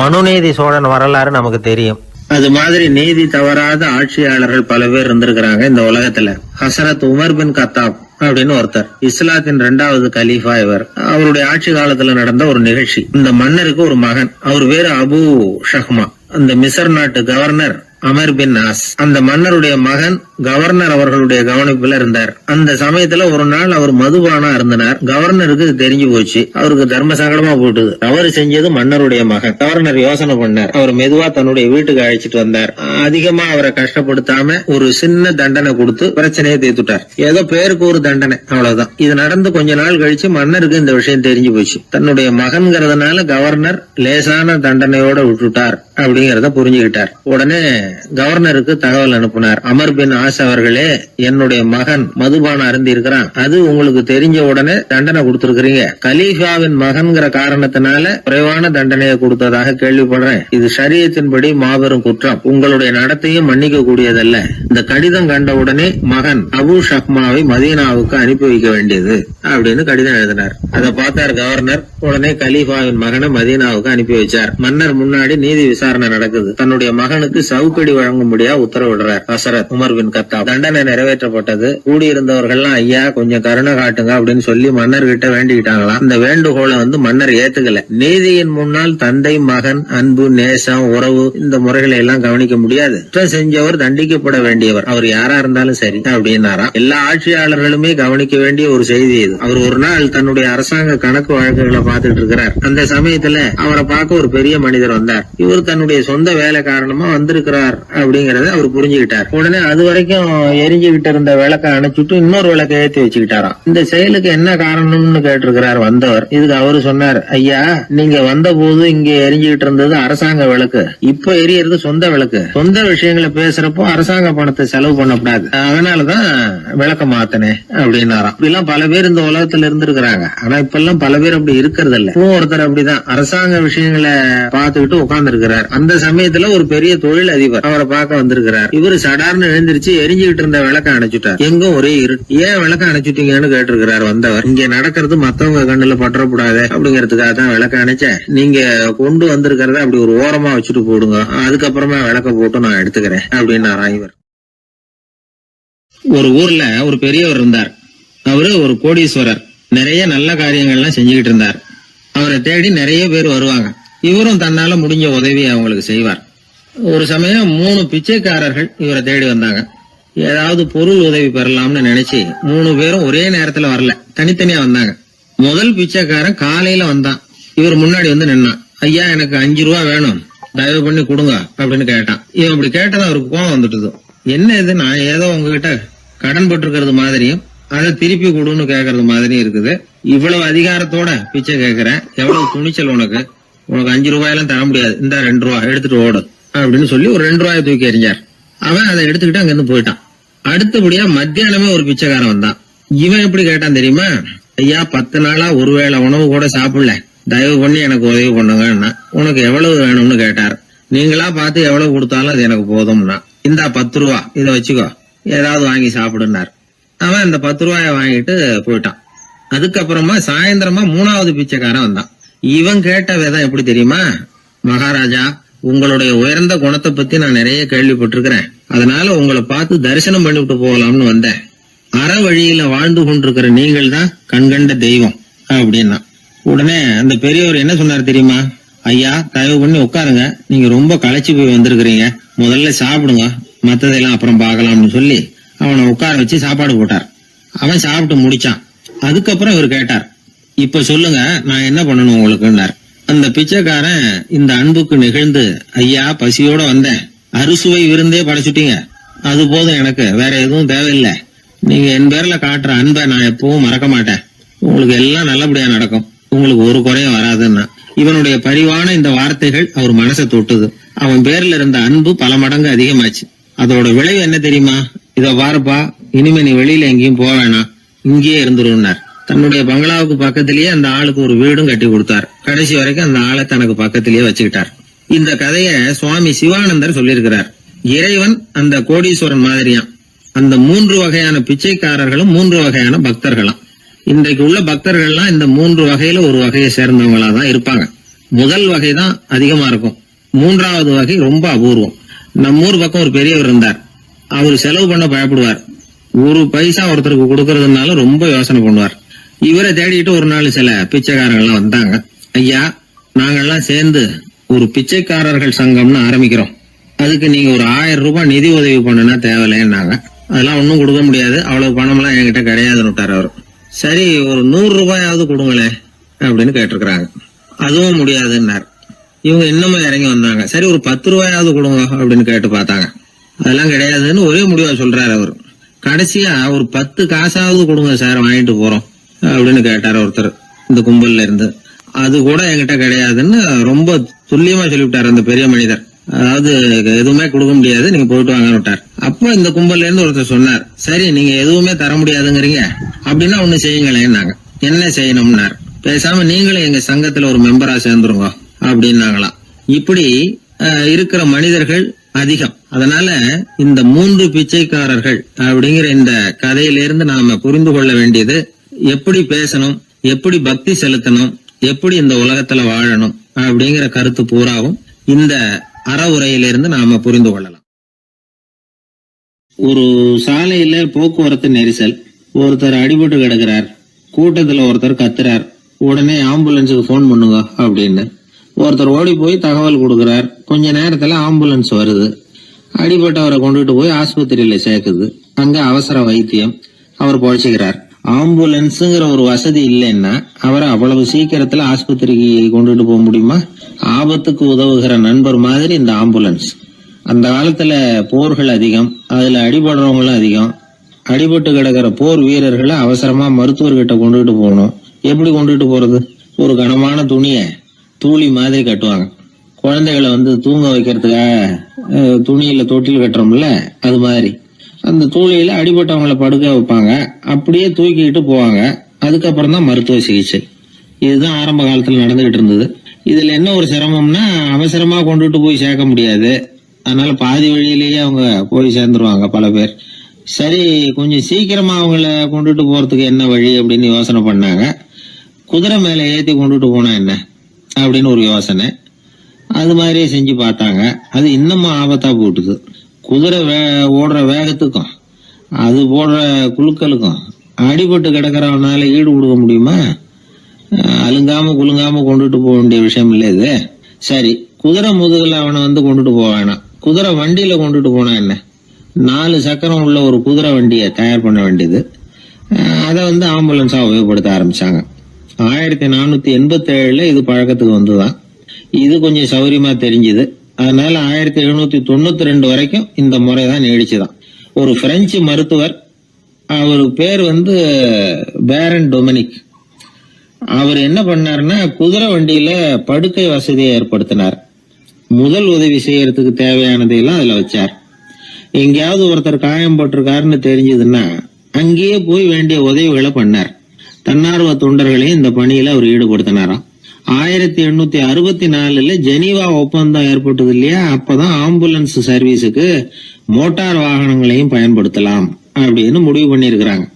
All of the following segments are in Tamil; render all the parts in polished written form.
மனுநீதி சோழன் வரலாறு நமக்கு தெரியும். அது மாதிரி நீதி தவறாத ஆட்சியாளர்கள் பல பேர் இருந்திருக்கிறாங்க இந்த உலகத்துல. ஹசரத் உமர் பின் கத்தாப் அப்படின்னு ஒருத்தர், இஸ்லாத்தின் 2வது கலீஃபா இவர். அவருடைய ஆட்சி காலத்துல நடந்த ஒரு நிகழ்ச்சி. இந்த மன்னருக்கு ஒரு மகன், அவர் பேரு அபு ஷஹ்மா. அந்த மிசர் நாட்டு கவர்னர் அமர் பின் ஆஸ், அந்த மன்னருடைய மகன் கவர்னர் அவர்களுடைய கவனிப்புல இருந்தார். அந்த சமயத்துல ஒரு நாள் அவர் மதுபானா இருந்தனர். கவர்னருக்கு தெரிஞ்சு போச்சு. அவருக்கு தர்ம சங்கடமா போட்டுது. அவர் செஞ்சது மன்னருடைய மகன். கவர்னர் யோசனை பண்ணார். அவர் மெதுவா தன்னுடைய வீட்டுக்கு அழைச்சிட்டு வந்தார். அதிகமா அவரை கஷ்டப்படுத்தாம ஒரு சின்ன தண்டனை கொடுத்து பிரச்சனையை தீர்த்துட்டார். ஏதோ பேருக்கு ஒரு தண்டனை, அவ்வளவுதான். இது நடந்து கொஞ்ச நாள் கழிச்சு மன்னருக்கு இந்த விஷயம் தெரிஞ்சு போச்சு. தன்னுடைய மகன்கிறதுனால கவர்னர் லேசான தண்டனையோட விட்டுட்டார் அப்படிங்கறத புரிஞ்சுக்கிட்டார். உடனே கவர்னருக்கு தகவல் அனுப்பினார். அமர் பின் ஆஸ் அவர்களே, என்னுடைய மகன் மதுபான அருந்தி இருக்கிறான். அது உங்களுக்கு தெரிஞ்ச உடனே தண்டனை கொடுத்திருக்கிறீங்க. கலீஃபாவின் மகன்கிற காரணத்தினால குறைவான தண்டனையை கொடுத்ததாக கேள்விப்படுறேன். இது ஷரியத்தின்படி மாபெரும் குற்றம். உங்களுடைய நடத்தையும் மன்னிக்க கூடியதல்ல. இந்த கடிதம் கண்ட உடனே மகன் அபு ஷஹ்மாவை மதீனாவுக்கு அனுப்பி வைக்க வேண்டியது அப்படின்னு கடிதம் எழுதினார். அதை பார்த்தார் கவர்னர். உடனே கலீஃபாவின் மகனை மதீனாவுக்கு அனுப்பி வச்சார். மன்னர் முன்னாடி நீதி விசாரணை நடக்குது. தன்னுடைய மகனுக்கு சவுக்கடி வழங்கும்படியா உத்தரவிடுறார் ஹசரத் உமர் பின் கத்தாப். தண்டனை நிறைவேற்றப்பட்டது. கூடியிருந்தவர்கள்லாம் ஐயா கொஞ்சம் கருணை காட்டுங்க அப்படின்னு சொல்லி மன்னர் கிட்ட வேண்டிக்கிட்டாங்களாம். இந்த வேண்டுகோளை மன்னர் ஏத்துக்கல. நீதியின் முன்னால் தந்தை மகன் அன்பு நேசம் உறவு இந்த முறைகளை எல்லாம் கவனிக்க முடியாது. குற்றம் செஞ்சவர் தண்டிக்கப்பட வேண்டியவர், அவர் யாரா இருந்தாலும் சரி அப்படின்னாராம். எல்லா ஆட்சியாளர்களுமே கவனிக்க வேண்டிய ஒரு செய்தி இது. அவர் ஒரு நாள் தன்னுடைய அரசாங்க கணக்கு வழக்குகளை பார்த்துட்டு இருக்கிறார். அந்த சமயத்துல அவரை பார்க்க ஒரு பெரிய மனிதர் வந்தார். இவர் தன்னுடைய சொந்த வேலை காரணமா வந்திருக்கிறார் அப்படிங்கறத அவர் புரிஞ்சுக்கிட்டார். உடனே அது வரைக்கும் எரிஞ்சுகிட்டு இருந்த விளக்க அணைச்சிட்டு இன்னொரு விளக்க ஏற்றி வச்சுக்கிட்டாராம். இந்த செயலுக்கு என்ன காரணம்னு கேட்டிருக்கிறார் வந்தவர். இதுக்கு அவரு சொன்னார், ஐயா நீங்க வந்த போது இங்க எரிஞ்சுகிட்டு இருந்தது அரசாங்க விளக்கு, இப்ப எரியறது சொந்த விளக்கு. சொந்த விஷயங்களை பேசுறப்போ அரசாங்க பணத்தை செலவு பண்ணக்கூடாது, அதனாலதான் விளக்க மாத்தினேன் அப்படின்னாராம். இப்படிலாம் பல பேர் இந்த உலகத்துல இருந்திருக்கிறாங்க. ஆனா இப்ப எல்லாம் பல பேர் அப்படி இருக்கிறது இல்ல. ஒருத்தர் அப்படிதான் அரசாங்க விஷயங்களை பார்த்துக்கிட்டு உட்கார்ந்து இருக்கிறார். அந்த சமயத்துல ஒரு பெரிய தொழில் அதிபர் அவரை பார்க்க வந்திருக்கிறார். இவரு சடார்னு எழுந்திருச்சு எரிஞ்சுகிட்டு இருந்த விளக்க அணைச்சுட்டார். எங்கும் ஒரே இருட்டு. ஏன் விளக்க அணைச்சுட்டீங்கன்னு கேட்டிருக்கிறார் வந்தவர். இங்க நடக்கிறது மத்தவங்க கண்ணுல பற்றக்கூடாது அப்படிங்கறதுக்காக தான் விளக்க அணைச்சேன். நீங்க கொண்டு வந்திருக்கிறத அப்படி ஒரு ஓரமா வச்சுட்டு போடுங்க, அதுக்கப்புறமா விளக்க போட்டு நான் எடுத்துக்கிறேன் அப்படின்னாரா இவர். ஒரு ஊர்ல ஒரு பெரியவர் இருந்தார். அவரு ஒரு கோடீஸ்வரர். நிறைய நல்ல காரியங்கள்லாம் செஞ்சுக்கிட்டு இருந்தார். அவரை தேடி நிறைய பேர் வருவாங்க. இவரும் தன்னால முடிஞ்ச உதவியை அவங்களுக்கு செய்வார். ஒரு சமயம் 3 பிச்சைக்காரர்கள் இவரை தேடி வந்தாங்க. ஏதாவது பொருள் உதவி பெறலாம்னு நினைச்சு 3 பேரும் ஒரே நேரத்துல வரல, தனித்தனியா வந்தாங்க. முதல் பிச்சைக்காரன் காலையில வந்தான். இவர் முன்னாடி வந்து நின்னான். ஐயா எனக்கு 5 ரூபா வேணும், தயவு பண்ணி கொடுங்க அப்படின்னு கேட்டான். இவன் அப்படி கேட்டதான் அவருக்கு கோவம் வந்துட்டுது. என்ன இது, நான் ஏதோ உங்ககிட்ட கடன் பட்டிருக்கிறது மாதிரியும் அதை திருப்பி கொடுன்னு கேக்குறது மாதிரியும் இருக்குது. இவ்வளவு அதிகாரத்தோட பிச்சை கேக்குறேன், எவ்வளவு துணிச்சல் உனக்கு 5 ரூபாயெல்லாம் தர முடியாது, இந்த 2 ரூபா எடுத்துட்டு ஓடு அப்படின்னு சொல்லி ஒரு 2 ரூபாயை தூக்கி எறிஞ்சார். அவன் அதை எடுத்துக்கிட்டு அங்க இருந்து போயிட்டான். அடுத்தபடியா மத்தியானமே ஒரு பிச்சைக்காரன் வந்தான். இவன் எப்படி கேட்டான் தெரியுமா? ஐயா 10 நாளா ஒருவேளை உணவு கூட சாப்பிடல, தயவு பண்ணி எனக்கு உதவி பண்ணுங்கன்னா. உனக்கு எவ்வளவு வேணும்னு கேட்டார். நீங்களா பார்த்து எவ்வளவு கொடுத்தாலும் அது எனக்கு போதும்னா. இந்தா 10 ரூபா, இதை வச்சுக்கோ, ஏதாவது வாங்கி சாப்பிடுனார். அவன் அந்த 10 ரூபாய வாங்கிட்டு போயிட்டான். அதுக்கப்புறமா சாயந்தரமா 3வது பிச்சைக்காரன் வந்தான். இவன் கேட்ட விதம் எப்படி தெரியுமா? மகாராஜா, உங்களுடைய உயர்ந்த குணத்தை பத்தி நான் நிறைய கேள்விப்பட்டிருக்கிறேன், அதனால உங்களை பார்த்து தரிசனம் பண்ணிவிட்டு போகலாம்னு வந்தேன். அற வழியில வாழ்ந்து கொண்டிருக்கிற நீங்கள் தான் கண்கண்ட தெய்வம் அப்படின்னா. உடனே அந்த பெரியவர் என்ன சொன்னார் தெரியுமா? ஐயா தயவு பண்ணி உட்காருங்க, நீங்க ரொம்ப களைச்சு போய் வந்திருக்கிறீங்க, முதல்ல சாப்பிடுங்க, மத்ததெல்லாம் அப்புறம் பார்க்கலாம்னு சொல்லி அவனை உட்கார வச்சு சாப்பாடு போட்டார். அவன் சாப்பிட்டு முடிச்சான். அதுக்கப்புறம் இவர் கேட்டார், இப்ப சொல்லுங்க நான் என்ன பண்ணணும் உங்களுக்குன்னார். அந்த பிச்சைக்காரன் இந்த அன்புக்கு நிகழ்ந்து, ஐயா பசியோட வந்தேன், அறுசுவை விருந்தே படைச்சுட்டீங்க, அது போதும், எனக்கு வேற எதுவும் தேவையில்லை. நீங்க என் பேர்ல காட்டுற அன்பை நான் எப்பவும் மறக்க மாட்டேன், உங்களுக்கு எல்லாம் நல்லபடியா நடக்கும், உங்களுக்கு ஒரு குறையும் வராதுன்னா. இவனுடைய பரிவான இந்த வார்த்தைகள் அவர் மனசை தொட்டுது. அவன் பேர்ல இருந்த அன்பு பல மடங்கு அதிகமாச்சு. அதோட விளைவு என்ன தெரியுமா? இத பாருப்பா, இனிமே நீ வெளியில எங்கேயும் போக வேணாம், இங்கேயே இருந்துருன்னார். தன்னுடைய பங்களாவுக்கு பக்கத்திலேயே அந்த ஆளுக்கு ஒரு வீடும் கட்டி கொடுத்தார். கடைசி வரைக்கும் அந்த ஆளை தனக்கு பக்கத்திலேயே வச்சுக்கிட்டார். இந்த கதைய சுவாமி சிவானந்தர் சொல்லியிருக்கிறார். இறைவன் அந்த கோடீஸ்வரன் மாதிரியாம். அந்த 3 வகையான பிச்சைக்காரர்களும் 3 வகையான பக்தர்களும். இன்றைக்கு உள்ள பக்தர்கள்லாம் இந்த 3 வகையில ஒரு வகையை சேர்ந்தவங்களா தான் இருப்பாங்க. முதல் வகை தான் அதிகமா இருக்கும், மூன்றாவது வகை ரொம்ப அபூர்வம். நம்ம ஊர் பக்கம் ஒரு பெரியவர் இருந்தார். அவர் செலவு பண்ண பயப்படுவார். ஒரு பைசா ஒருத்தருக்கு கொடுக்கறதுனால ரொம்ப யோசனை பண்ணுவார். இவரை தேடிட்டு ஒரு நாள் சில பிச்சைக்காரங்கள்லாம் வந்தாங்க. ஐயா, நாங்கெல்லாம் சேர்ந்து ஒரு பிச்சைக்காரர்கள் சங்கம்னு ஆரம்பிக்கிறோம், அதுக்கு நீங்க ஒரு 1000 ரூபாய் நிதி உதவி பண்ணுனா தேவையில்லைன்னாங்க. அதெல்லாம் ஒன்னும் கொடுக்க முடியாது, அவ்வளவு பணம்லாம் என்கிட்ட கிடையாதுன்னு விட்டார் அவர். சரி, ஒரு 100 ரூபாயாவது கொடுங்களேன் அப்படின்னு கேட்டிருக்கிறாங்க. அதுவும் முடியாதுன்னார். இவங்க இன்னமும் இறங்கி வந்தாங்க. சரி, ஒரு 10 ரூபாயாவது கொடுங்க அப்படின்னு கேட்டு பார்த்தாங்க. அதெல்லாம் கிடையாதுன்னு ஒரே முடிவா சொல்றாரு அவர். கடைசியா ஒரு 10 காசாவது கொடுங்க சார், வாங்கிட்டு போறோம் அப்படின்னு கேட்டாரு ஒருத்தர் இந்த கும்பல்ல இருந்து. அது கூட என்கிட்ட கிடையாதுன்னு ரொம்ப துல்லியமா சொல்லிவிட்டாரு அந்த பெரிய மனிதர். அதாவது எதுவுமே கொடுக்க முடியாது, நீங்க போயிட்டு வாங்கன்னு விட்டார். அப்போ இந்த கும்பல்ல இருந்து ஒருத்தர் சொன்னார், சரி நீங்க எதுவுமே தர முடியாதுங்கிறீங்க, அப்படின்னா ஒண்ணு செய்யுங்களேன்னாங்க. என்ன செய்யணும்னார். பேசாம நீங்களும் எங்க சங்கத்துல ஒரு மெம்பரா சேர்ந்துருங்க அப்படின்னாங்களாம். இப்படி இருக்கிற மனிதர்கள் அதிகம். அதனால இந்த 3 பிச்சைக்காரர்கள் அப்படிங்கிற இந்த கதையிலிருந்து நாம புரிந்து கொள்ள வேண்டியது, எப்படி பேசணும், எப்படி பக்தி செலுத்தணும், எப்படி இந்த உலகத்துல வாழணும் அப்படிங்கிற கருத்து பூராவும் இந்த அறவுரையிலிருந்து நாம புரிந்து கொள்ளலாம். ஒரு சாலையில போக்குவரத்து நெரிசல், ஒருத்தர் அடிபட்டு கிடக்கிறார். கூட்டத்துல ஒருத்தர் கத்துறார், உடனே ஆம்புலன்ஸுக்கு போன் பண்ணுங்க அப்படின்னு. ஒருத்தர் ஓடி போய் தகவல் கொடுக்கிறார். கொஞ்ச நேரத்துல ஆம்புலன்ஸ் வருது. அடிபட்டவரை கொண்டுட்டு போய் ஆஸ்பத்திரியில சேர்க்குது. அங்க அவசர வைத்தியம், அவர் பொழைச்சுக்கிறார். ஆம்புலன்ஸுங்கிற ஒரு வசதி இல்லைன்னா அவரை அவ்வளவு சீக்கிரத்துல ஆஸ்பத்திரிக்கு கொண்டுட்டு போக முடியுமா? ஆபத்துக்கு உதவுகிற நண்பர் மாதிரி இந்த ஆம்புலன்ஸ். அந்த காலத்துல போர்கள் அதிகம், அதுல அடிபடுறவங்களும் அதிகம். அடிபட்டு கிடக்கிற போர் வீரர்களை அவசரமா மருத்துவர்கிட்ட கொண்டுட்டு போகணும். எப்படி கொண்டுட்டு போறது? ஒரு கனமான துணிய தூளி மாதிரி கட்டுவாங்க. குழந்தைகளை தூங்க வைக்கிறதுக்காக துணியில தொட்டில் கட்டுறோம்ல, அது மாதிரி அந்த தூளியில அடிபட்டவங்களை படுக்க வைப்பாங்க. அப்படியே தூக்கிட்டு போவாங்க. அதுக்கப்புறம் தான் மருத்துவ சிகிச்சை. இதுதான் ஆரம்ப காலத்துல நடந்துகிட்டு இருந்தது. இதுல என்ன ஒரு சிரமம்னா, அவசரமா கொண்டுட்டு போய் சேர்க்க முடியாது. அதனால பாதி வழியிலேயே அவங்க போய் சேர்ந்துருவாங்க பல பேர். சரி, கொஞ்சம் சீக்கிரமா அவங்கள கொண்டுட்டு போறதுக்கு என்ன வழி அப்படின்னு யோசனை பண்ணாங்க. குதிரை மேல ஏத்தி கொண்டுட்டு போனா என்ன அப்படின்னு ஒரு யோசனை. அது மாதிரியே செஞ்சு பார்த்தாங்க. அது இன்னமும் ஆபத்தா போட்டுது. குதிரை ஓடுற வேகத்துக்கும் அது போடுற குலுக்கலுக்கும் அடிபட்டு கிடக்கிறவனால ஈடு கொடுக்க முடியுமா? அலுங்காம குலுங்காம கொண்டுட்டு போக வேண்டிய விஷயம் இல்லை இது. சரி, குதிரை முதுகுல அவனை கொண்டுட்டு போக வேணாம், குதிரை வண்டியில கொண்டுட்டு போனா என்ன? 4 சக்கரம் உள்ள ஒரு குதிரை வண்டியை தயார் பண்ண வேண்டியது. அதை ஆம்புலன்ஸா உபயோகப்படுத்த ஆரம்பிச்சாங்க. 1487 இது பழக்கத்துக்கு வந்துதான். இது கொஞ்சம் சௌரியமா தெரிஞ்சுது. அதனால 1792 வரைக்கும் இந்த முறைதான் நீடிச்சுதான். ஒரு பிரெஞ்சு மருத்துவர், அவர் பேர் பேரன் டொமினிக். அவர் என்ன பண்ணாருன்னா, குதிரை வண்டியில படுக்கை வசதியை ஏற்படுத்தினார். முதல் உதவி செய்யறதுக்கு தேவையானதையெல்லாம் அதுல வச்சார். எங்கேயாவது ஒருத்தர் காயம் போட்டிருக்காருன்னு தெரிஞ்சதுன்னா அங்கேயே போய் வேண்டிய உதவிகளை பண்ணார். தன்னார்வ தொண்டர்களையும் இந்த பணியில அவர் ஈடுபடுத்தினாராம். 1864 ஜெனீவா ஒப்பந்தம் ஏற்பட்டது இல்லையா, அப்பதான் ஆம்புலன்ஸ் சர்வீஸுக்கு மோட்டார் வாகனங்களையும் பயன்படுத்தலாம் அப்படின்னு முடிவு பண்ணிருக்கிறாங்க.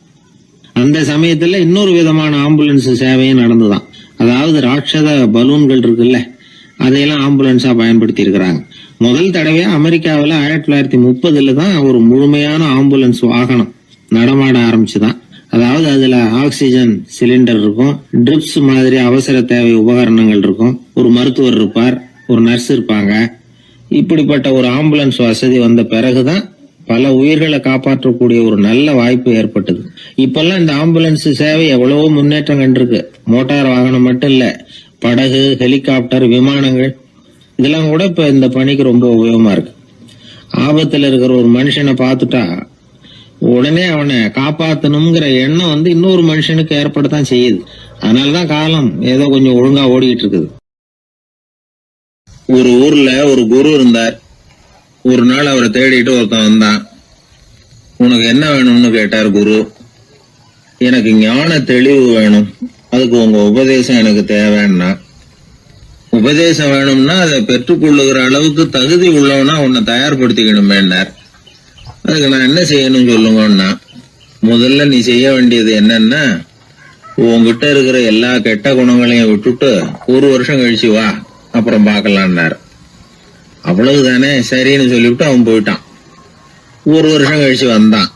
அந்த சமயத்துல இன்னொரு விதமான ஆம்புலன்ஸ் சேவையும் நடந்துதான். அதாவது ராட்சத பலூன்கள் இருக்குல்ல, அதையெல்லாம் ஆம்புலன்ஸா பயன்படுத்தி இருக்கிறாங்க. முதல் தடவையா அமெரிக்காவில 1930 தான் ஒரு முழுமையான ஆம்புலன்ஸ் வாகனம் நடமாட ஆரம்பிச்சுதான். அதாவது அதுல ஆக்சிஜன் சிலிண்டர் இருக்கும், ட்ரிப்ஸ் மாதிரி அவசர தேவை உபகரணங்கள் இருக்கும், ஒரு மருத்துவர் இருப்பார், ஒரு நர்ஸ் இருப்பாங்க. இப்படிப்பட்ட ஒரு ஆம்புலன்ஸ் வசதி வந்த பிறகுதான் பல உயிர்களை காப்பாற்றக்கூடிய ஒரு நல்ல வாய்ப்பு ஏற்பட்டது. இப்பெல்லாம் இந்த ஆம்புலன்ஸ் சேவை எவ்வளவோ முன்னேற்றம் கண்டிருக்கு. மோட்டார் வாகனம் மட்டும் இல்ல, படகு, ஹெலிகாப்டர், விமானங்கள் இதெல்லாம் கூட இப்ப இந்த பணிக்கு ரொம்ப உபயோகமா இருக்கு. ஆபத்துல இருக்கிற ஒரு மனுஷனை பார்த்துட்டா உடனே அவனை காப்பாத்தணுங்கிற எண்ணம் இன்னொரு மனுஷனுக்கு ஏற்படத்தான் செய்யுது. அதனாலதான் காலம் ஏதோ கொஞ்சம் ஒழுங்கா ஓடிட்டு இருக்குது. ஒரு ஊர்ல ஒரு குரு இருந்தார். ஒரு நாள் அவரை தேடிட்டு ஒருத்தன் வந்தான். உனக்கு என்ன வேணும்னு கேட்டார் குரு. எனக்கு ஞான தெளிவு வேணும், அதுக்கு உங்க உபதேசம் எனக்கு தேவைன்னா. உபதேசம் வேணும்னா அதை பெற்றுக்கொள்ளுகிற அளவுக்கு தகுதி உள்ளவனா உன்னை தயார்படுத்திக்கணுமேன்னார். அதுக்கு நான் என்ன செய்யணும் சொல்லுங்கன்னா, முதல்ல நீ செய்ய வேண்டியது என்னன்னா, உங்ககிட்ட இருக்கிற எல்லா கெட்ட குணங்களையும் விட்டுட்டு 1 வருஷம் கழிச்சு வா, அப்புறம் பாக்கலான்னாரு. அவ்வளவுதானே, சரின்னு சொல்லிவிட்டு அவன் போயிட்டான். 1 வருஷம் கழிச்சு வந்தான்.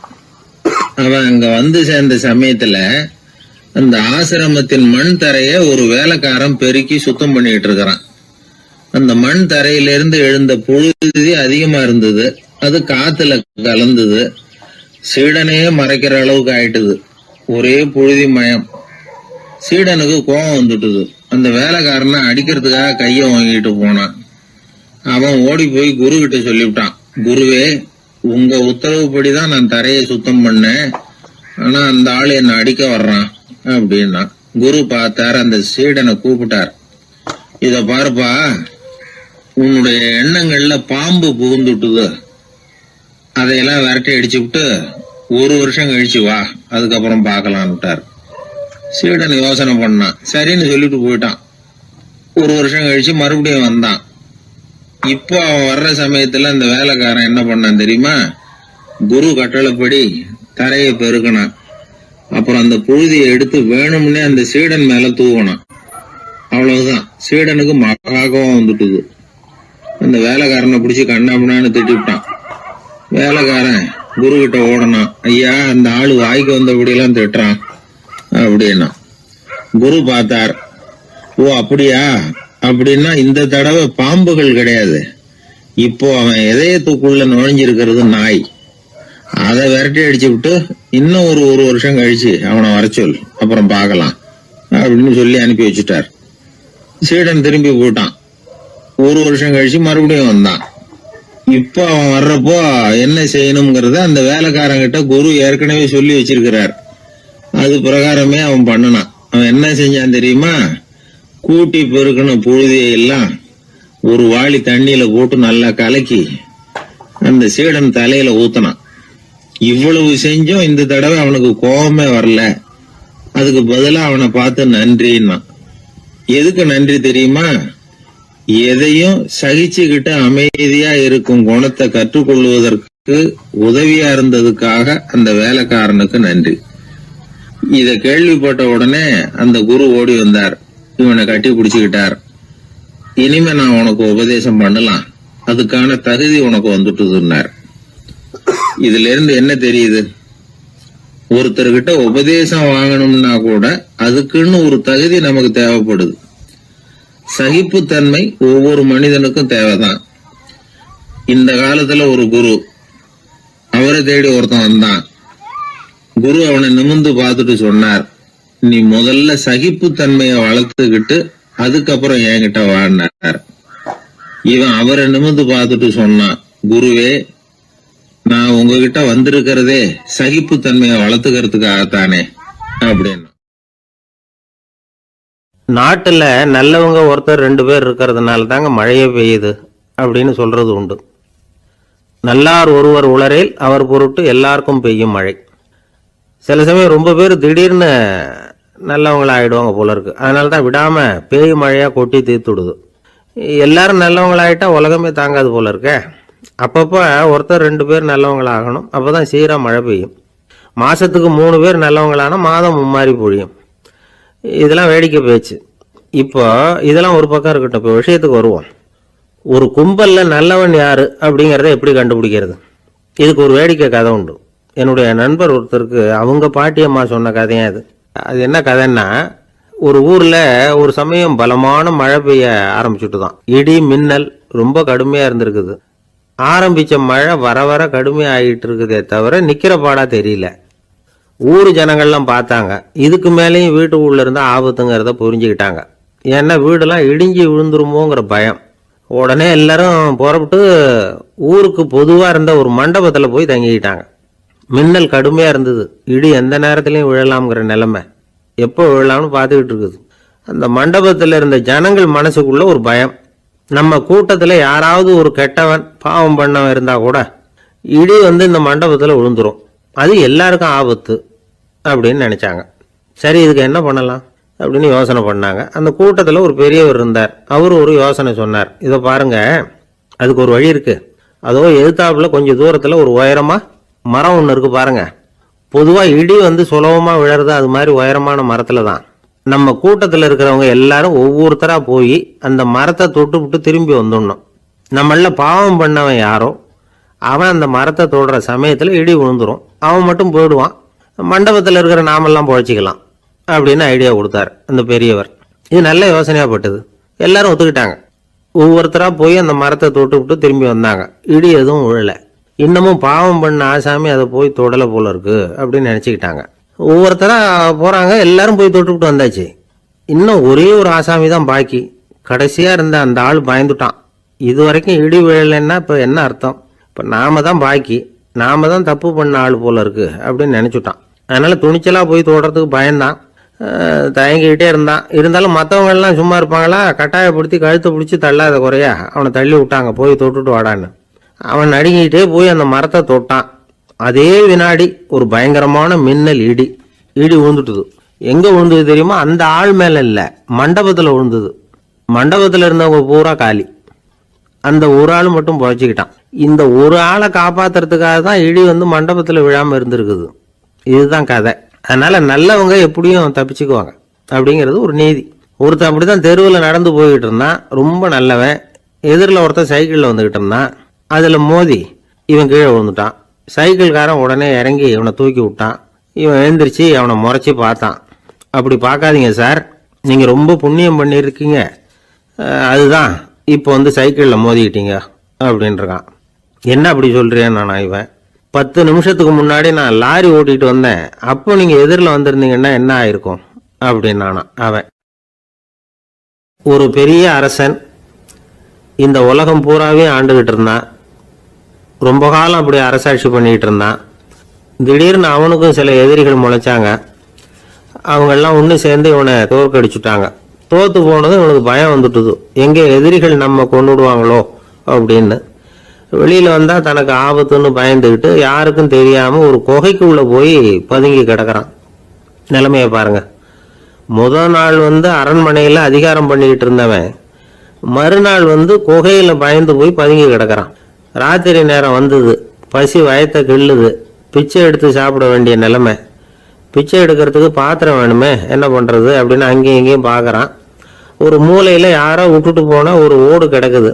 அவன் அங்க வந்து சேர்ந்த சமயத்துல அந்த ஆசிரமத்தின் மண் தரைய ஒரு வேலைக்காரன் பெருக்கி சுத்தம் பண்ணிட்டு இருக்கிறான். அந்த மண் தரையிலிருந்து எழுந்த புழுதி அதிகமா இருந்தது. அது காத்துல கலந்தது. சீடனையே மறைக்கிற அளவுக்கு ஆயிட்டுது. ஒரே புழுதி மயம். சீடனுக்கு கோபம் வந்துட்டுது. அந்த வேலைக்காரனை அடிக்கிறதுக்காக கைய வாங்கிட்டு போனான். அவன் ஓடி போய் குரு கிட்ட சொல்லிவிட்டான், குருவே, உங்க உத்தரவுப்படிதான் நான் தரையை சுத்தம் பண்ணேன், ஆனா அந்த ஆளு என்ன அடிக்க வர்றான் அப்படின்னா. குரு பார்த்தார், அந்த சீடனை கூப்பிட்டார். இத பாருப்பா, உன்னுடைய எண்ணங்கள்ல பாம்பு புகுந்துட்டுது, அதையெல்லாம் விரட்டி அடிச்சு விட்டு 1 வருஷம் கழிச்சு வா, அதுக்கப்புறம் பாக்கலான்னுட்டார். சீடன் யோசனை பண்ணான். சரின்னு சொல்லிட்டு போயிட்டான். 1 வருஷம் கழிச்சு மறுபடியும் வந்தான். இப்போ அவன் வர்ற சமயத்துல அந்த வேலைக்காரன் என்ன பண்ணான் தெரியுமா? குரு கட்டளைப்படி தரையை பெருக்கினான். அப்புறம் அந்த புழுதியை எடுத்து வேணும்னே அந்த சீடன் மேல தூவனான். அவ்வளவுதான். சீடனுக்கு மகாகம் வந்துட்டுது. அந்த வேலைக்காரனை பிடிச்சி கண்ணாமண்ணான்னு திட்டிவிட்டான். வேலைக்காரன் குரு கிட்ட ஓடனான். ஐயா, அந்த ஆளு வாய்க்கு வந்தபடியெல்லாம் திட்டுறான் அப்படின்னா. குரு பார்த்தார். ஓ அப்படியா? அப்படின்னா இந்த தடவை பாம்புகள் கிடையாது, இப்போ அவன் இதயத்துக்குள்ள நுழைஞ்சிருக்கிறது நாய். அதை விரட்டி அடிச்சு விட்டு இன்னும் ஒரு வருஷம் கழிச்சு அவனை வர சொல், அப்புறம் பார்க்கலாம் அப்படின்னு சொல்லி அனுப்பி வச்சுட்டார். சீடன் திரும்பி போயிட்டான். 1 வருஷம் கழிச்சு மறுபடியும் வந்தான். இப்போ அவன் வர்றப்போ என்ன செய்யணுங்கிறத அந்த வேலைக்காரங்கிட்ட குரு ஏற்கனவே சொல்லி வச்சிருக்கிறார். அது பிரகாரமே அவன் பண்ணனான். அவன் என்ன செஞ்சான் தெரியுமா? கூட்டி பெருக்கின புழுதியை எல்லாம் ஒரு வாளி தண்ணியில போட்டு நல்லா கலக்கி அந்த சீடன் தலையில ஊத்தினான். இவ்வளவு செஞ்சும் இந்த தடவை அவனுக்கு கோபமே வரல. அதுக்கு பதிலா அவனை பார்த்து நன்றின்னா. எதுக்கு நன்றி தெரியுமா? எதையும் சகிச்சுக்கிட்டு அமைதியா இருக்கும் குணத்தை கற்றுக்கொள்வதற்கு உதவியா இருந்ததுக்காக அந்த வேலைக்காரனுக்கு நன்றி. இத கேள்விப்பட்ட உடனே அந்த குரு ஓடி வந்தார். இவனை கட்டி பிடிச்சுக்கிட்டார். இனிமே நான் உனக்கு உபதேசம் பண்ணலாம், அதுக்கான தகுதி உனக்கு வந்துட்டுதுன்னார். இதுல இருந்து என்ன தெரியுது? ஒருத்தர்கிட்ட உபதேசம் வாங்கணும்னா கூட அதுக்குன்னு ஒரு தகுதி நமக்கு தேவைப்படுது. சகிப்புத்தன்மை ஒவ்வொரு மனிதனுக்கும் தேவைதான். இந்த காலத்துல ஒரு குரு, அவரை தேடி ஒருத்தன் வந்தான். குரு அவனை நிமிர்ந்து பார்த்துட்டு சொன்னார், நீ முதல்ல சகிப்புத்தன்மையை வளர்த்துக்கிட்டு அதுக்கப்புறம் என்கிட்ட வாழ்னார். இவன் அவரை நிமிர்ந்து பார்த்துட்டு சொன்னான், குருவே, நான் உங்ககிட்ட வந்திருக்கிறதே சகிப்புத்தன்மையை வளர்த்துக்கிறதுக்காகத்தானே அப்படின்னு. நாட்டுல நல்லவங்க ஒருத்தர் 2 பேர் இருக்கிறதுனால தாங்க மழையே பெய்யுது அப்படின்னு சொல்றது உண்டு. நல்லார் ஒருவர் உளரேல் அவர் பொருட்டு எல்லாருக்கும் பெய்யும் மழை. சில சமயம் ரொம்ப பேர் திடீர்னு நல்லவங்களா ஆயிடுவாங்க போல இருக்கு. அதனால தான் விடாம பேய் மழையா கொட்டி தீர்த்துடுது. எல்லாரும் நல்லவங்களாயிட்டா உலகமே தாங்காது போல இருக்க. அப்பப்போ ஒருத்தர் 2 பேர் நல்லவங்களாகணும், அப்பதான் சீரா மழை பெய்யும். மாசத்துக்கு 3 பேர் நல்லவங்களானா மாதம் மும்மாரி பொழியும். இதெல்லாம் வேடிக்கை பேச்சு. இப்போ இதெல்லாம் ஒரு பக்கம் இருக்கட்டும். இப்போ விஷயத்துக்கு வருவோம். ஒரு கும்பல்ல நல்லவன் யாரு அப்படிங்கிறத எப்படி கண்டுபிடிக்கிறது? இதுக்கு ஒரு வேடிக்கை கதை உண்டு. என்னுடைய நண்பர் ஒருத்தருக்கு அவங்க பாட்டியம்மா சொன்ன கதையா அது. அது என்ன கதைன்னா, ஒரு ஊர்ல ஒரு சமயம் பலமான மழை பெய்ய ஆரம்பிச்சுட்டுதான். இடி மின்னல் ரொம்ப கடுமையா இருந்திருக்குது. ஆரம்பிச்ச மழை வர வர கடுமையா ஆகிட்டு இருக்குதே தவிர நிக்கிற பாடா தெரியல. ஊர் ஜனங்கள்லாம் பார்த்தாங்க. இதுக்கு மேலேயும் வீட்டு உள்ள இருந்தா ஆபத்துங்கிறத புரிஞ்சுக்கிட்டாங்க. ஏன்னா வீடெல்லாம் இடிஞ்சி விழுந்துருமோங்கிற பயம். உடனே எல்லாரும் புறப்பட்டு ஊருக்கு பொதுவா இருந்த ஒரு மண்டபத்துல போய் தங்கிக்கிட்டாங்க. மின்னல் கடுமையா இருந்தது. இடி எந்த நேரத்திலையும் விழலாம்ங்கிற நிலைமை. எப்போ விழலாம்னு பார்த்துக்கிட்டு இருக்குது. அந்த மண்டபத்துல இருந்த ஜனங்கள் மனசுக்குள்ள ஒரு பயம். நம்ம கூட்டத்துல யாராவது ஒரு கெட்டவன் பாவம் பண்ணவன் இருந்தா கூட இடி இந்த மண்டபத்துல விழுந்துரும், அது எல்லாருக்கும் ஆபத்து அப்படின்னு நினைச்சாங்க. சரி, இதுக்கு என்ன பண்ணலாம் அப்படின்னு யோசனை பண்ணாங்க. அந்த கூட்டத்துல ஒரு பெரியவர் இருந்தார். அவரு ஒரு யோசனை சொன்னார். இதை பாருங்க, அதுக்கு ஒரு வழி இருக்கு. அதோ எதிர்த்தாப்புல கொஞ்சம் தூரத்துல ஒரு உயரமா மரம் ஒண்ணு இருக்கு பாருங்க. பொதுவா இடி சுலபமா விழறது அது மாதிரி உயரமான மரத்துல தான். நம்ம கூட்டத்துல இருக்கிறவங்க எல்லாரும் ஒவ்வொருத்தரா போய் அந்த மரத்தை தொட்டு விட்டு திரும்பி வந்துடணும். நம்மள பாவம் பண்ணவன் யாரோ அவன் அந்த மரத்தை தொடுற சமயத்துல இடி விழுந்துரும், அவன் மட்டும் போயிடுவான், மண்டபத்தில் இருக்கிற நாமெல்லாம் பொழைச்சிக்கலாம் அப்படின்னு ஐடியா கொடுத்தாரு அந்த பெரியவர். இது நல்ல யோசனையா பட்டது. எல்லாரும் ஒத்துக்கிட்டாங்க. ஒவ்வொருத்தரா போய் அந்த மரத்தை தொட்டு விட்டு திரும்பி வந்தாங்க. இடி எதுவும் விழல. இன்னமும் பாவம் பண்ண ஆசாமி அதை போய் தொடலை போல இருக்கு அப்படின்னு நினைச்சுக்கிட்டாங்க. ஒவ்வொருத்தரா போறாங்க, எல்லாரும் போய் தொட்டுவிட்டு வந்தாச்சு. இன்னும் ஒரே ஒரு ஆசாமி தான் பாக்கி. கடைசியா இருந்த அந்த ஆள் பயந்துட்டான். இது வரைக்கும் இடி விழலைன்னா இப்ப என்ன அர்த்தம்? இப்ப நாம தான் பாக்கி, நாம தான் தப்பு பண்ண ஆள் போல இருக்கு அப்படின்னு நினைச்சுட்டான். அதனால துணிச்சலா போய் தொடுறதுக்கு பயந்தான், தயங்கிக்கிட்டே இருந்தான். இருந்தாலும் மற்றவங்க எல்லாம் சும்மா இருப்பாங்களா? கட்டாயப்படுத்தி கழுத்தை பிடிச்சி தள்ளாத குறையா அவனை தள்ளி விட்டாங்க, போய் தொட்டுட்டு வாடான்னு. அவன் நடுங்கிட்டே போய் அந்த மரத்தை தொட்டான். அதே வினாடி ஒரு பயங்கரமான மின்னல் இடி விழுந்துட்டுது. எங்க விழுந்தது தெரியுமா? அந்த ஆள் மேல இல்ல, மண்டபத்துல விழுந்தது. மண்டபத்துல இருந்தவங்க பூரா காலி. அந்த ஒரு ஆள் மட்டும் பொழைச்சிக்கிட்டான். இந்த ஒரு ஆளை காப்பாத்துறதுக்காக தான் இடி மண்டபத்துல விழாம இருந்திருக்குது. இதுதான் கதை. அதனால நல்லவங்க எப்படியும் தப்பிச்சுக்குவாங்க அப்படிங்கிறது ஒரு நீதி. ஒருத்தன் அப்படிதான் தெருவில் நடந்து போய்கிட்டு இருந்தான், ரொம்ப நல்லவன். எதிரில் ஒருத்தன் சைக்கிளில் வந்துகிட்டு இருந்தான். அதுல மோதி இவன் கீழே விழுந்துட்டான். சைக்கிள்காரன் உடனே இறங்கி இவனை தூக்கி விட்டான். இவன் எழுந்திரிச்சு அவனை முறைச்சி பார்த்தான். அப்படி பார்க்காதீங்க சார், நீங்க ரொம்ப புண்ணியம் பண்ணியிருக்கீங்க, அதுதான் இப்போ சைக்கிளில் மோதிக்கிட்டீங்க அப்படின்றான். என்ன அப்படி சொல்றேன் நானா? இவன் 10 நிமிஷத்துக்கு முன்னாடி நான் லாரி ஓட்டிட்டு வந்தேன், அப்போ நீங்க எதிரில் வந்திருந்தீங்கன்னா என்ன ஆயிருக்கும் அப்படின்னானா அவன். ஒரு பெரிய அரசன் இந்த உலகம் பூராவே ஆண்டுகிட்டு இருந்தான். ரொம்ப காலம் அப்படி அரசாட்சி பண்ணிட்டு இருந்தான். திடீர்னு அவனுக்கும் சில எதிரிகள் முளைச்சாங்க. அவங்கெல்லாம் ஒன்று சேர்ந்து இவனை தோற்கடிச்சுட்டாங்க. தோத்து போனதும் இவனுக்கு பயம் வந்துட்டுது, எங்கே எதிரிகள் நம்ம கொண்டுடுவாங்களோ அப்படின்னு. வெளியில வந்தா தனக்கு ஆபத்துன்னு பயந்துக்கிட்டு யாருக்கும் தெரியாம ஒரு குகைக்குள்ள போய் பதுங்கி கிடக்கிறான். நிலைமைய பாருங்க. முதல் நாள் அரண்மனையில அதிகாரம் பண்ணிக்கிட்டு இருந்தவன் மறுநாள் குகையில பயந்து போய் பதுங்கி கிடக்கிறான். ராத்திரி நேரம் வந்தது, பசி வயத்தை கிள்ளுது, பிச்சை எடுத்து சாப்பிட வேண்டிய நிலைமை. பிச்சை எடுக்கிறதுக்கு பாத்திரம் வேணுமே, என்ன பண்றது அப்படின்னு அங்கேயும் இங்கேயும் பார்க்கறான். ஒரு மூலையில யாரோ விட்டுட்டு போன ஒரு ஓடு கிடக்குது,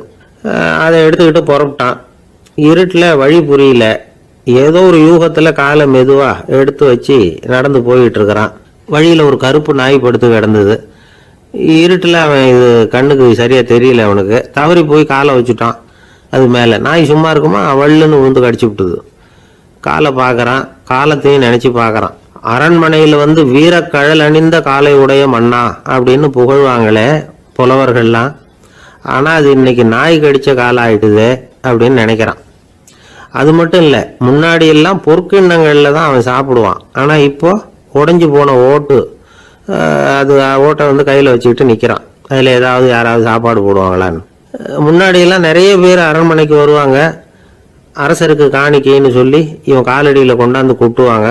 அதை எடுத்துக்கிட்டு புறப்பட்டான். இருட்டில் வழி புரியல, ஏதோ ஒரு யூகத்துல காலை மெதுவா எடுத்து வச்சு நடந்து போயிட்டு இருக்கிறான். வழியில ஒரு கருப்பு நாய் படுத்து கிடந்தது. இருட்டில் அவன் இது கண்ணுக்கு சரியா தெரியல, அவனுக்கு தவறி போய் காலை வச்சுட்டான். அது மேல நாய் சும்மா இருக்குமா, வள்ளுன்னு விழுந்து கடிச்சு விட்டுது. காலை பார்க்கறான், காலத்தையும் நினைச்சு பார்க்கறான். அரண்மனையில வீரக்கழல் அணிந்த காலை உடைய மன்னா அப்படின்னு புகழ்வாங்களே புலவர்கள்லாம், ஆனா அது இன்னைக்கு நாய் கடிச்ச காலம் ஆயிட்டுது அப்படின்னு நினைக்கிறான். அது மட்டும் இல்ல, முன்னாடி எல்லாம் பொற்கிண்ணங்கள்ல தான் அவன் சாப்பிடுவான். ஆனா இப்போ உடைஞ்சு போன ஓட்டு, அது ஓட்டை கையில வச்சுக்கிட்டு நிக்கிறான். அதுல ஏதாவது யாராவது சாப்பாடு போடுவாங்களான்னு. முன்னாடி எல்லாம் நிறைய பேர் அரண்மனைக்கு வருவாங்க, அரசருக்கு காணிக்கைன்னு சொல்லி இவன் காலடியில கொண்டாந்து கொட்டுவாங்க.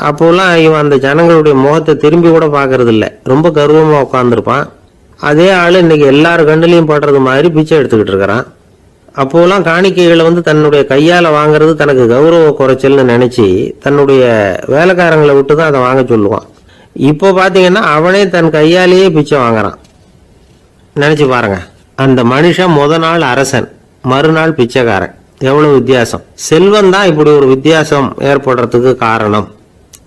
அப்போலாம் இவன் அந்த ஜனங்களுடைய முகத்தை திரும்பி கூட பாக்குறது இல்லை, ரொம்ப கர்வமா உட்காந்துருப்பான். அதே ஆளு இன்னைக்கு எல்லாரு கண்ணுலையும் படுறது மாதிரி பிச்சை எடுத்துக்கிட்டு இருக்கிறான். அப்போலாம் காணிக்கைகளை தன்னுடைய கையால வாங்குறது தனக்கு கௌரவ குறைச்சல்னு நினைச்சு தன்னுடைய வேலைக்காரங்களை விட்டு தான் அதை வாங்க சொல்லுவான். இப்போ பாத்தீங்கன்னா அவனே தன் கையாலேயே பிச்சை வாங்குறான். நினைச்சு பாருங்க, அந்த மனுஷன் முதல் நாள் அரசன், மறுநாள் பிச்சைக்காரன். எவ்வளவு வித்தியாசம்! செல்வம் தான் இப்படி ஒரு வித்தியாசம் ஏற்படுறதுக்கு காரணம்.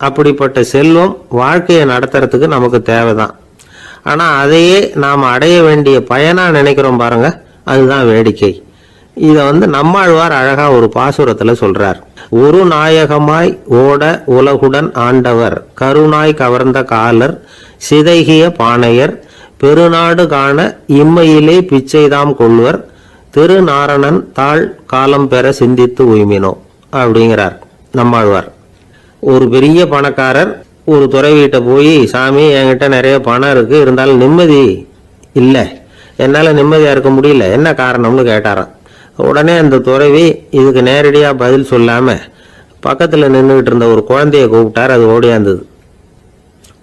அப்படிப்பட்ட செல்வம் வாழ்க்கையை நடத்துறதுக்கு நமக்கு தேவைதான். ஆனா அதையே நாம் அடைய வேண்டிய பயனா நினைக்கிறோம் பாருங்க, அதுதான் வேடிக்கை. இத நம்மாழ்வார் அழகா ஒரு பாசுரத்துல சொல்றார். ஒரு நாயகமாய் ஓட உலகுடன் ஆண்டவர், கருணாய் கவர்ந்த காலர், சிதைகிய பானையர், பெருநாடு காண இம்மையிலே பிச்சைதாம் கொள்வர், திருநாரணன் தாழ் காலம் பெற சிந்தித்து உய்மினோ அப்படிங்கிறார் நம்மாழ்வார். ஒரு பெரிய பணக்காரர் ஒரு துறவிகிட்ட போய், சாமி என்கிட்ட நிறைய பணம் இருக்கு, இருந்தாலும் நிம்மதி இல்லை, என்னால நிம்மதியா இருக்க முடியல, என்ன காரணம்னு கேட்டாராம். உடனே அந்த துறவி இதுக்கு நேரடியா பதில் சொல்லாம பக்கத்துல நின்றுகிட்டு இருந்த ஒரு குழந்தைய கூப்பிட்டார். அது ஓடியாந்தது.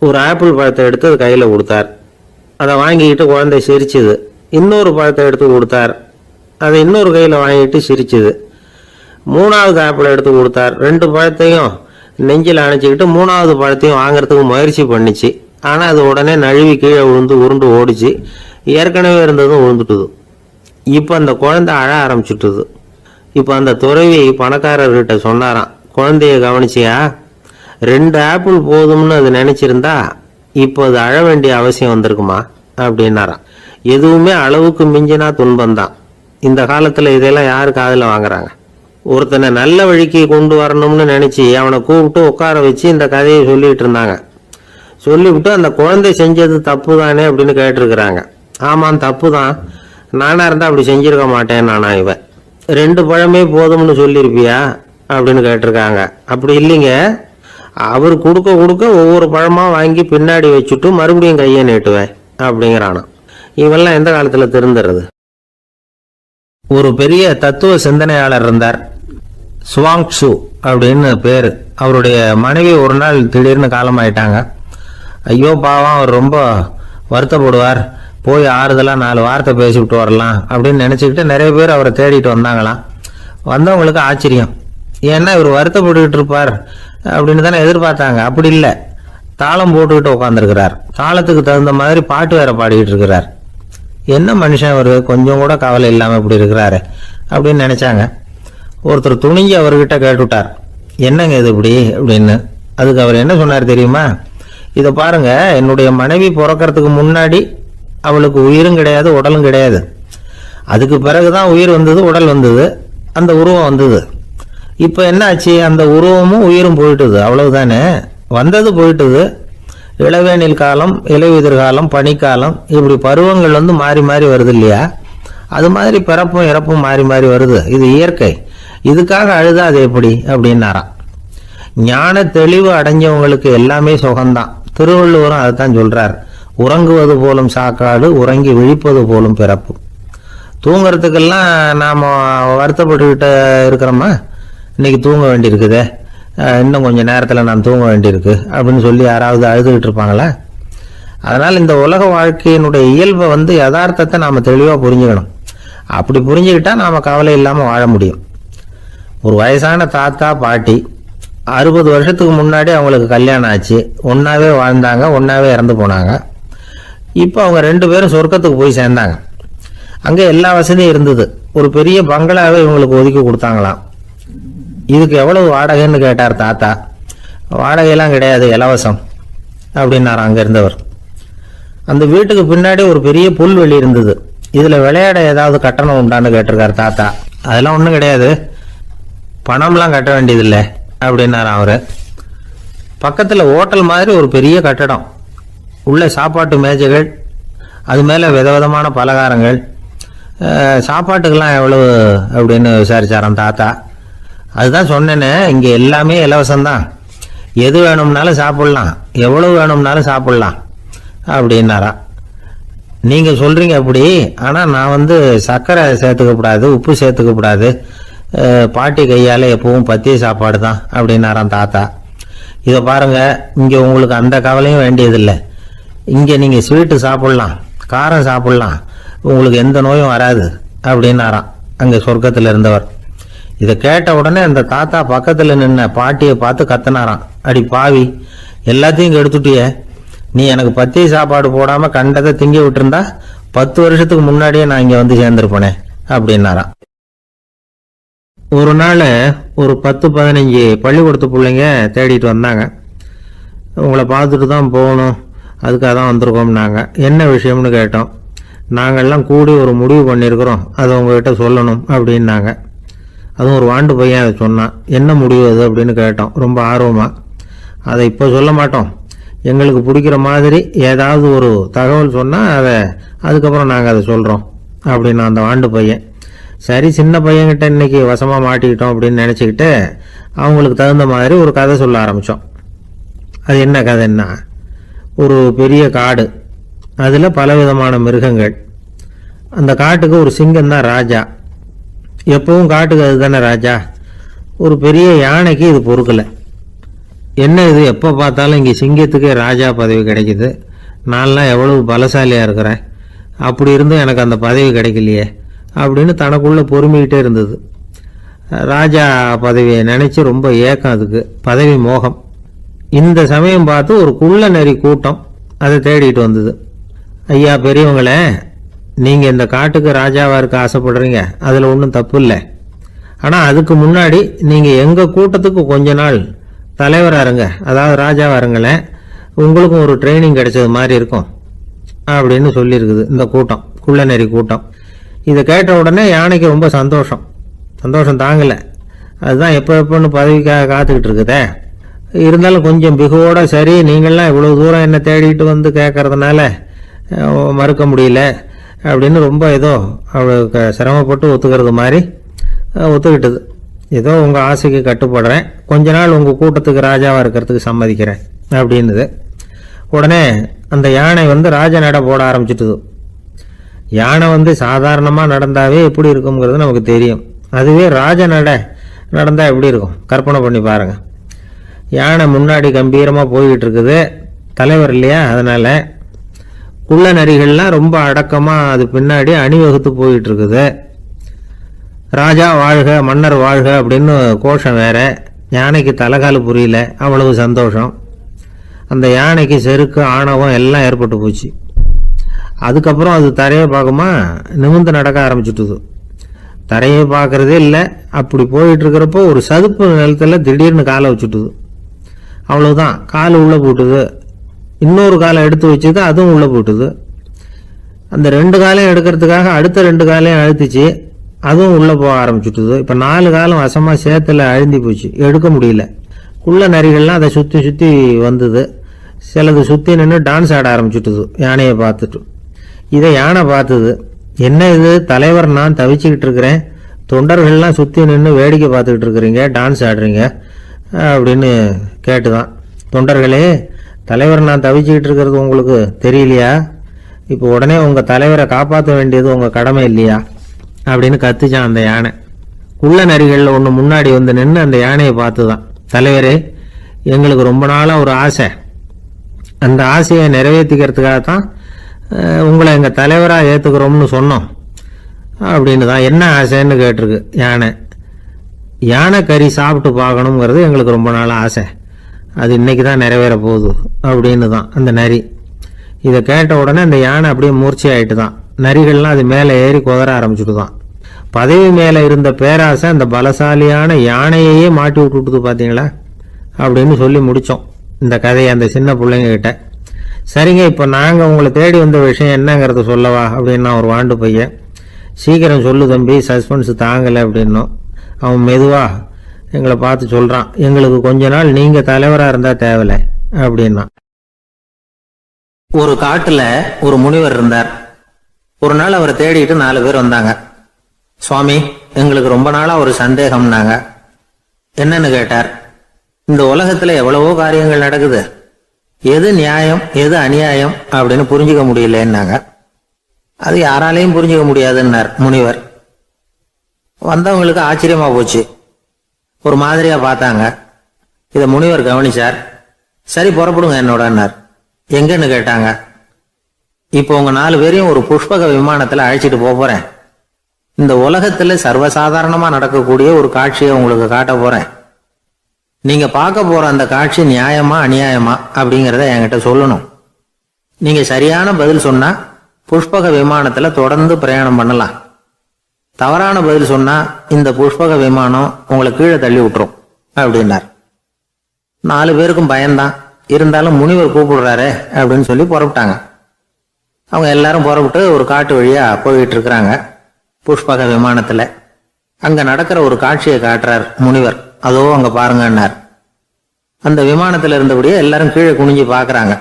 ஒரு ஆப்பிள் பழத்தை எடுத்து அது கையில கொடுத்தார். அதை வாங்கிக்கிட்டு குழந்தை சிரிச்சுது. இன்னொரு பழத்தை எடுத்து கொடுத்தார். அதை இன்னொரு கையில வாங்கிட்டு சிரிச்சுது. 3வது ஆப்பிளை எடுத்து கொடுத்தார். 2 பழத்தையும் நெஞ்சில் அணைச்சிக்கிட்டு 3வது பழத்தையும் வாங்குறதுக்கு முயற்சி பண்ணிச்சு. ஆனால் அது உடனே நழுவி கீழே விழுந்து உருண்டு ஓடிச்சு. ஏற்கனவே இருந்ததும் விழுந்துட்டுது. இப்போ அந்த குழந்தை அழ ஆரம்பிச்சுட்டுது. இப்போ அந்த துறவி பணக்காரர்கிட்ட சொன்னாராம், குழந்தைய கவனிச்சியா, 2 ஆப்பிள் போதும்னு அது நினைச்சிருந்தா இப்போ அது அழ வேண்டிய அவசியம் வந்திருக்குமா அப்படின்னாராம். எதுவுமே அளவுக்கு மிஞ்சினா துன்பம்தான். இந்த காலத்தில் இதெல்லாம் யாரு காதில் வாங்குறாங்க? ஒருத்தனை நல்ல வழிக்கு கொண்டு வரணும்னு நினைச்சு அவனை கூப்பிட்டு உட்கார வச்சு இந்த கதையை சொல்லிட்டு இருந்தாங்க. சொல்லிவிட்டு அந்த குழந்தை செஞ்சது தப்பு தானே அப்படின்னு கேட்டிருக்கிறாங்க. ஆமாம், தப்பு தான். நானா இருந்தா அப்படி செஞ்சிருக்க மாட்டேன் நானா இவன். 2 பழமே போதும்னு சொல்லியிருப்பியா அப்படின்னு கேட்டிருக்காங்க. அப்படி இல்லைங்க, அவர் கொடுக்க கொடுக்க ஒவ்வொரு பழமா வாங்கி பின்னாடி வச்சுட்டு மறுபடியும் கையை நீட்டுவேன் அப்படிங்கிறானா. இவெல்லாம் எந்த காலத்துல திருந்துறது? ஒரு பெரிய தத்துவ சிந்தனையாளர் இருந்தார், சுவாங்சு அப்படின்னு பேரு. அவருடைய மனைவி ஒரு நாள் திடீர்னு காலமாயிட்டாங்க. ஐயோ பாவம், அவர் ரொம்ப வருத்தப்படுவார், போய் ஆறுதலா 4 வார்த்தை பேசிவிட்டு வரலாம் அப்படின்னு நினைச்சுக்கிட்டு நிறைய பேர் அவரை தேடிட்டு வந்தாங்களாம். வந்தவங்களுக்கு ஆச்சரியம், ஏன்னா இவர் வருத்தப்பட்டுக்கிட்டு இருப்பார் அப்படின்னு தானே எதிர்பார்த்தாங்க. அப்படி இல்லை, தாளம் போட்டுக்கிட்டு உட்காந்துருக்கிறார். தாளத்துக்கு தகுந்த மாதிரி பாட்டு வேற பாடிக்கிட்டு இருக்கிறார். என்ன மனுஷன் அவர், கொஞ்சம் கூட கவலை இல்லாம இப்படி இருக்கிறாரு அப்படின்னு நினைச்சாங்க. ஒருத்தர் துணிஞ்சு அவர்கிட்ட கேட்டுட்டார், என்னங்க இது இப்படி அப்படின்னு. அதுக்கு அவர் என்ன சொன்னார் தெரியுமா? இதை பாருங்க, என்னுடைய மனைவி பிறக்கிறதுக்கு முன்னாடி அவளுக்கு உயிரும் கிடையாது, உடலும் கிடையாது. அதுக்கு பிறகுதான் உயிர் வந்தது, உடல் வந்தது, அந்த உருவம் வந்தது. இப்போ என்ன ஆச்சு? அந்த உருவமும் உயிரும் போயிட்டுது, அவ்வளவுதானே. வந்தது போயிட்டுது. இளவேனில் காலம், இலையுதிர் காலம், பனிக்காலம், இப்படி பருவங்கள் மாறி மாறி வருது இல்லையா? அது மாதிரி பிறப்பும் இறப்பும் மாறி மாறி வருது. இது இயற்கை. இதுக்காக அழுதா அது எப்படி அப்படின்னாராம். ஞான தெளிவு அடைஞ்சவங்களுக்கு எல்லாமே சுகம்தான். திருவள்ளுவரும் அதைத்தான் சொல்றார், உறங்குவது போலும் சாக்காடு, உறங்கி விழிப்பது போலும் பிறப்பு. தூங்குறதுக்கெல்லாம் நாம வருத்தப்பட்டுக்கிட்ட இருக்கிறோமா? இன்னைக்கு தூங்க வேண்டியிருக்குதே, இன்னும் கொஞ்சம் நேரத்தில் நான் தூங்க வேண்டியிருக்கு அப்படின்னு சொல்லி யாராவது அழுதுகிட்டு இருப்பாங்களா? அதனால் இந்த உலக வாழ்க்கையினுடைய இயல்பை யதார்த்தத்தை நாம் தெளிவாக புரிஞ்சுக்கணும். அப்படி புரிஞ்சுக்கிட்டா நாம் கவலை இல்லாமல் வாழ முடியும். ஒரு வயசான தாத்தா பாட்டி 60 வருஷத்துக்கு முன்னாடி அவங்களுக்கு கல்யாணம் ஆச்சு. ஒன்றாவே வாழ்ந்தாங்க, ஒன்றாவே இறந்து போனாங்க. இப்போ அவங்க 2 பேரும் சொர்க்கத்துக்கு போய் சேர்ந்தாங்க. அங்கே எல்லா வசதியும் இருந்தது. ஒரு பெரிய பங்களாவே இவங்களுக்கு ஒதுக்கி கொடுத்தாங்களாம். இதுக்கு எவ்வளவு வாடகைன்னு கேட்டார் தாத்தா. வாடகையெல்லாம் கிடையாது, இலவசம் அப்படின்னார் அங்கே இருந்தவர். அந்த வீட்டுக்கு பின்னாடி ஒரு பெரிய புல்வெளி இருந்தது. இதில் விளையாட ஏதாவது கட்டணம் உண்டான்னு கேட்டிருக்கார் தாத்தா. அதெல்லாம் ஒன்றும் கிடையாது, பணம்லாம் கட்ட வேண்டியதில்லை அப்படின்னார் அவர். பக்கத்தில் ஹோட்டல் மாதிரி ஒரு பெரிய கட்டடம், உள்ள சாப்பாட்டு மேஜைகள், அது மேலே விதவிதமான பலகாரங்கள். சாப்பாட்டுக்கெல்லாம் எவ்வளவு அப்படின்னு விசாரிச்சாராம் தாத்தா. அதுதான் சொன்னேனே, இங்கே எல்லாமே இலவசம்தான், எது வேணும்னாலும் சாப்பிட்லாம், எவ்வளவு வேணும்னாலும் சாப்பிட்லாம் அப்படின்னாரா. நீங்கள் சொல்கிறீங்க அப்படி, ஆனால் நான் சர்க்கரை சேர்த்துக்கக்கூடாது, உப்பு சேர்த்துக்கக்கூடாது, பாட்டி கையால் எப்பவும் பத்திய சாப்பாடு தான் அப்படின்னாராம் தாத்தா. இதை பாருங்க, இங்கே உங்களுக்கு அந்த கவலையும் வேண்டியதில்லை. இங்கே நீங்கள் ஸ்வீட்டு சாப்பிட்லாம், காரம் சாப்பிட்லாம், உங்களுக்கு எந்த நோயும் வராது அப்படின்னாராம் அங்கே சொர்க்கத்தில் இருந்தவர். இதை கேட்ட உடனே அந்த தாத்தா பக்கத்தில் நின்ன பாட்டியை பார்த்து கத்தினாராம், அடி பாவி, எல்லாத்தையும் கெடுத்துட்டியே, நீ எனக்கு பத்திய சாப்பாடு போடாமல் கண்டதை திங்க விட்டுருந்தா 10 வருஷத்துக்கு முன்னாடியே நான் இங்கே சேர்ந்துருப்பேனே அப்படின்னாராம். ஒரு நாள் ஒரு 10-15 பள்ளிக்கூடத்து பிள்ளைங்க தேடிட்டு வந்தாங்க. உங்களை பார்த்துட்டு தான் போகணும், அதுக்காக தான் வந்திருக்கோம்னாங்க. என்ன விஷயம்னு கேட்டோம். நாங்கள்லாம் கூடி ஒரு முடிவு பண்ணியிருக்கிறோம், அதை உங்ககிட்ட சொல்லணும் அப்படின்னாங்க. அதுவும் ஒரு வாண்டு பையன் அதை சொன்னான். என்ன முடிவு அது அப்படின்னு கேட்டோம் ரொம்ப ஆர்வமாக. அதை இப்போ சொல்ல மாட்டோம், எங்களுக்கு பிடிக்கிற மாதிரி ஏதாவது ஒரு தகவல் சொன்னால் அதுக்கப்புறம் நாங்கள் அதை சொல்கிறோம் அப்படின்னா அந்த வாண்டு பையன். சரி, சின்ன பையன்கிட்ட இன்னைக்கு வசமாக மாட்டிக்கிட்டோம் அப்படின்னு நினச்சிக்கிட்டு அவங்களுக்கு தகுந்த மாதிரி ஒரு கதை சொல்ல ஆரம்பித்தோம். அது என்ன கதைன்னா, ஒரு பெரிய காடு, அதில் பலவிதமான மிருகங்கள். அந்த காட்டுக்கு ஒரு சிங்கம் தான் ராஜா. எப்பவும் காட்டுக்கு அது தானே ராஜா. ஒரு பெரிய யானைக்கு இது பொறுக்கலை. என்ன இது, எப்போ பார்த்தாலும் இங்கே சிங்கத்துக்கே ராஜா பதவி கிடைக்குது, நான்லாம் எவ்வளவு பலசாலியாக இருக்கிறேன், அப்படி இருந்தும் எனக்கு அந்த பதவி கிடைக்கலையே அப்படின்னு தனக்குள்ளே பொறுமிக்கிட்டே இருந்தது. ராஜா பதவியை நினைச்சு ரொம்ப ஏக்கம், அதுக்கு பதவி மோகம். இந்த சமயம் பார்த்து ஒரு குள்ள நரி கூட்டம் அதை தேடிட்டு வந்தது. ஐயா பெரியவங்களே, நீங்க இந்த காட்டுக்கு ராஜாவா இருக்க ஆசைப்படுறீங்க, அதுல ஒன்றும் தப்பு இல்லை. ஆனா அதுக்கு முன்னாடி நீங்க எங்க கூட்டத்துக்கு கொஞ்ச நாள் தலைவரா இருங்க, அதாவது ராஜாவா இருங்களேன், உங்களுக்கும் ஒரு ட்ரைனிங் கிடைச்சது மாதிரி இருக்கும் அப்படின்னு சொல்லியிருக்குது இந்த கூட்டம், குள்ள நரி கூட்டம். இதை கேட்ட உடனே யானைக்கு ரொம்ப சந்தோஷம் தாங்கலை. அதுதான் எப்போன்னு பதவிக்காக காத்துக்கிட்டு இருக்குதே. இருந்தாலும் கொஞ்சம் பிகுவோட, சரி நீங்கள்லாம் இவ்வளோ தூரம் என்ன தேடிட்டு வந்து கேட்கறதுனால மறுக்க முடியல அப்படின்னு ரொம்ப ஏதோ அவளுக்கு சிரமப்பட்டு ஒத்துக்கிறது மாதிரி ஒத்துக்கிட்டது. ஏதோ உங்கள் ஆசைக்கு கட்டுப்படுறேன், கொஞ்ச நாள் உங்கள் கூட்டத்துக்கு ராஜாவாக இருக்கிறதுக்கு சம்மதிக்கிறேன் அப்படின்னுது. உடனே அந்த யானை ராஜ நட போட ஆரம்பிச்சிட்டுது. யானை சாதாரணமாக நடந்தாவே எப்படி இருக்குங்கிறது நமக்கு தெரியும். அதுவே ராஜ நட நடந்தால் எப்படி இருக்கும் கற்பனை பண்ணி பாருங்க. யானை முன்னாடி கம்பீரமாக போய்கிட்டு இருக்குது, தலைவர் இல்லையா, அதனால குள்ள நரிகள்லாம் ரொம்ப அடக்கமாக அது பின்னாடி அணிவகுத்து போயிட்டு இருக்குது. ராஜா வாழ்க, மன்னர் வாழ்க அப்படின்னு கோஷம் வேற. யானைக்கு தலைகால் புரியல, அவ்வளவு சந்தோஷம். அந்த யானைக்கு செருக்கு, ஆணவம் எல்லாம் ஏற்பட்டு போச்சு. அதுக்கப்புறம் அது தரையை பார்க்குமா, நிமிர்ந்து நடக்க ஆரம்பிச்சுட்டுது. தரையை பார்க்கறதே இல்லை. அப்படி போயிட்டு இருக்கிறப்போ ஒரு சதுப்பு நிலத்துல திடீர்னு காலை வச்சுட்டுது. அவ்வளவுதான், கால் உள்ள போட்டுது. இன்னொரு காலை எடுத்து வச்சுது, அதுவும் உள்ள போட்டுது. அந்த 2 காலையும் எடுக்கிறதுக்காக அடுத்த 2 காலையும் அழுத்திச்சு, அதுவும் உள்ள போக ஆரம்பிச்சுட்டுது. இப்ப 4 காலம் வசமா சேத்துல அழுந்தி போச்சு, எடுக்க முடியல. குள்ள நரிகள்லாம் அதை சுத்தி சுத்தி வந்தது. சிலது சுத்தி நின்று டான்ஸ் ஆட ஆரம்பிச்சுட்டுது யானையை பார்த்துட்டு. இதை யானை பார்த்தது. என்ன இது தலைவர், நான் தவிச்சுக்கிட்டு இருக்கிறேன், தொண்டர்கள்லாம் சுத்தி நின்று வேடிக்கை பார்த்துக்கிட்டு இருக்கிறீங்க, டான்ஸ் ஆடுறீங்க அப்படின்னு கேட்டுதான். தொண்டர்களே, தலைவர் நான் தவிச்சுக்கிட்டு இருக்கிறது உங்களுக்கு தெரியலையா? இப்போ உடனே உங்க தலைவரை காப்பாற்ற வேண்டியது உங்க கடமை இல்லையா அப்படின்னு கத்துச்சான் அந்த யானை. குள்ள நரிகளில் ஒன்று முன்னாடி நின்று அந்த யானையை பார்த்துதான், தலைவரே எங்களுக்கு ரொம்ப நாளாக ஒரு ஆசை, அந்த ஆசையை நிறைவேற்றிக்கிறதுக்காகத்தான் உங்களை எங்கள் தலைவராக ஏற்றுக்கிறோம்னு சொன்னோம் அப்படின்னு தான். என்ன ஆசைன்னு கேட்டிருக்கு யானை. யானை கறி சாப்பிட்டு பார்க்கணுங்கிறது எங்களுக்கு ரொம்ப நாள் ஆசை, அது இன்னைக்கு தான் நிறைவேற போகுது அப்படின்னு தான் அந்த நரி. இதை கேட்ட உடனே அந்த யானை அப்படியே மூர்ச்சி ஆயிட்டு தான். நரிகள்லாம் அது மேலே ஏறி குதற ஆரம்பிச்சுட்டு தான். பதவி மேலே இருந்த பேராசை அந்த பலசாலியான யானையையே மாட்டி விட்டுட்டுது பார்த்தீங்களா அப்படின்னு சொல்லி முடித்தோம் இந்த கதையை அந்த சின்ன பிள்ளைங்க கிட்ட. சரிங்க, இப்போ நாங்கள் உங்களை தேடி வந்த விஷயம் என்னங்கிறத சொல்லவா அப்படின்னா ஒரு வாண்டு பையன். சீக்கிரம் சொல்லு தம்பி, சஸ்பென்ஸ் தாங்கலை அப்படின்னோம். அவன் மெதுவா எங்களை பார்த்து சொல்றான், எங்களுக்கு கொஞ்ச நாள் நீங்க தலைவரா இருந்தா தேவலை அப்படின்னா. ஒரு காட்டுல ஒரு முனிவர் இருந்தார். ஒரு நாள் அவரை தேடிட்டு 4 பேர் வந்தாங்க. சுவாமி, எங்களுக்கு ரொம்ப நாளா ஒரு சந்தேகம்னாங்க. என்னன்னு கேட்டார். இந்த உலகத்துல எவ்வளவோ காரியங்கள் நடக்குது, எது நியாயம் எது அநியாயம் அப்படின்னு புரிஞ்சுக்க முடியலன்னாங்க. அது யாராலையும் புரிஞ்சுக்க முடியாதுன்னார் முனிவர். வந்தவங்களுக்கு ஆச்சரியமா போச்சு, ஒரு மாதிரியா பார்த்தாங்க. இத முனிவர் கவனிச்சார். சரி புறப்படுங்க என்னோடன்னார். எங்கன்னு கேட்டாங்க. இப்போ உங்க 4 பேரையும் ஒரு புஷ்பக விமானத்துல அழைச்சிட்டு போறேன். இந்த உலகத்துல சர்வசாதாரணமா நடக்கக்கூடிய ஒரு காட்சியை உங்களுக்கு காட்ட போறேன். நீங்க பார்க்க போற அந்த காட்சி நியாயமா அநியாயமா அப்படிங்கறத என்கிட்ட சொல்லணும். நீங்க சரியான பதில் சொன்னா புஷ்பக விமானத்துல தொடர்ந்து பிரயாணம் பண்ணலாம். தவறான பதில் சொன்னா இந்த புஷ்பக விமானம் உங்களை கீழே தள்ளி விட்டுரும் அப்படின்னார். 4 பேருக்கும் பயம்தான், இருந்தாலும் முனிவர் கூப்பிடுறாரு அப்படின்னு சொல்லி புறப்பட்டாங்க. அவங்க எல்லாரும் புறப்பட்டு ஒரு காட்டு வழியா போயிட்டு இருக்கிறாங்க புஷ்பக விமானத்துல. அங்க நடக்கிற ஒரு காட்சியை காட்டுறார் முனிவர். அதோ அங்க பாருங்கன்னார். அந்த விமானத்துல இருந்தபடியே எல்லாரும் கீழே குனிஞ்சு பாக்குறாங்க.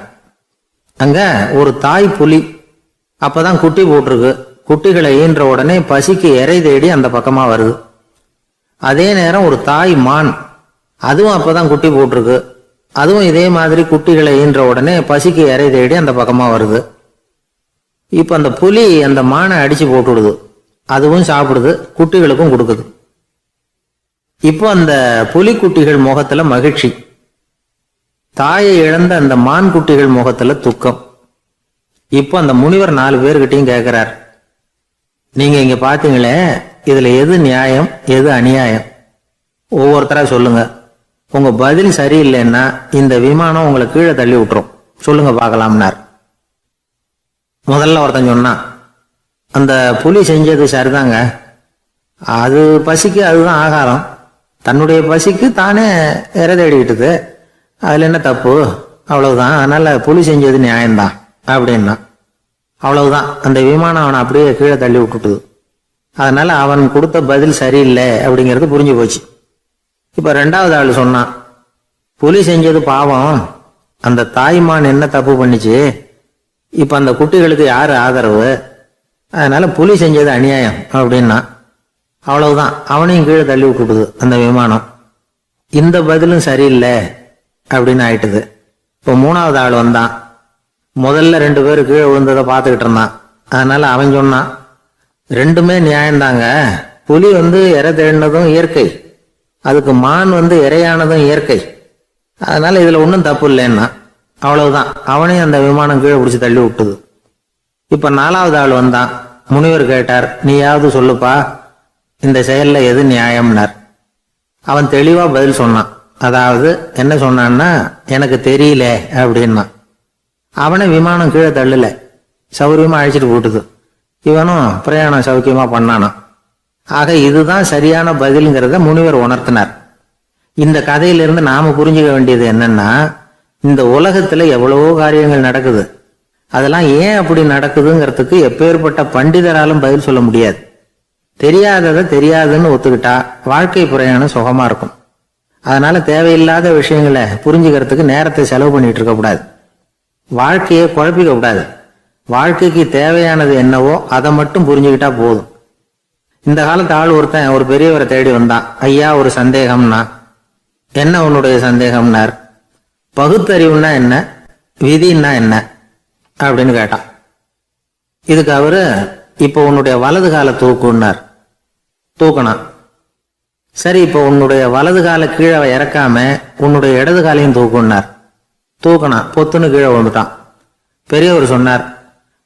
அங்க ஒரு தாய் புலி அப்பதான் குட்டி போட்டிருக்கு. குட்டிகளை ஈன்ற உடனே பசிக்கு இறை தேடி அந்த பக்கமா வருது. அதே நேரம் ஒரு தாய் மான், அதுவும் அப்பதான் குட்டி போட்டிருக்கு. அதுவும் இதே மாதிரி குட்டிகளை ஈன்ற உடனே பசிக்கு இறை தேடி அந்த பக்கமா வருது. இப்ப அந்த புலி அந்த மானை அடிச்சு போட்டுடுது, அதுவும் சாப்பிடுது, குட்டிகளுக்கும் கொடுக்குது. இப்போ அந்த புலி குட்டிகள் முகத்துல மகிழ்ச்சி, தாயை இழந்த அந்த மான் குட்டிகள் முகத்துல துக்கம். இப்போ அந்த முனிவர் 4 பேர்கிட்டையும் கேட்கிறார், நீங்க இங்க பாத்தீங்களே, இதுல எது நியாயம் எது அநியாயம் ஒவ்வொருத்தரா சொல்லுங்க. உங்க பதில் சரியில்லைன்னா இந்த விமானம் உங்களை கீழே தள்ளி விட்டுரும். சொல்லுங்க பார்க்கலாம்னார். முதல்ல ஒருத்தன் சொன்னான், அந்த புலி செஞ்சது சரிதாங்க. அது பசிக்கு அதுதான் ஆகாரம். தன்னுடைய பசிக்கு தானே இறை தேடிக்கிட்டது. அதுல என்ன தப்பு? அவ்வளவுதான். அதனால புலி செஞ்சது நியாயம்தான் அப்படின்னா. அவ்வளவுதான். அந்த விமானம் அவனை அப்படியே கீழே தள்ளி விட்டுட்டுது. அதனால அவன் கொடுத்த பதில் சரியில்லை அப்படிங்கிறது புரிஞ்சு போச்சு. இப்ப ரெண்டாவது ஆள் சொன்னான், புலி செஞ்சது பாவம். அந்த தாய்மான் என்ன தப்பு பண்ணிச்சு? இப்ப அந்த குட்டிகளுக்கு யாரு ஆதரவு? அதனால புலி செஞ்சது அநியாயம் அப்படின்னா. அவ்வளவுதான். அவனையும் கீழே தள்ளி விட்டுடுது அந்த விமானம். இந்த பதிலும் சரியில்லை அப்படின்னு ஆயிட்டுது. இப்ப மூணாவது ஆள் வந்தான். முதல்ல 2 பேர் கீழே விழுந்ததை பார்த்துக்கிட்டு இருந்தான். அதனால அவன் சொன்னான், ரெண்டுமே நியாயம்தாங்க. புலி இறை தேடினதும் இயற்கை, அதுக்கு மான் இறையானதும் இயற்கை. அதனால இதுல ஒன்றும் தப்பு இல்லைன்னா. அவ்வளவுதான். அவனையும் அந்த விமானம் கீழே பிடிச்சி தள்ளி விட்டுது. இப்ப 4வது ஆள் வந்தான். முனிவர் கேட்டார், நீயாவது சொல்லுப்பா, இந்த செயல்ல எது நியாயம்னார். அவன் தெளிவா பதில் சொன்னான். அதாவது என்ன சொன்னான்னா, எனக்கு தெரியல அப்படின்னா. அவனை விமானம் கீழே தள்ளல, சௌரியமா அழைச்சிட்டு போட்டுது. இவனும் பிரயாணம் சௌக்கியமா பண்ணானான். ஆக இதுதான் சரியான பதிலுங்கிறத முனிவர் உணர்த்தினார். இந்த கதையிலிருந்து நாம புரிஞ்சுக்க வேண்டியது என்னன்னா, இந்த உலகத்துல எவ்வளவோ காரியங்கள் நடக்குது. அதெல்லாம் ஏன் அப்படி நடக்குதுங்கிறதுக்கு எப்பேற்பட்ட பண்டிதராலும் பதில் சொல்ல முடியாது. தெரியாததை தெரியாதுன்னு ஒத்துக்கிட்டா வாழ்க்கை பிரயாணம் சுகமா இருக்கும். அதனால தேவையில்லாத விஷயங்களை புரிஞ்சுக்கிறதுக்கு நேரத்தை செலவு பண்ணிட்டு இருக்க கூடாது. வாழ்க்கையை குழப்பிக்க கூடாது. வாழ்க்கைக்கு தேவையானது என்னவோ அதை மட்டும் புரிஞ்சுக்கிட்டா போதும். இந்த காலத்து ஆள் ஒருத்தன் ஒரு பெரியவரை தேடி வந்தான். ஐயா, ஒரு சந்தேகம்னா. என்ன உன்னுடைய சந்தேகம்னார். பகுத்தறிவுன்னா என்ன, விதின்னா என்ன அப்படின்னு கேட்டான். இதுக்கு அவரு, இப்ப உன்னுடைய வலது கால தூக்குன்னார். தூக்கணும். சரி, இப்ப உன்னுடைய வலது கால கீழே இறக்காம உன்னுடைய இடது காலையும் தூக்குன்னார். தூக்கணும். பொத்துன்னு கீழே விழுந்துட்டான். பெரியவர் சொன்னார்,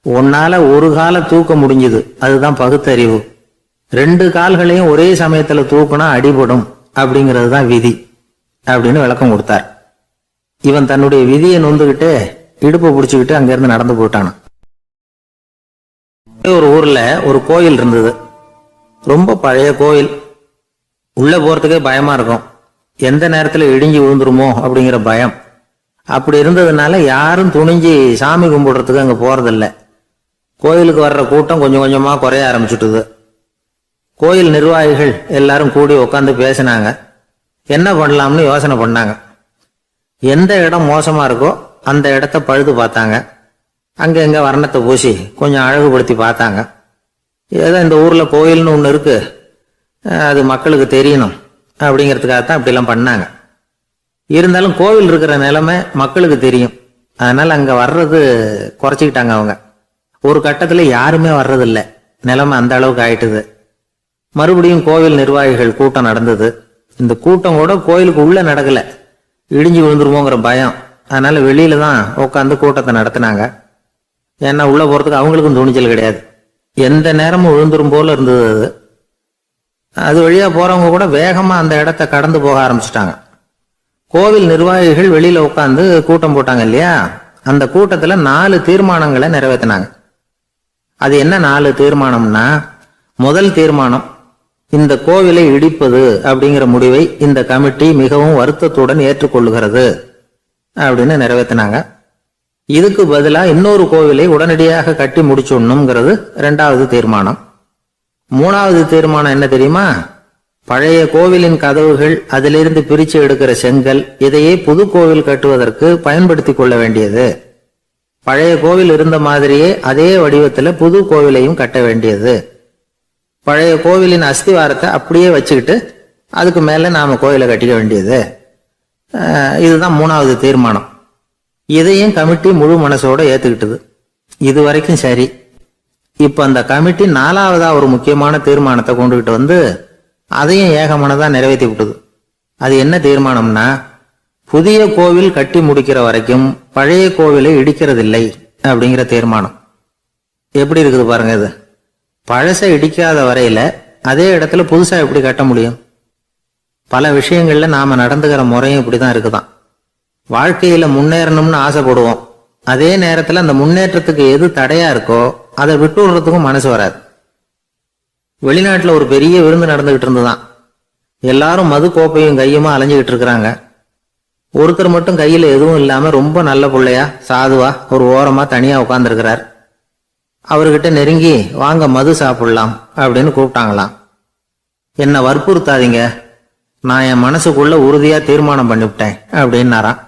உன்னால ஒரு காலை தூக்க முடிஞ்சுது, அதுதான் பகுத்தறிவு. 2 கால்களையும் ஒரே சமயத்துல தூக்குனா அடிபடும், அப்படிங்கிறது தான் விதி அப்படின்னு விளக்கம் கொடுத்தார். இவன் தன்னுடைய விதியை நொந்துகிட்டு இடுப்பை பிடிச்சுக்கிட்டு அங்கிருந்து நடந்து போயிட்டான். ஒரு ஊர்ல ஒரு கோயில் இருந்தது. ரொம்ப பழைய கோயில். உள்ள போறதுக்கே பயமா இருக்கும். எந்த நேரத்துல இடிஞ்சு விழுந்துருமோ அப்படிங்கிற பயம். அப்படி இருந்ததுனால யாரும் துணிஞ்சு சாமி கும்பிடுறதுக்கு அங்க போறதில்ல. கோயிலுக்கு வர்ற கூட்டம் கொஞ்சம் கொஞ்சமா குறைய ஆரம்பிச்சுட்டுது. கோயில் நிர்வாகிகள் எல்லாரும் கூடி உட்காந்து பேசினாங்க. என்ன பண்ணலாம்னு யோசனை பண்ணாங்க. எந்த இடம் மோசமா இருக்கோ அந்த இடத்த பழுது பார்த்தாங்க. அங்க எங்க வர்ணத்தை பூசி கொஞ்சம் அழகுபடுத்தி பார்த்தாங்க. ஏதோ இந்த ஊர்ல கோயில்னு ஒண்ணு இருக்கு, அது மக்களுக்கு தெரியணும் அப்படிங்கிறதுக்காகத்தான் இப்படிலாம் பண்ணாங்க. இருந்தாலும் கோவில் இருக்கிற நிலைமை மக்களுக்கு தெரியும். அதனால அங்க வர்றது குறைச்சிக்கிட்டாங்க அவங்க. ஒரு கட்டத்துல யாருமே வர்றதில்லை. நிலைமை அந்த அளவுக்கு ஆயிட்டுது. மறுபடியும் கோவில் நிர்வாகிகள் கூட்டம் நடந்தது. இந்த கூட்டம் கூட கோயிலுக்கு உள்ள நடக்கல, இடிஞ்சு விழுந்துருமோங்கிற பயம். அதனால வெளியில தான் உட்காந்து கூட்டத்தை நடத்தினாங்க. ஏன்னா உள்ள போறதுக்கு அவங்களுக்கும் துணிச்சல் கிடையாது. எந்த நேரமும் விழுந்துரும் போல இருந்தது அது. அது வழியா போறவங்க கூட வேகமா அந்த இடத்த கடந்து போக ஆரம்பிச்சுட்டாங்க. கோவில் நிர்வாகிகள் வெளியில உட்காந்து கூட்டம் போட்டாங்க இல்லையா, அந்த கூட்டத்துல 4 தீர்மானங்களை நிறைவேற்றினாங்க. அது என்ன 4 தீர்மானம்னா, முதல் தீர்மானம், இந்த கோவிலை இடிப்பது அப்படிங்கிற முடிவை இந்த கமிட்டி மிகவும் வருத்தத்துடன் ஏற்றுக்கொள்ளுகிறது அப்படின்னு நிறைவேற்றினாங்க. இதுக்கு பதிலா இன்னொரு கோவிலை உடனடியாக கட்டி முடிச்சுடணுங்கிறது 2வது தீர்மானம். 3வது தீர்மானம் என்ன தெரியுமா? பழைய கோவிலின் கதவுகள், அதிலிருந்து பிரிச்சு எடுக்கிற செங்கல், இதையே புது கோவில் கட்டுவதற்கு பயன்படுத்தி கொள்ள வேண்டியது. பழைய கோவில் இருந்த மாதிரியே அதே வடிவத்துல புது கோவிலையும் கட்ட வேண்டியது. பழைய கோவிலின் அஸ்திவாரத்தை அப்படியே வச்சுக்கிட்டு அதுக்கு மேல நாம கோவிலை கட்டிக்க வேண்டியது. இதுதான் 3வது தீர்மானம். இதையும் கமிட்டி முழு மனசோட ஏத்துக்கிட்டது. இது வரைக்கும் சரி. இப்ப அந்த கமிட்டி 4வதா ஒரு முக்கியமான தீர்மானத்தை கொண்டுகிட்டு வந்து அதையும் ஏகமனதா நிறைவேற்றி விட்டது. அது என்ன தீர்மானம்னா, புதிய கோவில் கட்டி முடிக்கிற வரைக்கும் பழைய கோவிலை இடிக்கிறதில்லை அப்படிங்கிற தீர்மானம். எப்படி இருக்குது பாருங்க இது. பழசை இடிக்காத வரையில அதே இடத்துல புதுசா எப்படி கட்ட முடியும்? பல விஷயங்கள்ல நாம நடந்துக்கிற முறையும் இப்படிதான் இருக்குதான். வாழ்க்கையில முன்னேறணும்னு ஆசைப்படுவோம். அதே நேரத்துல அந்த முன்னேற்றத்துக்கு எது தடையா இருக்கோ அதை விட்டு விடுறதுக்கும் மனசு வராது. வெளிநாட்டுல ஒரு பெரிய விருந்து நடந்துகிட்டு இருந்துதான். எல்லாரும் மது கோப்பையும் கையுமா அலைஞ்சுகிட்டு இருக்கிறாங்க. ஒருத்தர் மட்டும் கையில எதுவும் இல்லாம ரொம்ப நல்ல பிள்ளையா சாதுவா ஒரு ஓரமா தனியா உட்கார்ந்துருக்கிறார். அவர்கிட்ட நெருங்கி வாங்க மது சாப்பிடலாம் அப்படின்னு கூப்பிட்டாங்களாம். என்ன வற்புறுத்தாதீங்க, நான் என் மனசுக்குள்ள உறுதியா தீர்மானம் பண்ணிவிட்டேன் அப்படின்னாராம்.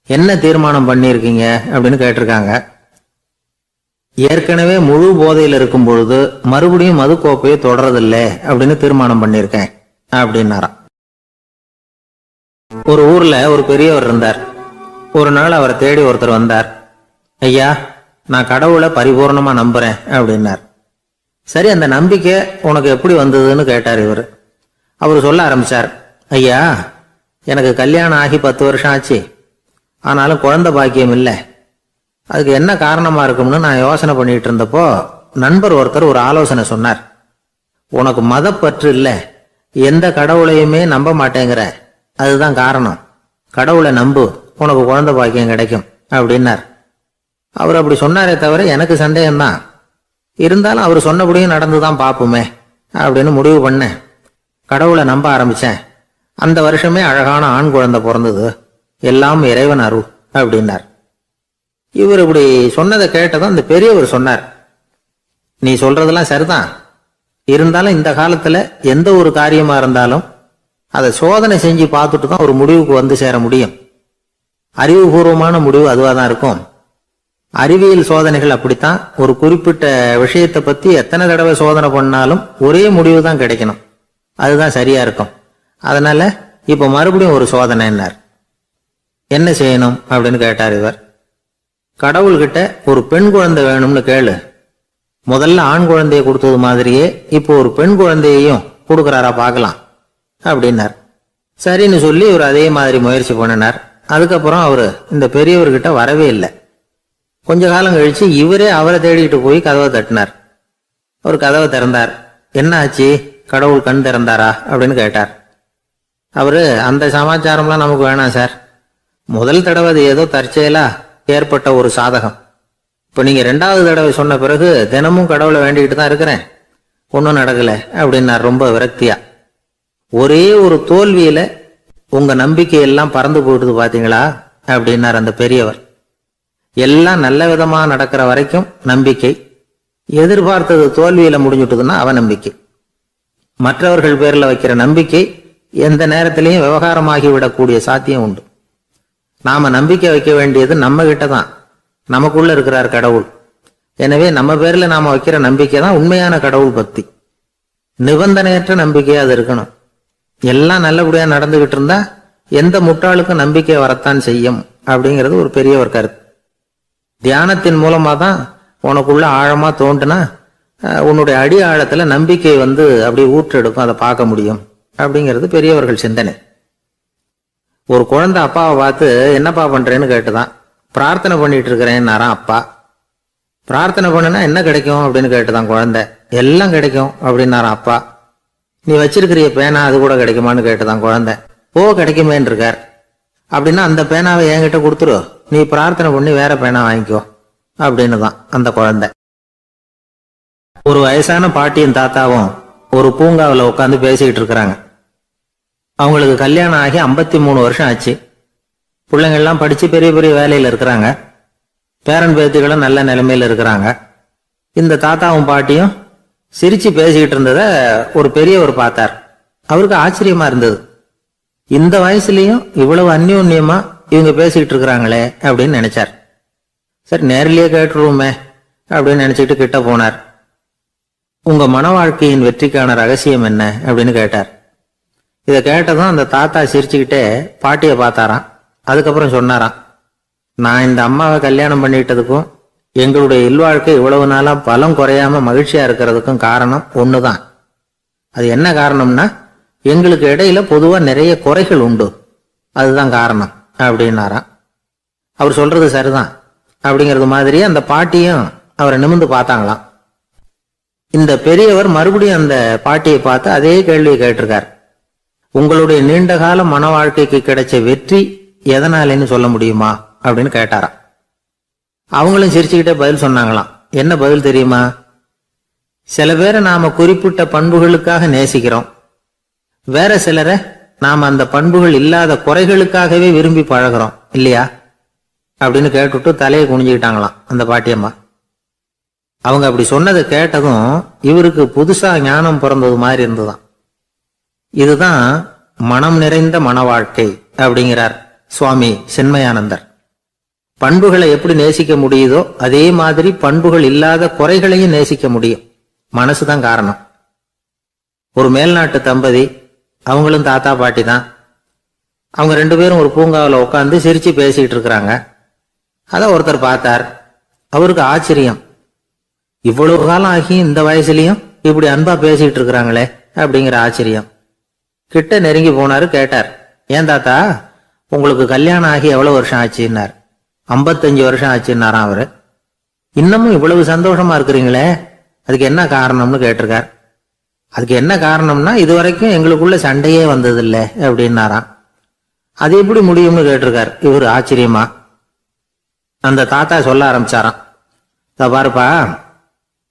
என்ன தீர்மானம் பண்ணிருக்கீங்க அப்படின்னு கேட்டிருக்காங்க. ஏற்கனவே முழு போதையில் இருக்கும் பொழுது மறுபடியும் மது கோப்பையை தொடறதில்லை அப்படின்னு தீர்மானம் பண்ணிருக்கேன் அப்படின்னாராம். ஒரு ஊர்ல ஒரு பெரியவர் இருந்தார். ஒரு நாள் அவரை தேடி ஒருத்தர் வந்தார். ஐயா, நான் கடவுளை பரிபூர்ணமா நம்புறேன் அப்படின்னார். சரி, அந்த நம்பிக்கை உனக்கு எப்படி வந்ததுன்னு கேட்டார் இவர். அவர் சொல்ல ஆரம்பிச்சார். ஐயா, எனக்கு கல்யாணம் ஆகி 10 வருஷம் ஆச்சு. ஆனாலும் குழந்தை பாக்கியம் இல்லை. அதுக்கு என்ன காரணமா இருக்கும்னு நான் யோசனை பண்ணிட்டு இருந்தப்போ நண்பர் ஒருத்தர் ஒரு ஆலோசனை சொன்னார். உனக்கு மதப்பற்று இல்லை, எந்த கடவுளையுமே நம்ப மாட்டேங்கிற, அதுதான் காரணம். கடவுளை நம்பு, உனக்கு குழந்தை பாக்கியம் கிடைக்கும் அப்படின்னார். அவர் அப்படி சொன்னாரே தவிர எனக்கு சந்தேகம்தான். இருந்தாலும் அவர் சொன்னபடியும் நடந்துதான் பார்ப்போமே அப்படின்னு முடிவு பண்ணேன். கடவுளை நம்ப ஆரம்பிச்சேன். அந்த வருஷமே அழகான ஆண் குழந்தை பிறந்தது. எல்லாம் இறைவன் அருள் அப்படின்னார். இவர் இப்படி சொன்னதை கேட்டதும் அந்த பெரியவர் சொன்னார், நீ சொல்றதெல்லாம் சரிதான். இருந்தாலும் இந்த காலத்துல எந்த ஒரு காரியமா இருந்தாலும் அதை சோதனை செஞ்சு பார்த்துட்டு தான் ஒரு முடிவுக்கு வந்து சேர முடியும். அறிவுபூர்வமான முடிவு அதுவா தான் இருக்கும். அறிவியல் சோதனைகள் அப்படித்தான். ஒரு குறிப்பிட்ட விஷயத்தை பத்தி எத்தனை தடவை சோதனை பண்ணாலும் ஒரே முடிவு தான் கிடைக்கணும். அதுதான் சரியா இருக்கும். அதனால இப்ப மறுபடியும் ஒரு சோதனைன்னார். என்ன செய்யணும் அப்படின்னு கேட்டார் இவர். கடவுள்கிட்ட ஒரு பெண் குழந்தை வேணும்னு கேளு. முதல்ல ஆண் குழந்தையை கொடுத்தது மாதிரியே இப்போ ஒரு பெண் குழந்தையையும் கொடுக்கறாரா பார்க்கலாம் அப்படின்னார். சரின்னு சொல்லி இவர் அதே மாதிரி முயற்சி பண்ணினார். அதுக்கப்புறம் அவரு இந்த பெரியவர்கிட்ட வரவே இல்லை. கொஞ்ச காலம் கழிச்சு இவரே அவரை தேடிட்டு போய் கதவை தட்டினார். அவர் கதவை திறந்தார். என்ன ஆச்சு, கடவுள் கண் திறந்தாரா அப்படின்னு கேட்டார். அவரு, அந்த சமாச்சாரம்லாம் நமக்கு வேணாம் சார். முதல் தடவை அது ஏதோ தற்செயலா ஏற்பட்ட ஒரு சாதகம். இப்ப நீங்க 2வது தடவை சொன்ன பிறகு தினமும் கடவுளை வேண்டிக்கிட்டு தான் இருக்கிறேன், ஒன்னும் நடக்கல அப்படின்னார் ரொம்ப விரக்தியா. ஒரே ஒரு தோல்வியில உங்க நம்பிக்கையெல்லாம் பறந்து போயிடுது பாத்தீங்களா அப்படின்னார் அந்த பெரியவர். எல்லாம் நல்ல விதமா நடக்கிற வரைக்கும் நம்பிக்கை, எதிர்பார்த்தது தோல்வியில முடிஞ்சுட்டுதுன்னா அவநம்பிக்கை. மற்றவர்கள் பேர்ல வைக்கிற நம்பிக்கை எந்த நேரத்திலையும் விவகாரமாகி விடக்கூடிய சாத்தியம் உண்டு. நாம நம்பிக்கை வைக்க வேண்டியது நம்ம கிட்ட தான். நமக்குள்ள இருக்கிறார் கடவுள். எனவே நம்ம பேர்ல நாம வைக்கிற நம்பிக்கை தான் உண்மையான கடவுள் பக்தி. நிபந்தனையற்ற நம்பிக்கையா அது இருக்கணும். எல்லாம் நல்லபடியா நடந்துகிட்டு இருந்தா எந்த முட்டாளுக்கும் நம்பிக்கை வரத்தான் செய்யும் அப்படிங்கிறது ஒரு பெரிய ஒரு கருத்து. தியானத்தின் மூலமா தான் உனக்குள்ள ஆழமா தோண்டுனா உன்னுடைய அடி ஆழத்துல நம்பிக்கை வந்து அப்படி ஊற்றெடுக்கும், அதை பார்க்க முடியும் அப்படிங்கிறது பெரியவர்கள் சிந்தனை. ஒரு குழந்தை அப்பாவை பார்த்து என்னப்பா பண்றேன்னு கேட்டுதான். பிரார்த்தனை பண்ணிட்டு இருக்கிறேன்னாராம் அப்பா. பிரார்த்தனை பண்ணுனா என்ன கிடைக்கும் அப்படின்னு கேட்டுதான் குழந்தை. எல்லாம் கிடைக்கும் அப்படின்னாராம் அப்பா. நீ வச்சிருக்கிறிய பேனா அது கூட கிடைக்குமான்னு கேட்டுதான் குழந்தை. ஓ, கிடைக்குமேன்னு இருக்கார். அப்படின்னா அந்த பேனாவை என்கிட்ட கொடுத்துரு, நீ பிரார்த்தனை பண்ணி வேற பேனா வாங்கிக்கோ அப்படின்னு தான் அந்த குழந்தை. ஒரு வயசான பாட்டியும் தாத்தாவும் ஒரு பூங்காவில் உட்காந்து பேசிக்கிட்டு இருக்கிறாங்க. அவங்களுக்கு கல்யாணம் ஆகி 53 வருஷம் ஆச்சு. பிள்ளைங்கள்லாம் படிச்சு பெரிய பெரிய வேலையில இருக்கிறாங்க. பேரன் பேத்திகளும் நல்ல நிலைமையில இருக்கிறாங்க. இந்த தாத்தாவும் பாட்டியும் சிரிச்சு பேசிக்கிட்டு இருந்தத ஒரு பெரியவர் பார்த்தார். அவருக்கு ஆச்சரியமா இருந்தது. இந்த வயசுலயும் இவ்வளவு அந்யோன்யமா இவங்க பேசிக்கிட்டு இருக்கிறாங்களே அப்படின்னு நினைச்சார். சரி, நேரிலேயே கேட்டுருவோமே அப்படின்னு நினைச்சிட்டு கிட்ட போனார். உங்க மன வாழ்க்கையின் வெற்றிக்கான ரகசியம் என்ன அப்படின்னு கேட்டார். இதை கேட்டதும் அந்த தாத்தா சிரிச்சுக்கிட்டே பாட்டியை பார்த்தாராம். அதுக்கப்புறம் சொன்னாராம், நான் இந்த அம்மாவை கல்யாணம் பண்ணிட்டதுக்கும் எங்களுடைய இல்வாழ்க்கை இவ்வளவு நாளா பலம் குறையாம மகிழ்ச்சியா இருக்கிறதுக்கும் காரணம் ஒண்ணுதான். அது என்ன காரணம்னா, எங்களுக்கு இடையில பொதுவா நிறைய குறைகள் உண்டு, அதுதான் காரணம் அப்படின்னாராம். அவர் சொல்றது சரிதான் அப்படிங்கிறது மாதிரியே அந்த பாட்டியும் அவரை நிமிர்ந்து பார்த்தாங்களாம். இந்த பெரியவர் மறுபடியும் அந்த பாட்டியை பார்த்து அதே கேள்வியை கேட்டிருக்கார். உங்களுடைய நீண்டகால மன வாழ்க்கைக்கு கிடைச்ச வெற்றி எதனாலேன்னு சொல்ல முடியுமா அப்படின்னு கேட்டாராம். அவங்களும் சிரிச்சுக்கிட்டே பதில் சொன்னாங்களாம். என்ன பதில் தெரியுமா? சில பேரை நாம குறிப்பிட்ட பண்புகளுக்காக நேசிக்கிறோம், வேற சிலரை நாம அந்த பண்புகள் இல்லாத குறைகளுக்காகவே விரும்பி பழகிறோம் இல்லையா அப்படின்னு கேட்டுட்டு தலையை குனிஞ்சுக்கிட்டாங்களாம் அந்த பாட்டியம்மா. அவங்க அப்படி சொன்னதை கேட்டதும் இவருக்கு புதுசா ஞானம் பிறந்தது மாதிரி இருந்துதான். இதுதான் மனம் நிறைந்த மன வாழ்க்கை அப்படிங்கிறார் சுவாமி சின்மயானந்தர். பண்புகளை எப்படி நேசிக்க முடியுதோ அதே மாதிரி பண்புகள் இல்லாத குறைகளையும் நேசிக்க முடியும். மனசுதான் காரணம். ஒரு மேல்நாட்டு தம்பதி, அவங்களும் தாத்தா பாட்டி தான். அவங்க 2 பேரும் ஒரு பூங்காவில் உட்காந்து சிரிச்சு பேசிட்டு இருக்கிறாங்க. அத ஒருத்தர் பார்த்தார். அவருக்கு ஆச்சரியம், இவ்வளவு காலம் ஆகி இந்த வயசுலயும் இப்படி அன்பா பேசிட்டு இருக்கிறாங்களே அப்படிங்கிற ஆச்சரியம். கிட்ட நெருங்கி போனாரு. கேட்டார், ஏன் தாத்தா உங்களுக்கு கல்யாணம் ஆகி எவ்வளவு வருஷம் ஆச்சுன்னார். 55 வருஷம் ஆச்சுன்னாராம் அவரு. இன்னமும் இவ்வளவு சந்தோஷமா இருக்கிறீங்களே, அதுக்கு என்ன காரணம்னு கேட்டிருக்கார். அதுக்கு என்ன காரணம்னா, இதுவரைக்கும் எங்களுக்குள்ள சண்டையே வந்ததில்லை அப்படின்னாராம். அது எப்படி முடியும்னு கேட்டிருக்கார் இவர் ஆச்சரியமா. அந்த தாத்தா சொல்ல ஆரம்பிச்சாராம், பாருப்பா,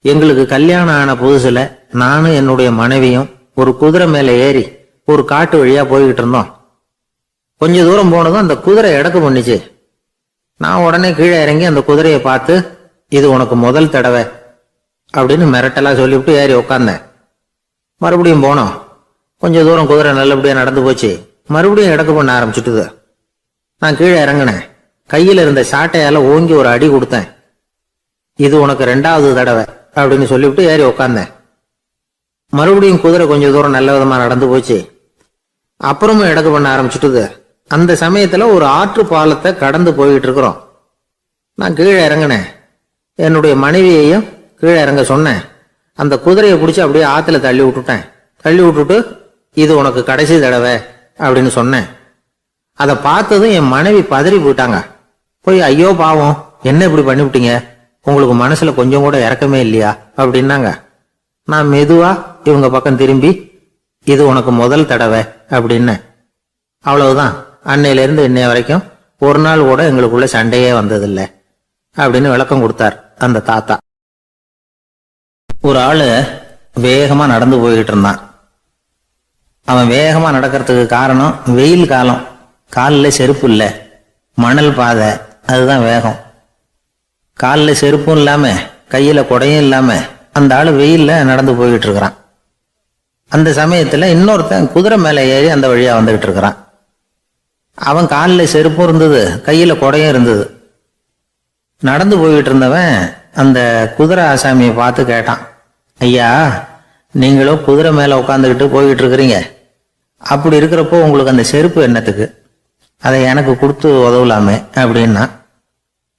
எங்களுக்கு கல்யாணம் ஆன புதுசுல நானும் என்னுடைய மனைவியும் ஒரு குதிரை மேல ஏறி ஒரு காட்டு வழியா போய்கிட்டு இருந்தோம். கொஞ்ச தூரம் போனதும் அந்த குதிரை எடக்கு பண்ணிச்சு. நான் உடனே கீழே இறங்கி அந்த குதிரையை பார்த்து, இது உனக்கு முதல் தடவை அப்படின்னு மிரட்டலா சொல்லிவிட்டு ஏறி உட்கார்ந்தேன். மறுபடியும் போனோம். கொஞ்ச தூரம் குதிரை நல்லபடியா நடந்து போச்சு. மறுபடியும் எடக்கு பண்ண ஆரம்பிச்சுட்டுது. நான் கீழே இறங்கினேன். கையில இருந்த சாட்டையால ஓங்கி ஒரு அடி கொடுத்தேன். இது உனக்கு 2வது தடவை அப்படின்னு சொல்லிவிட்டு ஏறி உட்கார்ந்தேன். மறுபடியும் குதிரை கொஞ்ச தூரம் நல்ல விதமா நடந்து போச்சு. அப்புறமும் எடக்கு பண்ண ஆரம்பிச்சுட்டுது. அந்த சமயத்துல ஒரு ஆற்று பாலத்தை கடந்து போயிட்டு இருக்கிறோம். நான் கீழே இறங்கினேன். என்னுடைய மனைவியையும் கீழே இறங்க சொன்னேன். அந்த குதிரையை பிடிச்சி அப்படியே ஆத்துல தள்ளி விட்டுட்டேன். தள்ளி விட்டுட்டு, இது உனக்கு கடைசி தடவை அப்படின்னு சொன்னேன். அதை பார்த்ததும் என் மனைவி பதறி போயிட்டாங்க. போய், ஐயோ பாவம், என்ன இப்படி பண்ணிவிட்டீங்க, உங்களுக்கு மனசுல கொஞ்சம் கூட இறக்கமே இல்லையா அப்படின்னாங்க. நான் மெதுவா இவங்க பக்கம் திரும்பி, இது உனக்கு முதல் தடவை அப்படின்னு. அவ்வளவுதான், அன்னையில இருந்து இன்னைய வரைக்கும் ஒரு நாள் கூட எங்களுக்குள்ள சண்டையே வந்ததில்லை அப்படின்னு விளக்கம் கொடுத்தார் அந்த தாத்தா. ஒரு ஆளு வேகமா நடந்து போய்கிட்டு இருந்தான். அவன் வேகமா நடக்கிறதுக்கு காரணம் வெயில் காலம், காலில் செருப்பு இல்லை, மணல் பாதை, அதுதான் வேகம். காலில் செருப்பும் இல்லாம கையில குடையும் இல்லாம அந்த ஆளு வெயில்ல நடந்து போய்கிட்டு இருக்கிறான். அந்த சமயத்துல இன்னொருத்தன் குதிரை மேல ஏறி அந்த வழியா வந்துகிட்டு இருக்கிறான். அவன் காலில் செருப்பும் இருந்தது, கையில குடையும் இருந்தது. நடந்து போய்கிட்டு இருந்தவன் அந்த குதிரை ஆசாமியை பார்த்து கேட்டான், ஐயா, நீங்களும் குதிரை மேல உட்காந்துக்கிட்டு போய்கிட்டு இருக்கிறீங்க, அப்படி இருக்கிறப்போ உங்களுக்கு அந்த செருப்பு என்னத்துக்கு, அதை எனக்கு கொடுத்து உதவலாமே அப்படின்னா.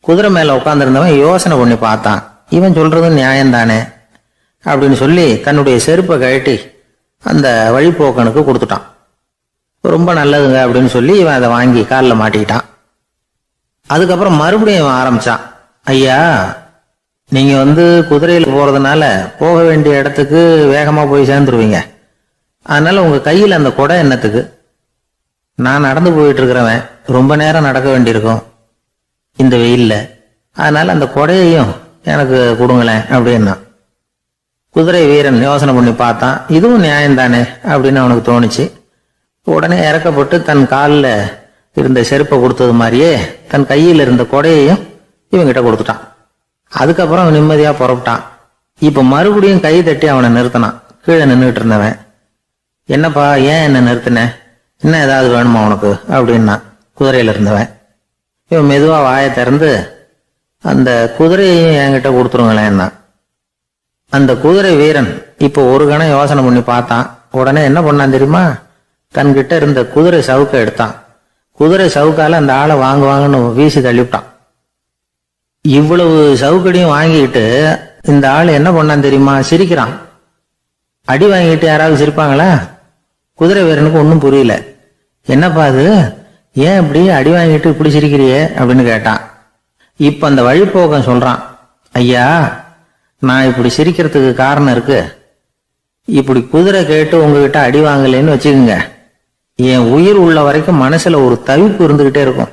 குதிரை மேல உட்காந்துருந்தவன் யோசனை பண்ணி பார்த்தான். இவன் சொல்றதும் நியாயம்தானே அப்படின்னு சொல்லி தன்னுடைய செருப்பை கழட்டி அந்த வழிபோக்கனுக்கு கொடுத்துட்டான். ரொம்ப நல்லதுங்க அப்படின்னு சொல்லி இவன் அதை வாங்கி காலில் மாட்டிக்கிட்டான். அதுக்கப்புறம் மறுபடியும் இவன் ஆரம்பிச்சான், ஐயா, நீங்க குதிரையில போறதுனால போக வேண்டிய இடத்துக்கு வேகமா போய் சேர்ந்துருவீங்க, அதனால உங்க கையில அந்த குடை என்னத்துக்கு, நான் நடந்து போயிட்டு இருக்கிறவன் ரொம்ப நேரம் நடக்க வேண்டியிருக்கும் இந்த வெயில்ல, அதனால அந்த குடையையும் எனக்கு கொடுங்களேன் அப்படின்னா. குதிரை வீரன் யோசனை பண்ணி பார்த்தான். இதுவும் நியாயம்தானே அப்படின்னு அவனுக்கு தோணுச்சு. உடனே இறக்கப்பட்டு தன் காலில் இருந்த செருப்பை கொடுத்தது மாதிரியே தன் கையில் இருந்த கொடையையும் இவங்கிட்ட கொடுத்துட்டான். அதுக்கப்புறம் அவன் நிம்மதியா புறப்பட்டான். இப்ப மறுபடியும் கை தட்டி அவனை நிறுத்தினான். கீழே நின்றுட்டு இருந்தவன், என்னப்பா ஏன் என்ன நிறுத்தின, இன்னும் ஏதாவது வேணுமா உனக்கு அப்படின்னா குதிரையில இருந்தவன். இவன் மெதுவா வாயை திறந்து, அந்த குதிரையையும் என்கிட்ட கொடுத்துருங்களேன்னா. அந்த குதிரை வீரன் இப்போ ஒரு கணம் யோசனை பண்ணி பார்த்தான். உடனே என்ன பண்ணான் தெரியுமா, தன்கிட்ட இருந்த குதிரை சவுக்கை எடுத்தான். குதிரை சவுக்கால அந்த ஆளை வாங்குவாங்கன்னு வீசி தள்ளிவிட்டான். இவ்வளவு சவுக்கடியும் வாங்கிட்டு இந்த ஆள் என்ன பண்ணான் தெரியுமா, சிரிக்கிறான். அடி வாங்கிட்டு யாராவது சிரிப்பாங்களா? குதிரை வீரனுக்கு ஒன்றும் புரியல. என்னப்பா அது, ஏன் இப்படி அடி வாங்கிட்டு இப்படி சிரிக்கிறியே அப்படின்னு கேட்டான். இப்ப அந்த வழிபோக்கன் சொல்றான், ஐயா, நான் இப்படி சிரிக்கிறதுக்கு காரணம் இருக்கு. இப்படி குதிரை கேட்டு உங்ககிட்ட அடி வாங்கலைன்னு வச்சுக்கோங்க, என் உயிர் உள்ள வரைக்கும் மனசுல ஒரு தவிப்பு இருந்துகிட்டே இருக்கும்.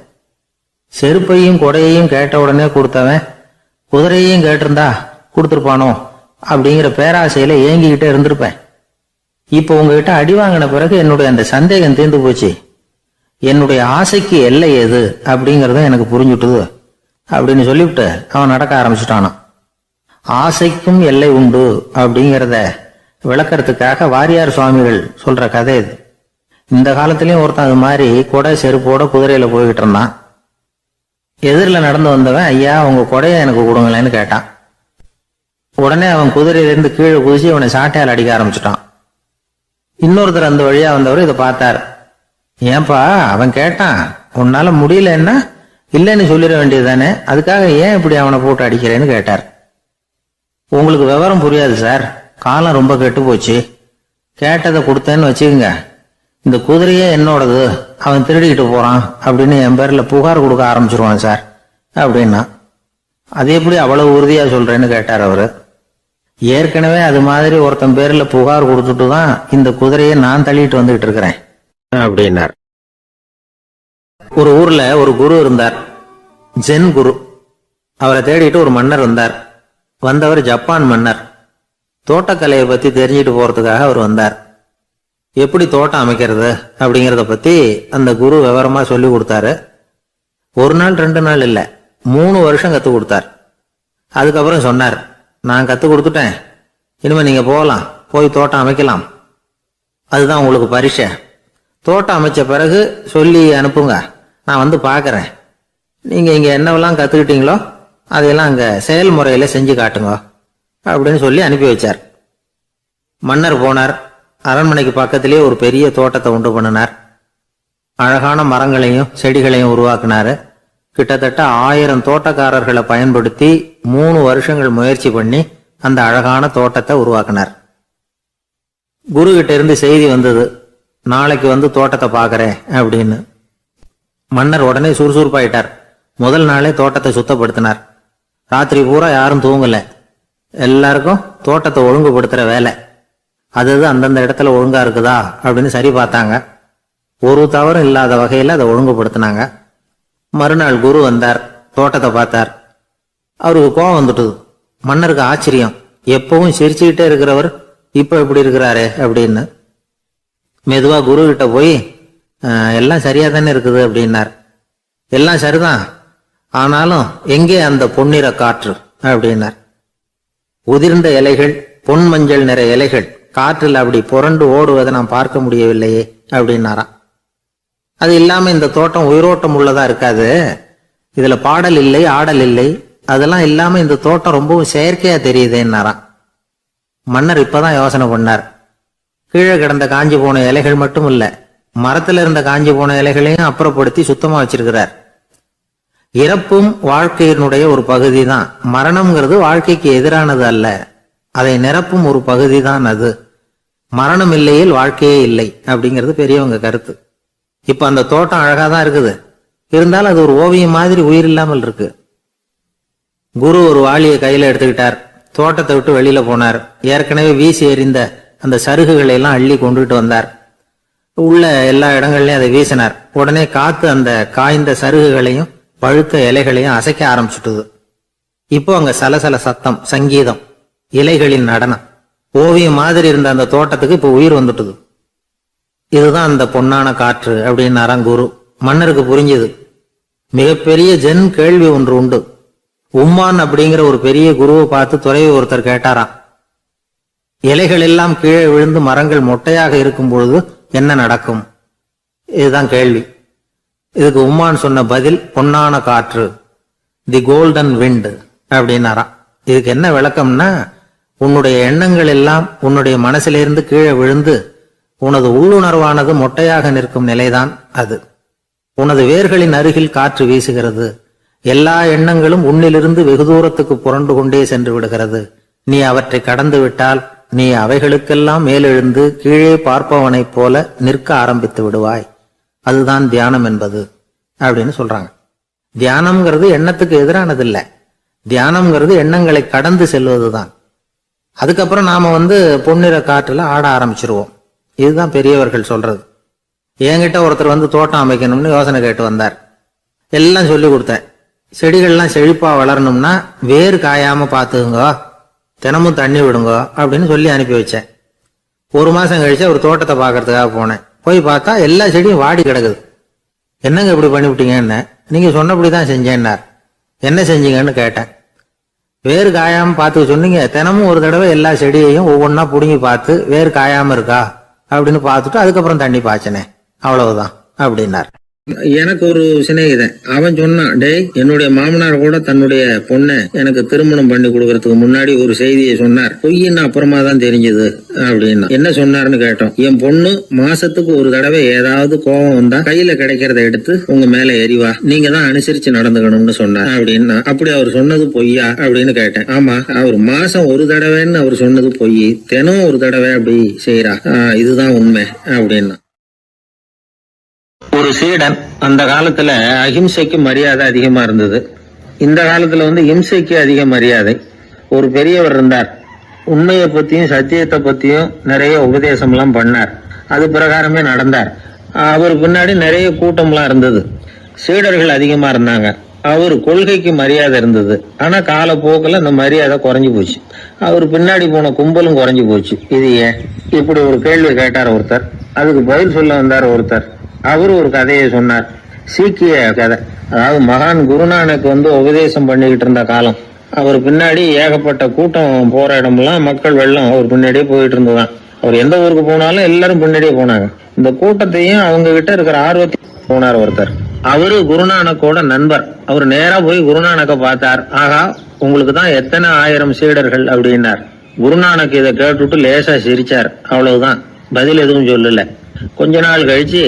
செருப்பையும் கொடையையும் கேட்ட உடனே கொடுத்தவன் குதிரையையும் கேட்டிருந்தா கொடுத்துருப்பானோ அப்படிங்கிற பேராசையில ஏங்கிக்கிட்டே இருந்திருப்பேன். இப்ப உங்ககிட்ட அடி வாங்கின பிறகு என்னுடைய அந்த சந்தேகம் தீர்ந்து போச்சு. என்னுடைய ஆசைக்கு எல்லை எது அப்படிங்கறத எனக்கு புரிஞ்சுட்டுது அப்படின்னு சொல்லிவிட்டு அவன் நடக்க ஆரம்பிச்சுட்டானான். ஆசைக்கும் எல்லை உண்டு அப்படிங்கிறத விளக்கறதுக்காக வாரியார் சுவாமிகள் சொல்ற கதை இது. இந்த காலத்திலயும் ஒருத்தன் அது மாதிரி கொடை செருப்போட குதிரையில போய்கிட்டு இருந்தான். எதிரில் நடந்து வந்தவன், ஐயா உங்க கொடையை எனக்கு கொடுங்களேன்னு கேட்டான். உடனே அவன் குதிரையிலிருந்து கீழே குதிச்சு அவனை சாட்டையால் அடிக்க ஆரம்பிச்சுட்டான். இன்னொருத்தர் அந்த வழியா வந்தவர் இதை பார்த்தார். ஏன்பா அவன் கேட்டான், உன்னால முடியலன்னா இல்லைன்னு சொல்லிட வேண்டியதுதானே, அதுக்காக ஏன் இப்படி அவனை போட்டு அடிக்கிறேன்னு கேட்டார். உங்களுக்கு விவரம் புரியாது சார், காலம் ரொம்ப கெட்டு போச்சு. கேட்டதை கொடுத்தேன்னு வச்சுக்கோங்க, இந்த குதிரையே என்னோடது, அவன் திருடிக்கிட்டு போறான் அப்படின்னு என் பேர்ல புகார் கொடுக்க ஆரம்பிச்சிருவான் சார் அப்படின்னா. அது எப்படி அவ்வளவு உறுதியா சொல்றேன்னு கேட்டார் அவரு. ஏற்கனவே அது மாதிரி ஒருத்தன் பேர்ல புகார் கொடுத்துட்டு தான் இந்த குதிரையை நான் தள்ளிட்டு வந்துகிட்டு இருக்கிறேன் அப்படின்னார். ஒரு ஊர்ல ஒரு குரு இருந்தார், ஜென் குரு. அவரை தேடிட்டு ஒரு மன்னர் வந்தார். வந்தவர் ஜப்பான் மன்னர். தோட்டக்கலையை பத்தி தெரிஞ்சுட்டு போறதுக்காக அவர் வந்தார். எப்படி தோட்டம் அமைக்கிறது அப்படிங்கறத பத்தி அந்த குரு விவரமா சொல்லி கொடுத்தாரு. ஒரு நாள் 2 நாள் இல்ல, 3 வருஷம் கத்து கொடுத்தார். அதுக்கப்புறம் சொன்னார், நான் கத்து கொடுத்துட்டேன், இனிமே நீங்க போகலாம், போய் தோட்டம் அமைக்கலாம், அதுதான் உங்களுக்கு பரிசை. தோட்டம் அமைச்ச பிறகு சொல்லி அனுப்புங்க, நான் வந்து பாக்குறேன். நீங்க இங்க என்னவெல்லாம் கத்துக்கிட்டீங்களோ அதையெல்லாம் அங்க செயல்முறையில செஞ்சு காட்டுங்க அப்படின்னு சொல்லி அனுப்பி வச்சார். மன்னர் போனார். அரண்மனைக்கு பக்கத்திலேயே ஒரு பெரிய தோட்டத்தை உண்டு பண்ணினார். அழகான மரங்களையும் செடிகளையும் உருவாக்கினாரு. கிட்டத்தட்ட 1000 தோட்டக்காரர்களை பயன்படுத்தி 3 வருஷங்கள் முயற்சி பண்ணி அந்த அழகான தோட்டத்தை உருவாக்கினார். குரு கிட்ட இருந்து செய்தி வந்தது, நாளைக்கு வந்து தோட்டத்தை பாக்குறேன் அப்படின்னு. மன்னர் உடனே சுறுசுறுப்பாயிட்டார். முதல் நாளே தோட்டத்தை சுத்தப்படுத்தினார். ராத்திரி பூரா யாரும் தூங்கல. எல்லாருக்கும் தோட்டத்தை ஒழுங்குபடுத்துற வேலை. அது அந்தந்த இடத்துல ஒழுங்கா இருக்குதா அப்படின்னு சரி பார்த்தாங்க. ஒரு தவறும் இல்லாத வகையில அதை ஒழுங்குபடுத்தினாங்க. மறுநாள் குரு வந்தார், தோட்டத்தை பார்த்தார். அவருக்கு கோபம் வந்துட்டுது. மன்னருக்கு ஆச்சரியம், எப்பவும் சிரிச்சுக்கிட்டே இருக்கிறவர் இப்ப எப்படி இருக்கிறாரு அப்படின்னு. மெதுவா குரு கிட்ட போய், எல்லாம் சரியா தானே இருக்குது அப்படின்னார். எல்லாம் சரிதான், ஆனாலும் எங்கே அந்த பொன்னிற காற்று அப்படின்னார். உதிர்ந்த இலைகள், பொன் மஞ்சள் நிற இலைகள் காற்றில் அப்படி புரண்டு ஓடுவதை நான் பார்க்க முடியவில்லையே அப்படின்னாராம். அது இல்லாம இந்த தோட்டம் உயிரோட்டம் உள்ளதா இருக்காது, இதுல பாடல் இல்லை, ஆடல் இல்லை, அதெல்லாம் இல்லாம இந்த தோட்டம் ரொம்பவும் செயற்கையா தெரியுதுன்னாராம். மன்னர் இப்பதான் யோசனை பண்ணார். கீழே கிடந்த காஞ்சி போன இலைகள் மட்டும் இல்ல, மரத்துல இருந்த காஞ்சி போன இலைகளையும் அப்புறப்படுத்தி சுத்தமா வச்சிருக்கிறார். இறப்பும் வாழ்க்கையினுடைய ஒரு பகுதி தான். மரணம்ங்கிறது வாழ்க்கைக்கு எதிரானது அல்ல, அதை நிரப்பும் ஒரு பகுதி தான் அது. மரணம் இல்லையில் வாழ்க்கையே இல்லை அப்படிங்கிறது பெரியவங்க கருத்து. இப்ப அந்த தோட்டம் அழகாதான் இருக்குது, இருந்தாலும் அது ஒரு ஓவியம் மாதிரி உயிர் இல்லாமல் இருக்கு. குரு ஒரு வாளியை கையில எடுத்துக்கிட்டார். தோட்டத்தை விட்டு வெளியில போனார். ஏற்கனவே வீசி எறிந்த அந்த சருகுகளை எல்லாம் அள்ளி கொண்டுகிட்டு வந்தார். உள்ள எல்லா இடங்கள்லயும் அதை வீசினார். உடனே காத்து அந்த காய்ந்த சருகுகளையும் பழுத்த இலைகளையும் அசைக்க ஆரம்பிச்சுட்டுது. இப்போ அங்க சலசல சத்தம், சங்கீதம், இலைகளின் நடனம், ஓவியம் மாதிரி இருந்த அந்த தோட்டத்துக்கு இப்ப உயிர் வந்துட்டுது. இதுதான் அந்த பொன்னான காற்று அப்படின்னாராம் குரு. மன்னருக்கு புரிஞ்சது. மிகப்பெரிய ஜென் கேள்வி ஒன்று உண்டு. உம்மான் அப்படிங்கிற ஒரு பெரிய குருவை பார்த்து துறவி ஒருத்தர் கேட்டாராம், இலைகள் எல்லாம் கீழே விழுந்து மரங்கள் மொட்டையாக இருக்கும் பொழுது என்ன நடக்கும்? இதுதான் கேள்வி. இதுக்கு உம்மான் சொன்ன பதில் பொன்னான காற்று, தி கோல்டன் விண்ட் அப்படின்னாராம். இதுக்கு என்ன விளக்கம்னா, உன்னுடைய எண்ணங்கள் எல்லாம் உன்னுடைய மனசிலிருந்து கீழே விழுந்து உனது உள்ளுணர்வானது மொட்டையாக நிற்கும் நிலைதான் அது. உனது வேர்களின் அருகில் காற்று வீசுகிறது. எல்லா எண்ணங்களும் உன்னிலிருந்து வெகு தூரத்துக்கு புரண்டு கொண்டே சென்று விடுகிறது. நீ அவற்றை கடந்து விட்டால் நீ அவைகளுக்கெல்லாம் மேலெழுந்து கீழே பார்ப்பவனைப் போல நிற்க ஆரம்பித்து விடுவாய். அதுதான் தியானம் என்பது அப்படின்னு சொல்றாங்க. தியானம்ங்கிறது எண்ணத்துக்கு எதிரானது இல்ல, தியானம்ங்கிறது எண்ணங்களை கடந்து செல்வதுதான். அதுக்கப்புறம் நாம பொன்னிற காற்றுல ஆட ஆரம்பிச்சிருவோம். இதுதான் பெரியவர்கள் சொல்றது. என்கிட்ட ஒருத்தர் வந்து தோட்டம் அமைக்கணும்னு யோசனை கேட்டு வந்தார். எல்லாம் சொல்லி கொடுத்தேன். செடிகள்லாம் செழிப்பா வளரணும்னா வேறு காயாம பாத்துக்குங்க, தினமும் தண்ணி விடுங்க அப்படின்னு சொல்லி அனுப்பி வச்சேன். ஒரு மாசம் கழிச்சு ஒரு தோட்டத்தை பாக்குறதுக்காக போனேன். போய் பார்த்தா எல்லா செடியும் வாடி கிடக்குது. என்னங்க இப்படி பண்ணிவிட்டீங்கன்னு. நீங்க சொன்னபடிதான் செஞ்சேன்னார். என்ன செஞ்சீங்கன்னு கேட்டேன். வேறு காயாம பார்த்து சொன்னீங்க, தினமும் ஒரு தடவை எல்லா செடியையும் ஒவ்வொன்னா புடுங்கி பார்த்து வேறு காயாம இருக்கா அப்படின்னு பார்த்துட்டு அதுக்கப்புறம் தண்ணி பாய்ச்சனே, அவ்வளவுதான் அப்படின்னார். எனக்கு ஒரு சிநேகிதன், அவன் சொன்னான், டேய் என்னுடைய மாமனார் கூட தன்னுடைய பொண்ணை எனக்கு திருமணம் பண்ணி கொடுக்கறதுக்கு முன்னாடி ஒரு செய்தியை சொன்னார். பொய்ன்னு அப்புறமா தான் தெரிஞ்சது அப்படின்னா. என்ன சொன்னார்னு கேட்டோம். என் பொண்ணு மாசத்துக்கு ஒரு தடவை ஏதாவது கோபம் வந்தா கையில கிடைக்கிறத எடுத்து உங்க மேல எரிவா, நீங்க தான் அனுசரிச்சு நடந்துக்கணும்னு சொன்னார் அப்படின்னா. அப்படி அவர் சொன்னது பொய்யா அப்படின்னு கேட்டேன். ஆமா, அவர் மாசம் ஒரு தடவைன்னு அவர் சொன்னது பொய், தினம் ஒரு தடவை அப்படி செய்யறா, இதுதான் உண்மை அப்படின்னா. ஒரு சீடன் அந்த காலத்துல அஹிம்சைக்கு மரியாதை அதிகமா இருந்தது. இந்த காலத்துல இம்சைக்கு அதிக மரியாதை. ஒரு பெரியவர் இருந்தார். உண்மையை பத்தியும் சத்தியத்தை பத்தியும் நிறைய உபதேசம் எல்லாம் பண்ணார். அது பிரகாரமே நடந்தார். அவர் பின்னாடி நிறைய கூட்டம்லாம் இருந்தது. சீடர்கள் அதிகமா இருந்தாங்க. அவர் கொள்கைக்கு மரியாதை இருந்தது. ஆனா காலப்போக்கில் அந்த மரியாதை குறைஞ்சு போச்சு. அவர் பின்னாடி போன கும்பலும் குறைஞ்சு போச்சு. இது ஏன்? இப்படி ஒரு கேள்வி கேட்டார் ஒருத்தர். அதுக்கு பதில் சொல்ல வந்தார் ஒருத்தர். அவரு ஒரு கதையை சொன்னார். சீக்கிய கதை. அதாவது மகான் குருநானக் உபதேசம் பண்ணிக்கிட்டு இருந்த காலம். அவர் பின்னாடி ஏகப்பட்ட கூட்டம் போற இடமெல்லாம் மக்கள் வெள்ளம் அவர் பின்னாடியே போயிட்டு இருந்ததுதான். அவர் எந்த ஊருக்கு போனாலும் எல்லாரும் பின்னாடியே போனாங்க. இந்த கூட்டத்தையும் அவங்க கிட்ட இருக்கிற ஆர்வத்தையும் போனார் ஒருத்தர். அவரு குருநானக்கோட நண்பர். அவர் நேரா போய் குருநானக்க பார்த்தார். ஆகா, உங்களுக்கு தான் எத்தனை ஆயிரம் சீடர்கள் அப்படின்னார். குருநானக் இதை கேட்டுட்டு லேசா சிரிச்சார். அவ்வளவுதான், பதில் எதுவும் சொல்லல. கொஞ்ச நாள் கழிச்சு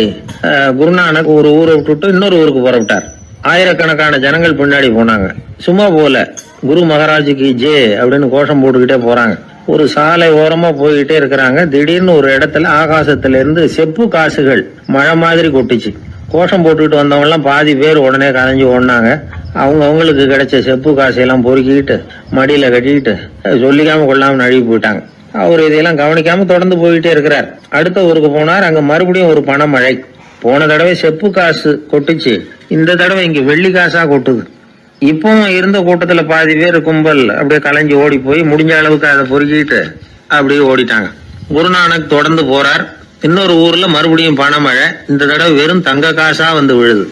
குருநானக் ஒரு ஊரை விட்டுட்டு இன்னொரு ஊருக்கு புறப்பட்டார். ஆயிரக்கணக்கான ஜனங்கள் பின்னாடி போனாங்க. சும்மா போல, குரு மகாராஜுக்கு ஜே அப்படின்னு கோஷம் போட்டுக்கிட்டே போறாங்க. ஒரு சாலை ஓரமா போய்கிட்டே இருக்கிறாங்க. திடீர்னு ஒரு இடத்துல ஆகாசத்துல இருந்து செப்பு காசுகள் மழை மாதிரி கொட்டுச்சு. கோஷம் போட்டுக்கிட்டு வந்தவங்க எல்லாம் பாதி பேர் உடனே கதைஞ்சு ஓடினாங்க. அவங்களுக்கு கிடைச்ச செப்பு காசையெல்லாம் பொறுக்கிக்கிட்டு மடியில கட்டிக்கிட்டு சொல்லிக்காம கொள்ளாம நழுவி போயிட்டாங்க. அவர் இதையெல்லாம் கவனிக்காம தொடர்ந்து போயிட்டே இருக்கிறார். அடுத்த ஊருக்கு போனார். அங்க மறுபடியும் ஒரு பணமழை. போன தடவை செப்பு காசு கொட்டுச்சு, இந்த தடவை இங்க வெள்ளி காசா கொட்டுது. இப்பவும் இருந்த கூட்டத்துல பாதி பேர் கும்பல் அப்படியே கலைஞ்சு ஓடி போய் முடிஞ்ச அளவுக்கு அதை பொறுக்கிட்டு அப்படியே ஓடிட்டாங்க. குருநானக் தொடர்ந்து போறார். இன்னொரு ஊர்ல மறுபடியும் பணமழை. இந்த தடவை வெறும் தங்க காசா விழுது.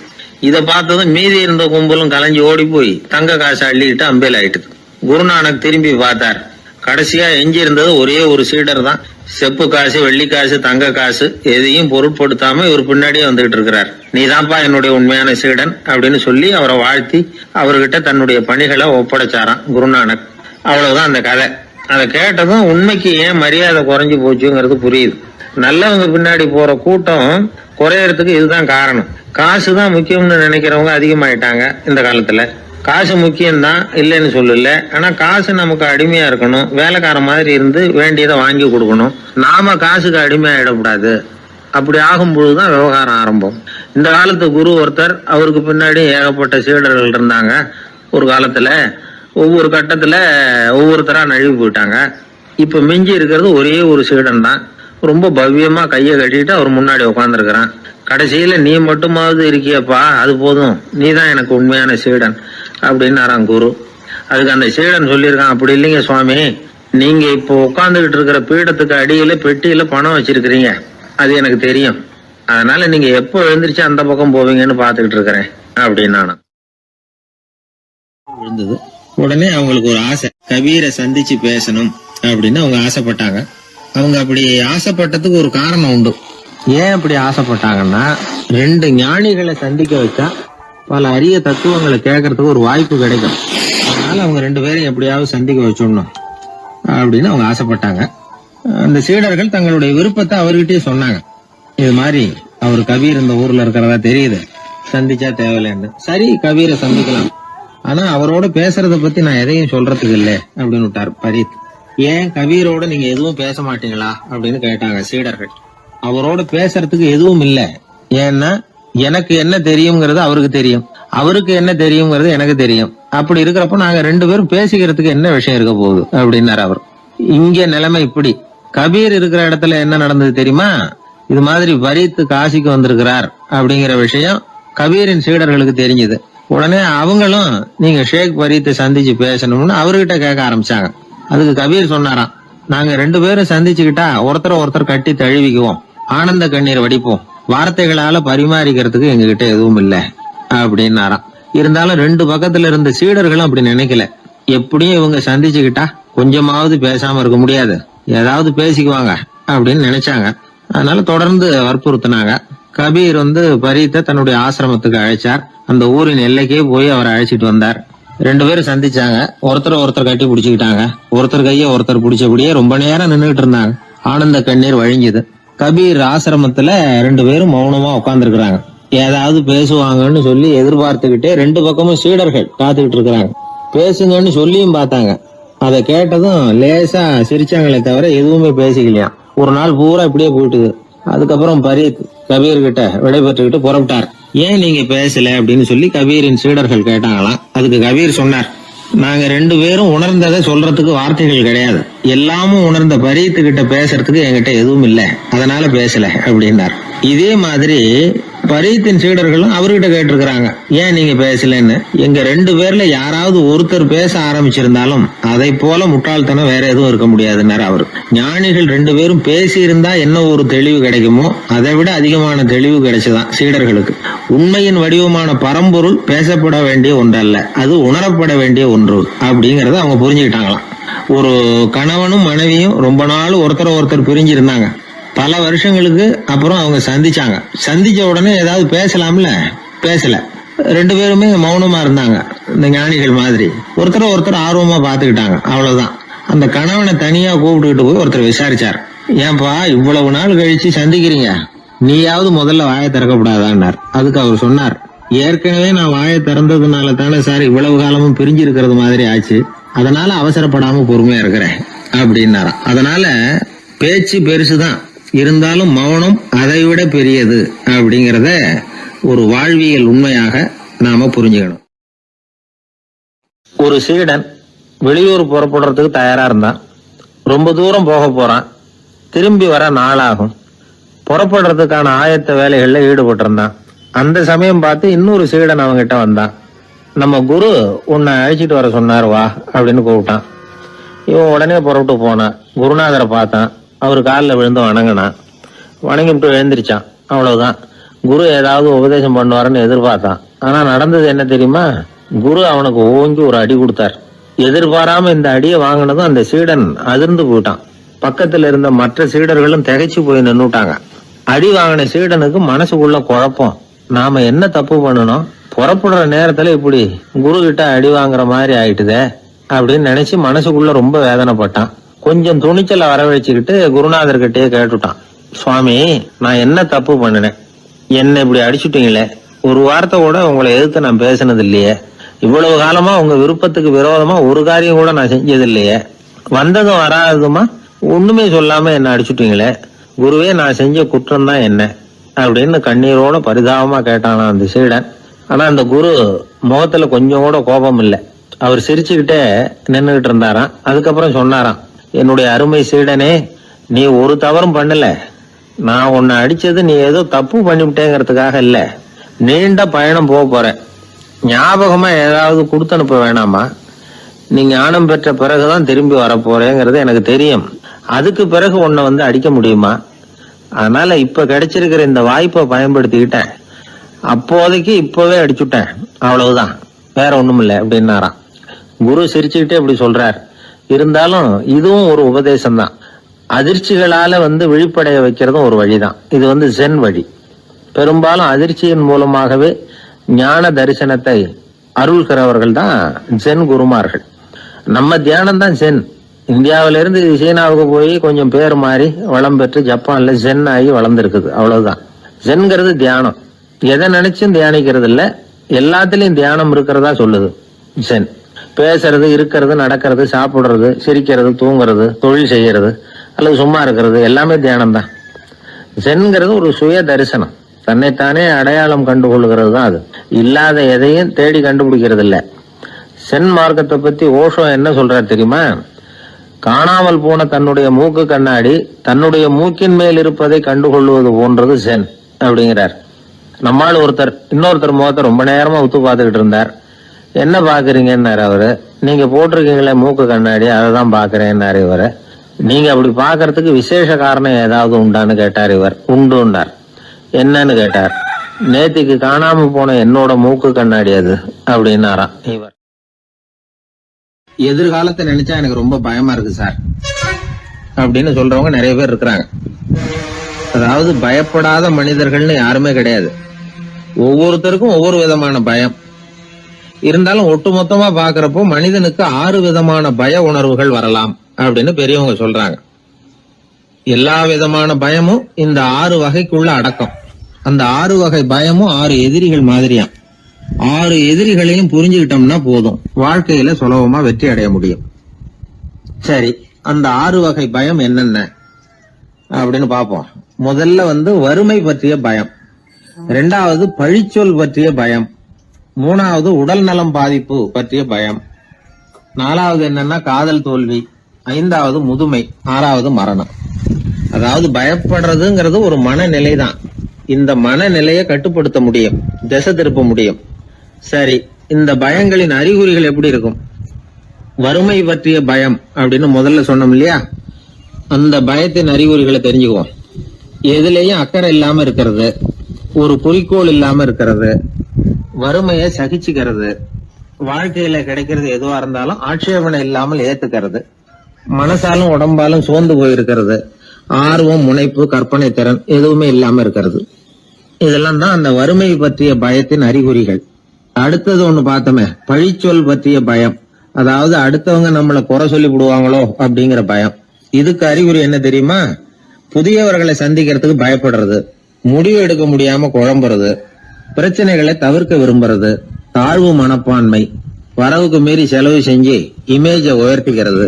இதை பார்த்ததும் மீதி இருந்த கும்பலும் கலைஞ்சு ஓடி போய் தங்க காசை அள்ளிக்கிட்டு அம்பேல் ஆயிட்டுது. குருநானக் திரும்பி பார்த்தார். கடைசியா எஞ்சி இருந்தது ஒரே ஒரு சீடர் தான். செப்பு காசு, வெள்ளி காசு, தங்க காசு எதையும் பொருட்படுத்தாம இவர் பின்னாடியே வந்துகிட்டு இருக்கிறார். நீதான்ப்பா என்னுடைய உண்மையான சீடன் அப்படின்னு சொல்லி அவரை வாழ்த்தி அவர்கிட்ட தன்னுடைய பணிகளை ஒப்படைச்சாராம் குருநானக். அவ்வளவுதான் அந்த கதை. அதை கேட்டதும் உண்மைக்கு ஏன் மரியாதை குறைஞ்சு போச்சுங்கிறது புரியுது. நல்லவங்க பின்னாடி போற கூட்டம் குறையறதுக்கு இதுதான் காரணம். காசு தான் முக்கியம்னு நினைக்கிறவங்க அதிகமாயிட்டாங்க இந்த காலத்துல. காசு முக்கியம்தான், இல்லைன்னு சொல்லல. ஆனா காசு நமக்கு அடிமையா இருக்கணும். வேலைக்கார மாதிரி இருந்து வேண்டியதை வாங்கி கொடுக்கணும். நாம காசுக்கு அடிமையாயிடக்கூடாது. அப்படி ஆகும் பொழுதுதான் விவகாரம் ஆரம்பம். இந்த காலத்து குரு ஒருத்தர், அவருக்கு பின்னாடி ஏகப்பட்ட சீடர்கள் இருந்தாங்க. ஒரு காலத்துல ஒவ்வொரு கட்டத்துல ஒவ்வொருத்தரா நழுவி போயிட்டாங்க. இப்ப மிஞ்சி இருக்கிறது ஒரே ஒரு சீடன் தான். ரொம்ப பவ்யமா கையை கட்டிட்டு அவர் முன்னாடி உட்காந்துருக்கிறான். கடைசியில நீ மட்டுமாவது இருக்கியப்பா, அது போதும், நீ தான் எனக்கு உண்மையான சீடன் அப்படின்னாராம் குரு. அதுக்கு அந்த சீடன் சொல்லியிருக்கான், அப்படி இல்லைங்க சுவாமி, நீங்க இப்போ உட்காந்துக்கிட்டு இருக்கிற பீடத்துக்கு அடியில பெட்டியில பணம் வச்சிருக்கிறீங்க, அது எனக்கு தெரியும். அதனால நீங்க எப்போ எழுந்திரிச்சு அந்த பக்கம் போவீங்கன்னு பாத்துக்கிட்டு இருக்கிறேன் அப்படின்னா விழுந்தது. உடனே அவங்களுக்கு ஒரு ஆசை, கபீரை சந்திச்சு பேசணும் அப்படின்னு அவங்க ஆசைப்பட்டாங்க. அவங்க அப்படி ஆசைப்பட்டதுக்கு ஒரு காரணம் உண்டு. ஏன் அப்படி ஆசைப்பட்டாங்கன்னா, ரெண்டு ஞானிகளை சந்திக்க வச்சா பல அரிய தத்துவங்களை கேட்கறதுக்கு ஒரு வாய்ப்பு கிடைக்கும். அதனால அவங்க ரெண்டு பேரையும் எப்படியாவது சந்திக்க வச்சிடணும் அப்படின்னு அவங்க ஆசைப்பட்டாங்க. அந்த சீடர்கள் தங்களுடைய விருப்பத்தை அவர்கிட்டயே சொன்னாங்க. இது மாதிரி அவர் கபீர் இந்த ஊர்ல இருக்கிறதா தெரியுது, சந்திச்சா தேவையில்லைன்னு. சரி, கபீரை சந்திக்கலாம், ஆனா அவரோட பேசுறத பத்தி நான் எதையும் சொல்றதுக்கு இல்லை அப்படின்னு விட்டார் பரீத். ஏன் கபீரோட நீங்க எதுவும் பேச மாட்டீங்களா அப்படின்னு கேட்டாங்க சீடர்கள். அவரோட பேசுறதுக்கு எதுவும் இல்ல. ஏன்னா எனக்கு என்ன தெரியுங்கிறது அவருக்கு தெரியும், அவருக்கு என்ன தெரியுங்கிறது எனக்கு தெரியும். அப்படி இருக்கிறப்ப நாங்க ரெண்டு பேரும் பேசிக்கிறதுக்கு என்ன விஷயம் இருக்க போகுது அப்படின்னாரு அவர். இங்க நிலைமை இப்படி. கபீர் இருக்கிற இடத்துல என்ன நடந்தது தெரியுமா? இது மாதிரி பரீத் காசிக்கு வந்திருக்கிறார் அப்படிங்கிற விஷயம் கபீரின் சீடர்களுக்கு தெரிஞ்சது. உடனே அவங்களும் நீங்க ஷேக் பரீத்தை சந்திச்சு பேசணும்னு அவர்கிட்ட கேட்க ஆரம்பிச்சாங்க. அதுக்கு கபீர் சொன்னாராம், நாங்க 2 பேரும் சந்திச்சுக்கிட்டா ஒருத்தர் கட்டி தழுவிக்குவோம், ஆனந்த கண்ணீர் வடிப்போம், வார்த்தைகளால பரிமாறிக்கிறதுக்கு எங்ககிட்ட எதுவும் இல்லை அப்படின்னாராம். இருந்தாலும் 2 பக்கத்துல இருந்த சீடர்களும் அப்படி நினைக்கல. எப்படியும் இவங்க சந்திச்சுக்கிட்டா கொஞ்சமாவது பேசாம இருக்க முடியாது, ஏதாவது பேசிக்குவாங்க அப்படின்னு நினைச்சாங்க. அதனால தொடர்ந்து வற்புறுத்தினாங்க. கபீர் பரீத்தை தன்னுடைய ஆசிரமத்துக்கு அழைச்சார். அந்த ஊரின் எல்லைக்கே போய் அவரை அழைச்சிட்டு வந்தார். 2 பேரும் சந்திச்சாங்க. ஒருத்தர் கட்டி பிடிச்சுக்கிட்டாங்க. ஒருத்தர் கைய ஒருத்தர் பிடிச்சபடியே ரொம்ப நேரம் நின்றுட்டு இருந்தாங்க. ஆனந்த கண்ணீர் வழிஞ்சுது. கபீர் ஆசிரமத்துல 2 பேரும் மௌனமா உட்கார்ந்துருக்காங்க. ஏதாவது பேசுவாங்கன்னு சொல்லி எதிர்பார்த்துக்கிட்டே 2 பக்கமும் சீடர்கள் காத்துக்கிட்டு இருக்கிறாங்க. பேசுங்கன்னு சொல்லியும் பார்த்தாங்க. அதை கேட்டதும் லேசா சிரிச்சாங்களே தவிர எதுவுமே பேசிக்கலையாம். ஒரு நாள் பூரா இப்படியே போயிட்டுது. அதுக்கப்புறம் பரீத் கபீர் கிட்ட விடைபெற்றுக்கிட்டு புறப்பட்டார். ஏன் நீங்க பேசல அப்படின்னு சொல்லி கபீரின் சீடர்கள் கேட்டாங்களாம். அதுக்கு கபீர் சொன்னார், நாங்க 2 பேரும் உணர்ந்ததை சொல்றதுக்கு வார்த்தைகள் கிடையாது. எல்லாமும் உணர்ந்த பரீத்து கிட்ட பேசுறதுக்கு என்கிட்ட எதுவும் இல்லை, அதனால பேசல அப்படின்னார். இதே மாதிரி பரீத்தின் சீடர்களும் அவர்கிட்ட கேட்டிருக்கிறாங்க, ஏன் நீங்க பேசலன்னு. எங்க 2 பேர்ல யாராவது ஒருத்தர் பேச ஆரம்பிச்சிருந்தாலும் அதை போல முட்டாள்தனம் வேற எதுவும் இருக்க முடியாதுன்னாரு அவரு. ஞானிகள் 2 பேரும் பேசி இருந்தா என்ன ஒரு தெளிவு கிடைக்குமோ அதை விட அதிகமான தெளிவு கிடைச்சதான் சீடர்களுக்கு. உண்மையின் வடிவமான பரம்பொருள் பேசப்பட வேண்டிய ஒன்றல்ல, அது உணரப்பட வேண்டிய ஒன்று அப்படிங்கறத அவங்க புரிஞ்சுக்கிட்டாங்களாம். ஒரு கணவனும் மனைவியும் ரொம்ப நாள் ஒருத்தர் பிரிஞ்சிருந்தாங்க. பல வருஷங்களுக்கு அப்புறம் அவங்க சந்திச்ச உடனே ஏதாவது பேசலாம்ல, பேசல. 2 பேருமே மௌனமா இருந்தாங்க. இந்த ஞானிகள் மாதிரி ஒருத்தர் ஆர்வமா பாத்துக்கிட்டாங்க, அவ்வளவுதான். அந்த கணவனை தனியா கூப்பிட்டுக்கிட்டு போய் ஒருத்தர் விசாரிச்சார், ஏன்பா இவ்வளவு நாள் கழிச்சு சந்திக்கிறீங்க, நீயாவது முதல்ல வாயை திறக்கப்படாதான்னார். அதுக்கு அவர் சொன்னார், ஏற்கனவே நான் வாயை திறந்ததுனால தானே சார் இவ்வளவு காலமும் பிரிஞ்சு இருக்கிறது மாதிரி ஆச்சு, அதனால அவசரப்படாம பொறுமையா இருக்கிறேன் அப்படின்னாராம். அதனால பேச்சு பெருசுதான், இருந்தாலும் மௌனம் அதை விட பெரியது அப்படிங்கறத ஒரு வாழ்வியல் உண்மையாக நாம புரிஞ்சுக்கணும். ஒரு சீடன் வெளியூர் புறப்படுறதுக்கு தயாரா இருந்தான். ரொம்ப தூரம் போக போறான். திரும்பி வர நாளாகும். புறப்படுறதுக்கான ஆயத்த வேலைகள்ல ஈடுபட்டிருந்தான். அந்த சமயம் பார்த்து இன்னொரு சீடன் அவங்கிட்ட வந்தான். நம்ம குரு உன்னை அழைச்சிட்டு வர சொன்னார், வா அப்படின்னு கூப்பிட்டான். இவன் உடனே புறப்பட்டு போனான். குருநாதரை பார்த்தான். அவர் காலில் விழுந்து வணங்கினான். வணங்கிட்டு எழுந்திரிச்சான். அவ்வளவுதான். குரு ஏதாவது உபதேசம் பண்ணுவாருன்னு எதிர்பார்த்தான். ஆனா நடந்தது என்ன தெரியுமா? குரு அவனுக்கு ஓங்கி ஒரு அடி கொடுத்தார். எதிர்பாராம இந்த அடியை வாங்கினதும் அந்த சீடன் அதிர்ந்து போயிட்டான். பக்கத்துல இருந்த மற்ற சீடர்களும் திகைச்சு போய் நின்னுட்டாங்க. அடி வாங்கின சீடனுக்கு மனசுக்குள்ள குழப்பம். நாம என்ன தப்பு பண்ணணும், புறப்படுற நேரத்துல இப்படி குரு கிட்ட அடி வாங்குற மாதிரி ஆயிட்டுதே அப்படின்னு நினைச்சு மனசுக்குள்ள ரொம்ப வேதனைப்பட்டான். கொஞ்சம் துணிச்சலை வரவழைச்சுக்கிட்டு குருநாதர்கிட்டயே கேட்டுட்டான், சுவாமி நான் என்ன தப்பு பண்ணினேன், என்ன இப்படி அடிச்சுட்டீங்களே, ஒரு வார்த்தை கூட உங்களை எதிர்த்து நான் பேசினது இல்லையே, இவ்வளவு காலமா உங்க விருப்பத்துக்கு விரோதமா ஒரு காரியம் கூட நான் செஞ்சது இல்லையே, வந்ததும் வராததுமா ஒண்ணுமே சொல்லாம என்ன அடிச்சுட்டீங்களே, குருவே நான் செஞ்ச குற்றம் தான் என்ன அப்படின்னு கண்ணீரோட பரிதாபமா கேட்டானா அந்த சீடன். ஆனா அந்த குரு முகத்துல கொஞ்சம் கூட கோபம் இல்லை. அவர் சிரிச்சுக்கிட்டே நின்றுகிட்டு இருந்தாராம். அதுக்கப்புறம் சொன்னாராம், என்னுடைய அருமை சீடனே, நீ ஒரு தவறும் பண்ணல. நான் உன்னை அடிச்சது நீ ஏதோ தப்பு பண்ணிவிட்டேங்கிறதுக்காக இல்ல, நீண்ட பயணம் போக போறேன், ஞாபகமா ஏதாவது கொடுத்து அனுப்ப வேணாமா, நீ ஞானம் பெற்ற பிறகுதான் திரும்பி வரப்போறேங்கிறது எனக்கு தெரியும், அதுக்கு பிறகு உன்னை அடிக்க முடியுமா, அதனால இப்ப கிடைச்சிருக்கிற இந்த வாய்ப்பை பயன்படுத்திக்கிட்டேன், அப்போதைக்கு இப்பவே அடிச்சுட்டேன், அவ்வளவுதான், வேற ஒண்ணும் இல்லை அப்படின்னாராம். குரு சிரிச்சுக்கிட்டே இப்படி சொல்றார். இருந்தாலும் இதுவும் ஒரு உபதேசம் தான். அதிர்ச்சிகளால விழிப்படைய வைக்கிறதும் ஒரு வழிதான். இது ஜென் வழி. பெரும்பாலும் அதிர்ச்சியின் மூலமாகவே ஞான தரிசனத்தை அருள்கிறவர்கள் தான் ஜென் குருமார்கள். நம்ம தியானம் தான் ஜென். இந்தியாவிலிருந்து சீனாவுக்கு போய் கொஞ்சம் பேர் மாறி வளம் பெற்று ஜப்பான்ல ஜென் ஆகி வளர்ந்துருக்குது, அவ்வளவுதான். ஜென்கிறது தியானம். எதை நினைச்சும் தியானிக்கிறது இல்ல, எல்லாத்திலையும் தியானம் இருக்கிறதா சொல்லுது ஜென். பேசுறது, இருக்கிறது, நடக்கிறது, சாப்பிடுறது, சிரிக்கிறது, தூங்குறது, தொழில் செய்யறது அல்லது சும்மா இருக்கிறது எல்லாமே தியானம் தான். ஜென்கிறது ஒரு சுய தரிசனம், தன்னைத்தானே அடையாளம் கண்டுகொள்கிறது தான். அது இல்லாத எதையும் தேடி கண்டுபிடிக்கிறது இல்ல. சென் மார்க்கத்தை பத்தி ஓஷோ என்ன சொல்றாரு தெரியுமா? காணாமல் போன தன்னுடைய மூக்கு கண்ணாடி தன்னுடைய மூக்கின் மேல் இருப்பதை கண்டுகொள்வது போன்றது சென் அப்படிங்கிறார். நம்மால் இன்னொருத்தர் முகத்தை ரொம்ப நேரமா உத்து பார்த்துக்கிட்டு இருந்தார். என்ன பாக்குறீங்கன்னாரு அவரு. நீங்க போட்டிருக்கீங்களே மூக்கு கண்ணாடி, அதை தான் பாக்குறேன்னாரு இவரு. நீங்க அப்படி பாக்குறதுக்கு விசேஷ காரணம் ஏதாவது உண்டான்னு கேட்டார் இவர். உண்டுன்னார். என்னன்னு கேட்டார். நேத்திக்கு காணாம போன என்னோட மூக்கு கண்ணாடி அது அப்படின்னாராம் இவர். எதிர்காலத்தை நினைச்சா எனக்கு ரொம்ப பயமா இருக்கு சார் அப்படின்னு சொல்றவங்க நிறைய பேர் இருக்கிறாங்க. அதாவது பயப்படாத மனிதர்கள்னு யாருமே கிடையாது. ஒவ்வொருத்தருக்கும் ஒவ்வொரு விதமான பயம் இருந்தாலும் ஒட்டுமொத்தமா பாக்குறப்போ மனிதனுக்கு 6 விதமான பய உணர்வுகள் வரலாம் அப்படின்னு பெரியவங்க சொல்றாங்க. எல்லா விதமான பயமும் இந்த 6 வகைக்குள்ள அடக்கம். அந்த 6 வகை பயமும் 6 எதிரிகள் மாதிரியாம். 6 எதிரிகளையும் புரிஞ்சுக்கிட்டோம்னா போதும், வாழ்க்கையில சுலபமா வெற்றி அடைய முடியும். சரி, அந்த 6 வகை பயம் என்னென்ன அப்படின்னு பாப்போம். முதல்ல வறுமை பற்றிய பயம், 2வது பழிச்சொல் பற்றிய பயம், 3வது உடல் நலம் பாதிப்பு பற்றிய பயம், 4வது என்னன்னா காதல் தோல்வி, 5வது முதுமை, 6வது மரணம். அதாவது பயப்படுறதுங்கிறது ஒரு மனநிலை தான். இந்த மனநிலையை கட்டுப்படுத்த முடியும், திசை திருப்ப முடியும். சரி, இந்த பயங்களின் அறிகுறிகள் எப்படி இருக்கும்? வறுமை பற்றிய பயம் அப்படின்னு முதல்ல சொன்னோம் இல்லையா, அந்த பயத்தின் அறிகுறிகளை தெரிஞ்சுக்குவோம். எதுலேயும் அக்கறை இல்லாம இருக்கிறது, ஒரு குறிக்கோள் இல்லாம இருக்கிறது, வறுமையை சகிச்சுக்கிறது, வாழ்க்கையில கிடைக்கிறது எதுவா இருந்தாலும் ஆட்சேபனை இல்லாமல் ஏத்துக்கிறது, மனசாலும் உடம்பாலும் சோர்ந்து போயிருக்கிறது, ஆர்வம், முனைப்பு, கற்பனை திறன் எதுவுமே இல்லாம இருக்கிறது. இதெல்லாம் தான் அந்த வறுமை பற்றிய பயத்தின் அறிகுறிகள். அடுத்தது ஒண்ணு பார்த்தோமே, பழிச்சொல் பற்றிய பயம். அதாவது அடுத்தவங்க நம்மளை குறை சொல்லி விடுவாங்களோ அப்படிங்கிற பயம். இதுக்கு அறிகுறி என்ன தெரியுமா? புதியவர்களை சந்திக்கிறதுக்கு பயப்படுறது, முடிவு எடுக்க முடியாம குழம்புறது, பிரச்சனைகளை தவிர்க்க விரும்புறது, தாழ்வு மனப்பான்மை, வரவுக்கு மீறி செலவு செஞ்சு இமேஜ உயர்த்திக்கிறது,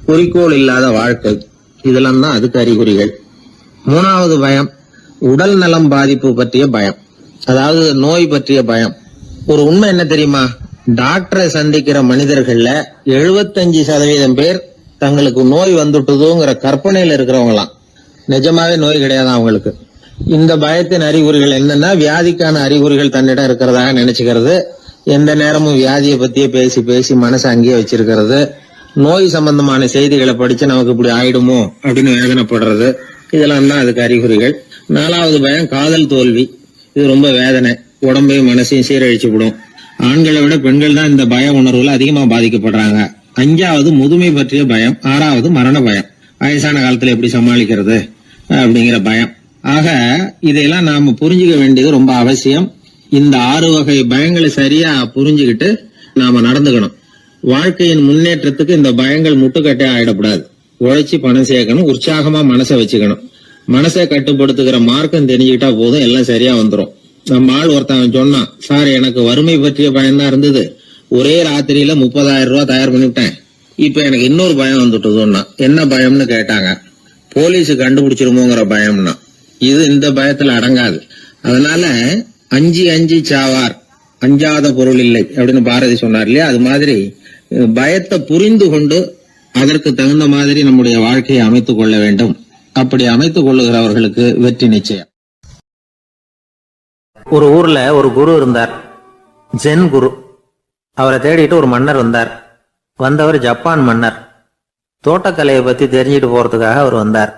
குறிக்கோள் இல்லாத வாழ்க்கை. இதெல்லாம் தான் அதுக்கு அறிகுறிகள். 3வது பயம் உடல் நலம் பாதிப்பு பற்றிய பயம், அதாவது நோய் பற்றிய பயம். ஒரு உண்மை என்ன தெரியுமா? டாக்டரை சந்திக்கிற மனிதர்கள்ல 75% பேர் தங்களுக்கு நோய் வந்துட்டுதுங்கிற கற்பனையில இருக்கிறவங்களாம். நிஜமாவே நோய் கிடையாது அவங்களுக்கு. இந்த பயத்தின் அறிகுறிகள் என்னன்னா, வியாதிக்கான அறிகுறிகள் தன்னிடம் இருக்கிறதாக நினைச்சுக்கிறது, எந்த நேரமும் வியாதியை பத்தியே பேசி பேசி மனசை அங்கேயே வச்சிருக்கிறது, நோய் சம்பந்தமான செய்திகளை படிச்சு நமக்கு இப்படி ஆயிடுமோ அப்படின்னு வேதனைப்படுறது. இதெல்லாம் தான் அதுக்கு அறிகுறிகள். 4வது பயம் காதல் தோல்வி. இது ரொம்ப வேதனை, உடம்பையும் மனசையும் சீரழிச்சு விடும். ஆண்களை விட பெண்கள் தான் இந்த பய உணர்வுல அதிகமா பாதிக்கப்படுறாங்க. 5வது முதுமை பற்றிய பயம். 6வது மரண பயம், வயசான காலத்துல எப்படி சமாளிக்கிறது அப்படிங்கிற பயம். ஆக இதையெல்லாம் நாம புரிஞ்சுக்க வேண்டியது ரொம்ப அவசியம். இந்த 6 வகை பயங்களை சரியா புரிஞ்சுக்கிட்டு நாம நடந்துக்கணும். வாழ்க்கையின் முன்னேற்றத்துக்கு இந்த பயங்கள் முட்டுக்கட்டே ஆயிடக்கூடாது. உழைச்சி பணம் சேர்க்கணும், உற்சாகமா மனசை வச்சுக்கணும். மனசை கட்டுப்படுத்துகிற மார்க்கம் தெரிஞ்சுக்கிட்டா போதும், எல்லாம் சரியா வந்துடும். நம்ம ஆள் ஒருத்தன் சொன்னான், சார் எனக்கு வறுமை பற்றிய பயம்தான் இருந்தது, ஒரே ராத்திரியில 30,000 ரூபாய் தயார் பண்ணிவிட்டேன், இப்ப எனக்கு இன்னொரு பயம் வந்துட்டுதுன்னா. என்ன பயம்னு கேட்டாங்க. போலீஸ் கண்டுபிடிச்சிருமோங்கிற பயம்னா. இது இந்த பயத்துல அடங்காது. அதனால அஞ்சி சாவார், அஞ்சாத பொருள் இல்லை அப்படின்னு பாரதி சொன்னார் இல்லையா, அது மாதிரி பயத்தை புரிந்து கொண்டு அதற்கு தகுந்த மாதிரி நம்முடைய வாழ்க்கையை அமைத்துக் கொள்ள வேண்டும். அப்படி அமைத்துக் கொள்ளுகிறவர்களுக்கு வெற்றி நிச்சயம். ஒரு ஊர்ல ஒரு குரு இருந்தார், ஜென் குரு. அவரை தேடிட்டு ஒரு மன்னர் வந்தார். வந்தவர் ஜப்பான் மன்னர். தோட்டக்கலையை பத்தி தெரிஞ்சுட்டு போறதுக்காக அவர் வந்தார்.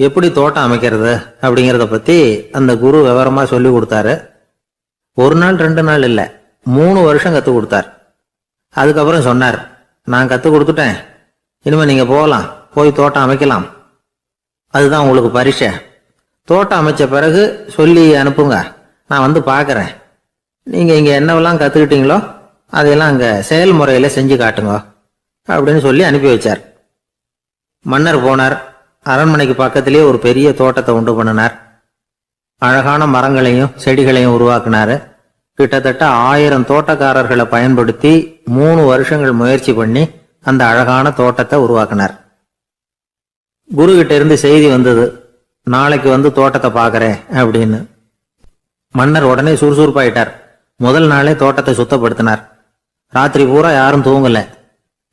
எப்படி தோட்டம் அமைக்கிறது அப்படிங்கறத பத்தி அந்த குரு விவரமா சொல்லி கொடுத்தாரு. 1 நாள் 2 நாள் இல்ல, 3 வருஷம் கத்து கொடுத்தார். அதுக்கப்புறம் சொன்னார், நான் கத்து கொடுத்துட்டேன், இனிமே நீங்க போகலாம், போய் தோட்டம் அமைக்கலாம், அதுதான் உங்களுக்கு பரிசை. தோட்டம் அமைச்ச பிறகு சொல்லி அனுப்புங்க, நான் வந்து பாக்குறேன். நீங்க இங்க என்னவெல்லாம் கத்துக்கிட்டீங்களோ அதையெல்லாம் அங்க செயல்முறையில செஞ்சு காட்டுங்க அப்படின்னு சொல்லி அனுப்பி வச்சார். மன்னர் போனார். அரண்மனைக்கு பக்கத்திலேயே ஒரு பெரிய தோட்டத்தை உண்டு பண்ணினார். அழகான மரங்களையும் செடிகளையும் உருவாக்கினாரு. கிட்டத்தட்ட 1000 தோட்டக்காரர்களை பயன்படுத்தி 3 வருஷங்கள் முயற்சி பண்ணி அந்த அழகான தோட்டத்தை உருவாக்கினார். குரு கிட்ட இருந்து செய்தி வந்தது, நாளைக்கு வந்து தோட்டத்தை பாக்குறேன் அப்படின்னு. மன்னர் உடனே சுறுசுறுப்பாயிட்டார். முதல் நாளே தோட்டத்தை சுத்தப்படுத்தினார். ராத்திரி பூரா யாரும் தூங்கல.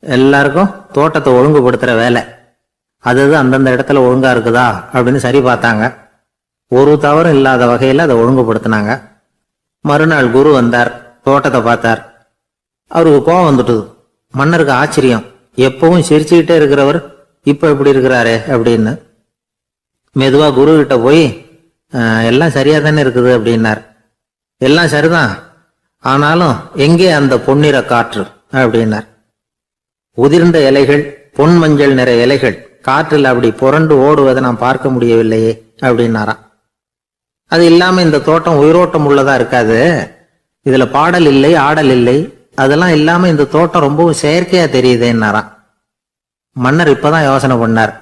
எல்லாருக்கும் தோட்டத்தை ஒழுங்குபடுத்துற வேலை. அது அந்தந்த இடத்துல ஒழுங்கா இருக்குதா அப்படின்னு சரி பார்த்தாங்க. ஒரு தவறும் இல்லாத வகையில அதை ஒழுங்குபடுத்தினாங்க. மறுநாள் குரு வந்தார், தோட்டத்தை பார்த்தார். அவருக்கு கோபம் வந்துட்டுது. மன்னருக்கு ஆச்சரியம், எப்பவும் சிரிச்சுக்கிட்டே இருக்கிறவர் இப்ப எப்படி இருக்கிறாரே அப்படின்னு. மெதுவா குரு கிட்ட போய் எல்லாம் சரியா தானே இருக்குது அப்படின்னார். எல்லாம் சரிதான், ஆனாலும் எங்கே அந்த பொன்னிற காற்று அப்படின்னார். உதிர்ந்த இலைகள், பொன் மஞ்சள் நிற இலைகள் காற்றில் அப்படி புரண்டு ஓடுவதை நான் பார்க்க முடியவில்லையே அப்படின்னாராம். அது இல்லாம இந்த தோட்டம் உயிரோட்டம் உள்ளதா இருக்காது, இதுல பாடல் இல்லை, ஆடல் இல்லை, அதெல்லாம் இல்லாம இந்த தோட்டம் ரொம்பவும் செயற்கையா தெரியுதுன்னாராம். மன்னர் இப்பதான் யோசனை பண்ணார்.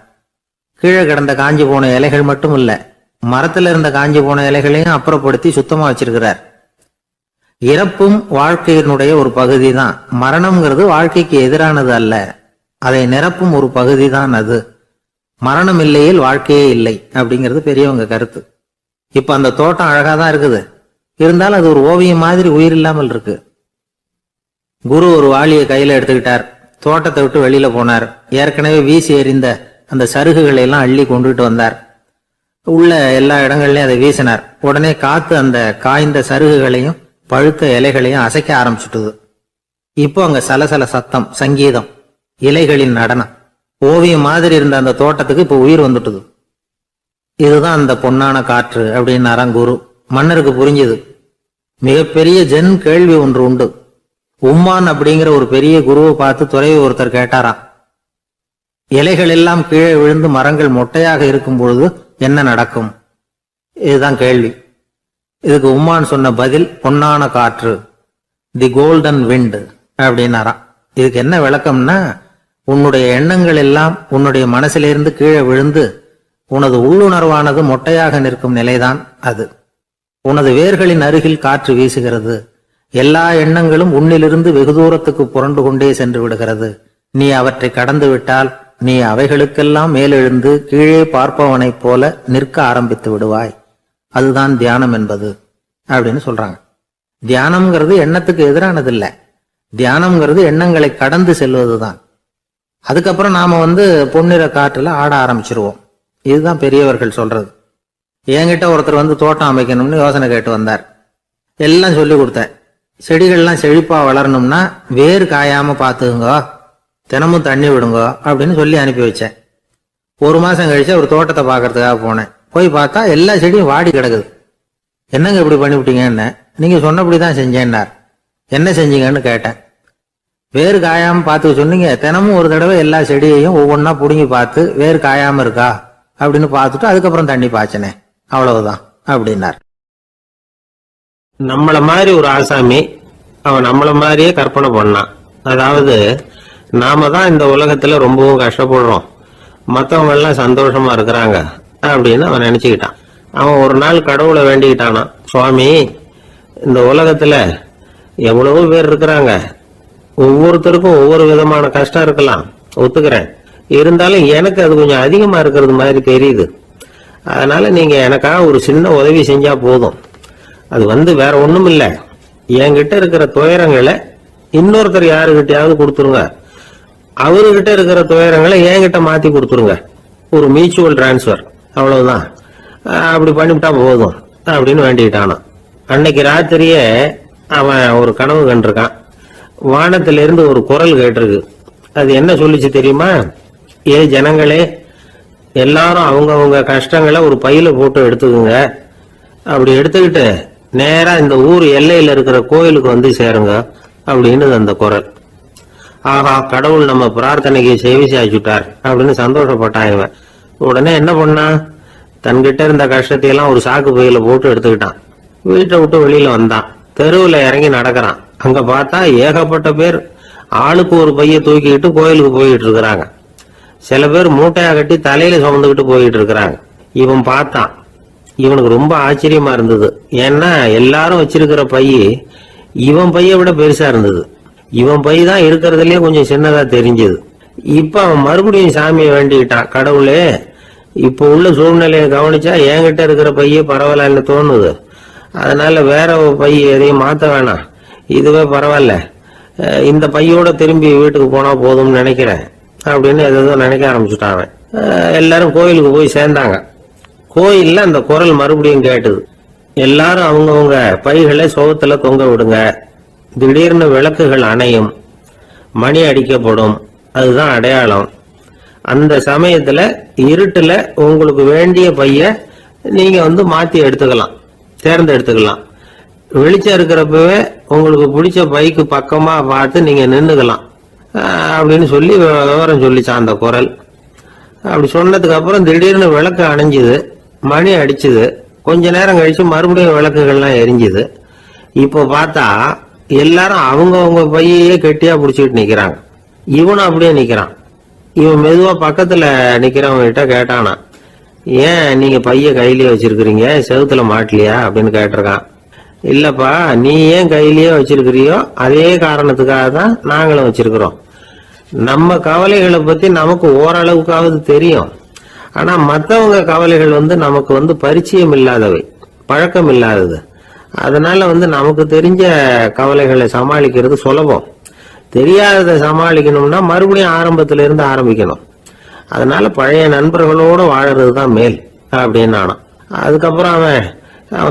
கீழே கிடந்த காஞ்சி போன இலைகள் மட்டும் இல்ல, மரத்துல இருந்த காஞ்சி போன இலைகளையும் அப்புறப்படுத்தி சுத்தமா வச்சிருக்கிறார். இறப்பும் வாழ்க்கையினுடைய ஒரு பகுதி தான். மரணம்ங்கிறது வாழ்க்கைக்கு எதிரானது அல்ல, அதை நிரப்பும் ஒரு பகுதி தான் அது. மரணம் இல்லையில் வாழ்க்கையே இல்லை அப்படிங்கிறது பெரியவங்க கருத்து. இப்ப அந்த தோட்டம் அழகாதான் இருக்குது, இருந்தாலும் அது ஒரு ஓவியம் மாதிரி உயிர் இல்லாமல் இருக்கு. குரு ஒரு வாளியை கையில எடுத்துக்கிட்டார், தோட்டத்தை விட்டு வெளியில போனார். ஏற்கனவே வீசி எறிந்த அந்த சருகுகளை எல்லாம் அள்ளி கொண்டுகிட்டு வந்தார். உள்ள எல்லா இடங்கள்லயும் அதை வீசினார். உடனே காத்து அந்த காய்ந்த சருகுகளையும் பழுத்த இலைகளையும் அசைக்க ஆரம்பிச்சுட்டுது. இப்போ அங்க சலசல சத்தம், சங்கீதம், இலைகளின் நடனம், ஓவியம் மாதிரி இருந்த அந்த தோட்டத்துக்கு இப்போ உயிர் வந்துட்டுது. இதுதான் அந்த பொன்னான காற்று அப்படின்னாராம் குரு. மன்னருக்கு புரிஞ்சுது. மிகப்பெரிய ஜென் கேள்வி ஒன்று உண்டு. உம்மான் அப்படிங்கிற ஒரு பெரிய குருவை பார்த்து துறவி ஒருத்தர் கேட்டாராம், இலைகள் எல்லாம் கீழே விழுந்து மரங்கள் மொட்டையாக இருக்கும் பொழுது என்ன நடக்கும்? இதுதான் கேள்வி. இதுக்கு உம்மான் சொன்ன பதில் பொன்னான காற்று, தி கோல்டன் விண்ட் அப்படின்னாராம். இதுக்கு என்ன விளக்கம்னா, உன்னுடைய எண்ணங்கள் எல்லாம் உன்னுடைய மனசிலிருந்து கீழே விழுந்து உனது உள்ளுணர்வானது மொட்டையாக நிற்கும் நிலைதான் அது. உனது வேர்களின் அருகில் காற்று வீசுகிறது. எல்லா எண்ணங்களும் உன்னிலிருந்து வெகு தூரத்துக்கு புரண்டு கொண்டே சென்று விடுகிறது. நீ அவற்றை கடந்து விட்டால் நீ அவைகளுக்கெல்லாம் மேலெழுந்து கீழே பார்ப்பவனைப் போல நிற்க ஆரம்பித்து விடுவாய். அதுதான் தியானம் என்பது அப்படின்னு சொல்றாங்க. தியானம்ங்கிறது எண்ணத்துக்கு எதிரானது இல்ல, தியானம்ங்கிறது எண்ணங்களை கடந்து செல்வதுதான். அதுக்கப்புறம் நாம பொன்னிற காற்றுல ஆட ஆரம்பிச்சிருவோம். இதுதான் பெரியவர்கள் சொல்றது. என்கிட்ட ஒருத்தர் தோட்டம் அமைக்கணும்னு யோசனை கேட்டு வந்தார். எல்லாம் சொல்லி கொடுத்தேன். செடிகள்லாம் செழிப்பா வளரணும்னா வேர் காயாம பாத்துக்குங்க, தினமும் தண்ணி விடுங்க அப்படின்னு சொல்லி அனுப்பி வச்சேன். ஒரு மாசம் கழிச்சு ஒரு தோட்டத்தை பாக்குறதுக்காக போனேன். போய் பார்த்தா எல்லா செடியும் வாடி கிடக்குது. என்னங்க இப்படி பண்ணிவிட்டீங்கன்னு. நீங்க சொன்னபடிதான் செஞ்சேன்னார். என்ன செஞ்சீங்கன்னு கேட்டேன். வேறு காயாம பார்த்து சொன்னீங்க, தினமும் ஒரு தடவை எல்லா செடியையும் ஒவ்வொன்னா புடுங்கி பார்த்து வேறு காயாம இருக்கா அப்படின்னு பார்த்துட்டு அதுக்கப்புறம் தண்ணி பாய்ச்சனே, அவ்வளவுதான் அப்படின்னார். நம்மள மாதிரி ஒரு ஆசாமி அவன் நம்மள மாதிரியே கற்பனை பண்ணான். அதாவது நாம தான் இந்த உலகத்துல ரொம்பவும் கஷ்டப்படுறோம், மத்தவங்க எல்லாம் சந்தோஷமா இருக்கிறாங்க அப்படின்னு அவன் நினைச்சுக்கிட்டான். அவன் ஒரு நாள் கடவுளை வேண்டிக்கிட்டானா, சுவாமி இந்த உலகத்துல எவ்வளவோ பேர் இருக்கிறாங்க, ஒவ்வொருத்தருக்கும் ஒவ்வொரு விதமான கஷ்டம் இருக்கலாம், ஒத்துக்கிறேன். இருந்தாலும் எனக்கு அது கொஞ்சம் அதிகமா இருக்கிறது மாதிரி தெரியுது. அதனால நீங்க எனக்காக ஒரு சின்ன உதவி செஞ்சா போதும். அது வேற ஒண்ணும் இல்ல, என்கிட்ட இருக்கிற துயரங்களை இன்னொருத்தர் யாருகிட்டயாவது கொடுத்துருங்க, அவர்கிட்ட இருக்கிற துயரங்களை என்கிட்ட மாத்தி கொடுத்துருங்க. ஒரு மியூச்சுவல் டிரான்ஸ்பர், அவ்வளவுதான். அப்படி பண்ணிவிட்டா போதும் அப்படின்னு வேண்டிக்கிட்டானான். அன்னைக்கு ராத்திரியே அவன் ஒரு கனவு கண்டிருக்கான். வானத்திலிருந்து ஒரு குரல் கேட்டிருக்கு. அது என்ன சொல்லிச்சு தெரியுமா? ஏ ஜனங்களே, எல்லாரும் அவங்க கஷ்டங்களை ஒரு பையில போட்டு எடுத்துக்குங்க. அப்படி எடுத்துக்கிட்டு நேரா இந்த ஊர் எல்லையில இருக்கிற கோயிலுக்கு சேருங்க அப்படின்னு அந்த குரல். ஆஹா, கடவுள் நம்ம பிரார்த்தனைக்கு செவி சாய்ச்சுட்டார் அப்படின்னு சந்தோஷப்பட்டான் இவன். உடனே என்ன பண்ணான், தன்கிட்ட இருந்த கஷ்டத்தையெல்லாம் ஒரு சாக்கு பையில போட்டு எடுத்துக்கிட்டான். வீட்டை விட்டு வெளியில வந்தான். தெருவுல இறங்கி நடக்கிறான். அங்க பார்த்தா ஏகப்பட்ட பேர் ஆளுக்கு ஒரு பைய தூக்கிக்கிட்டு கோயிலுக்கு போயிட்டு இருக்கிறாங்க. சில பேர் மூட்டையா கட்டி தலையில சுமந்துக்கிட்டு போயிட்டு இருக்கிறாங்க. இவன் பார்த்தான். இவனுக்கு ரொம்ப ஆச்சரியமா இருந்தது. ஏன்னா எல்லாரும் வச்சிருக்கிற பைய இவன் பைய விட பெருசா இருந்தது. இவன் பை தான் இருக்கிறதுலயே கொஞ்சம் சின்னதா தெரிஞ்சது. இப்ப அவன் மறுபடியும் சாமியை வேண்டிக்கிட்டான், கடவுளே இப்ப உள்ள சூழ்நிலையை கவனிச்சா என்கிட்ட இருக்கிற பைய பரவாயில்லன்னு தோணுது. அதனால வேற பை எதையும் மாத்த வேணாம், இதுவே பரவாயில்ல. இந்த பையோட திரும்பி வீட்டுக்கு போனா போதும்னு நினைக்கிறேன் அப்படின்னு ஏதோ நினைக்க ஆரம்பிச்சுட்டாங்க. எல்லாரும் கோயிலுக்கு போய் சேர்ந்தாங்க. கோயில்ல அந்த குரல் மறுபடியும் கேட்டுது. எல்லாரும் அவங்கவுங்க பைகளை சோகத்துல தொங்க விடுங்க, திடீர்னு விளக்குகள் அணையும், மணி அடிக்கப்படும், அதுதான் அடையாளம். அந்த சமயத்துல இருட்டுல உங்களுக்கு வேண்டிய பைய நீங்க மாத்தி எடுத்துக்கலாம், தேர்ந்தெடுத்துக்கலாம். வெளிச்சம் இருக்கிறப்பவே உங்களுக்கு பிடிச்ச பைக்கு பக்கமா பார்த்து நீங்க நின்னுக்கலாம் அப்படின்னு சொல்லி விவரம் சொல்லிச்சான் அந்த குரல். அப்படி சொன்னதுக்கு அப்புறம் திடீர்னு விளக்கு அணைஞ்சுது, மணி அடிச்சுது. கொஞ்ச நேரம் கழிச்சு மறுபடியும் விளக்குகள்லாம் எரிஞ்சுது. இப்போ பார்த்தா எல்லாரும் அவங்கவுங்க பையையே கெட்டியா பிடிச்சிட்டு நிக்கிறாங்க. இவனும் அப்படியே நிக்கிறான். இவன் மெதுவா பக்கத்துல நிக்கிறவங்க கிட்ட கேட்டானா, ஏன் நீங்க பைய கையிலேயே வச்சிருக்கிறீங்க, செவுத்துல மாட்டலையா அப்படின்னு கேட்டிருக்கான். இல்லப்பா, நீ ஏன் கையிலேயே வச்சிருக்கிறியோ அதே காரணத்துக்காக தான் நாங்களும் வச்சிருக்கிறோம். நம்ம கவலைகளை பத்தி நமக்கு ஓரளவுக்காவது தெரியும். ஆனா மற்றவங்க கவலைகள் நமக்கு பரிச்சயம் இல்லாதவை, பழக்கம் இல்லாதது. அதனால நமக்கு தெரிஞ்ச கவலைகளை சமாளிக்கிறது சுலபம். தெரியாததை சமாளிக்கணும்னா மறுபடியும் ஆரம்பத்துல இருந்து ஆரம்பிக்கணும். அதனால பழைய நண்பர்களோட வாழறது தான் மேல் அப்படின்னு ஆனான். அதுக்கப்புறம் அவன்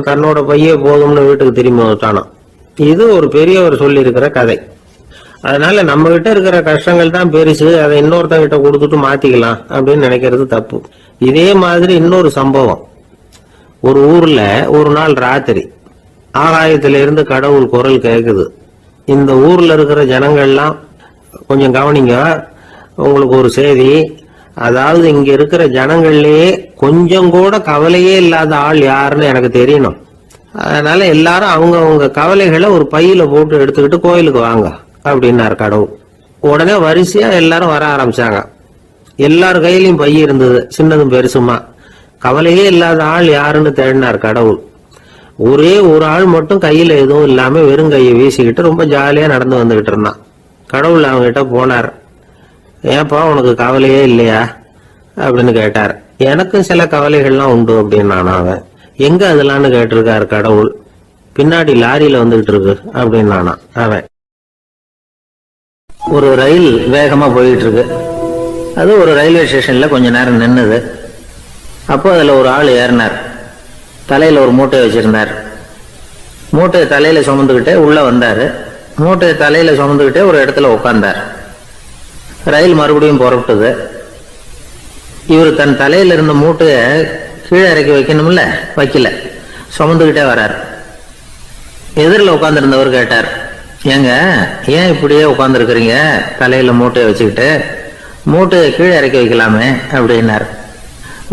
தன்னோட பையே போதும்னு வீட்டுக்கு திரும்பி வந்துட்டானான். இது ஒரு பெரியவர் சொல்லி இருக்கிற கதை. அதனால நம்ம கிட்ட இருக்கிற கஷ்டங்கள் தான் பெருசு, அதை இன்னொருத்தங்கிட்ட கொடுத்துட்டு மாத்திக்கலாம் அப்படின்னு நினைக்கிறது தப்பு. இதே மாதிரி இன்னொரு சம்பவம். ஒரு ஊர்ல ஒரு நாள் ராத்திரி ஆகாயத்தில இருந்து கடவுள் குரல் கேக்குது. இந்த ஊர்ல இருக்கிற ஜனங்கள்லாம் கொஞ்சம் கவனிங்க, உங்களுக்கு ஒரு செய்தி. அதாவது இங்க இருக்கிற ஜனங்கள்லயே கொஞ்சம் கூட கவலையே இல்லாத ஆள் யாருன்னு எனக்கு தெரியணும். அதனால எல்லாரும் அவங்க கவலைகளை ஒரு பையில போட்டு எடுத்துக்கிட்டு கோயிலுக்கு வாங்க அப்படின்னாரு கடவுள். உடனே வரிசையா எல்லாரும் வர ஆரம்பிச்சாங்க. எல்லார் கையிலயும் பை இருந்தது, சின்னதும் பெருசுமா. கவலையே இல்லாத ஆள் யாருன்னு தேடினார் கடவுள். ஒரே ஒரு ஆள் மட்டும் கையில எதுவும் இல்லாம வெறும் கையை வீசிக்கிட்டு ரொம்ப ஜாலியா நடந்து வந்துகிட்டு இருந்தான். கடவுள் அவங்க கிட்ட போனார். ஏப்பா, உனக்கு கவலையே இல்லையா அப்படின்னு கேட்டார். எனக்கும் சில கவலைகள்லாம் உண்டு அப்படின்னு அவன். எங்க அதெல்லாம்னு கேட்டிருக்காரு கடவுள். பின்னாடி லாரியில வந்துகிட்டு இருக்கு அப்படின்னு அவன். ஒரு ரயில் வேகமா போயிட்டு இருக்கு. அது ஒரு ரயில்வே ஸ்டேஷன்ல கொஞ்ச நேரம் நின்னுது. அப்போ அதுல ஒரு ஆள் ஏறினார். தலையில ஒரு மூட்டையை வச்சிருந்தார். மூட்டையை தலையில சுமந்துகிட்டே உள்ள வந்தாரு. மூட்டையை தலையில சுமந்துகிட்டே ஒரு இடத்துல உட்கார்ந்தார். ரயில் மறுபடியும் புறப்பட்டது. இவர் தன் தலையில இருந்த மூட்டையை கீழே இறக்கி வைக்கணும்ல, வைக்கல, சுமந்துகிட்டே வர்றார். எதிரில் உட்கார்ந்துருந்தவர் கேட்டார், ஏங்க ஏன் இப்படியே உட்கார்ந்துருக்கிறீங்க தலையில மூட்டையை வச்சுக்கிட்டு, மூட்டையை கீழே இறக்கி வைக்கலாமே அப்படின்னார்.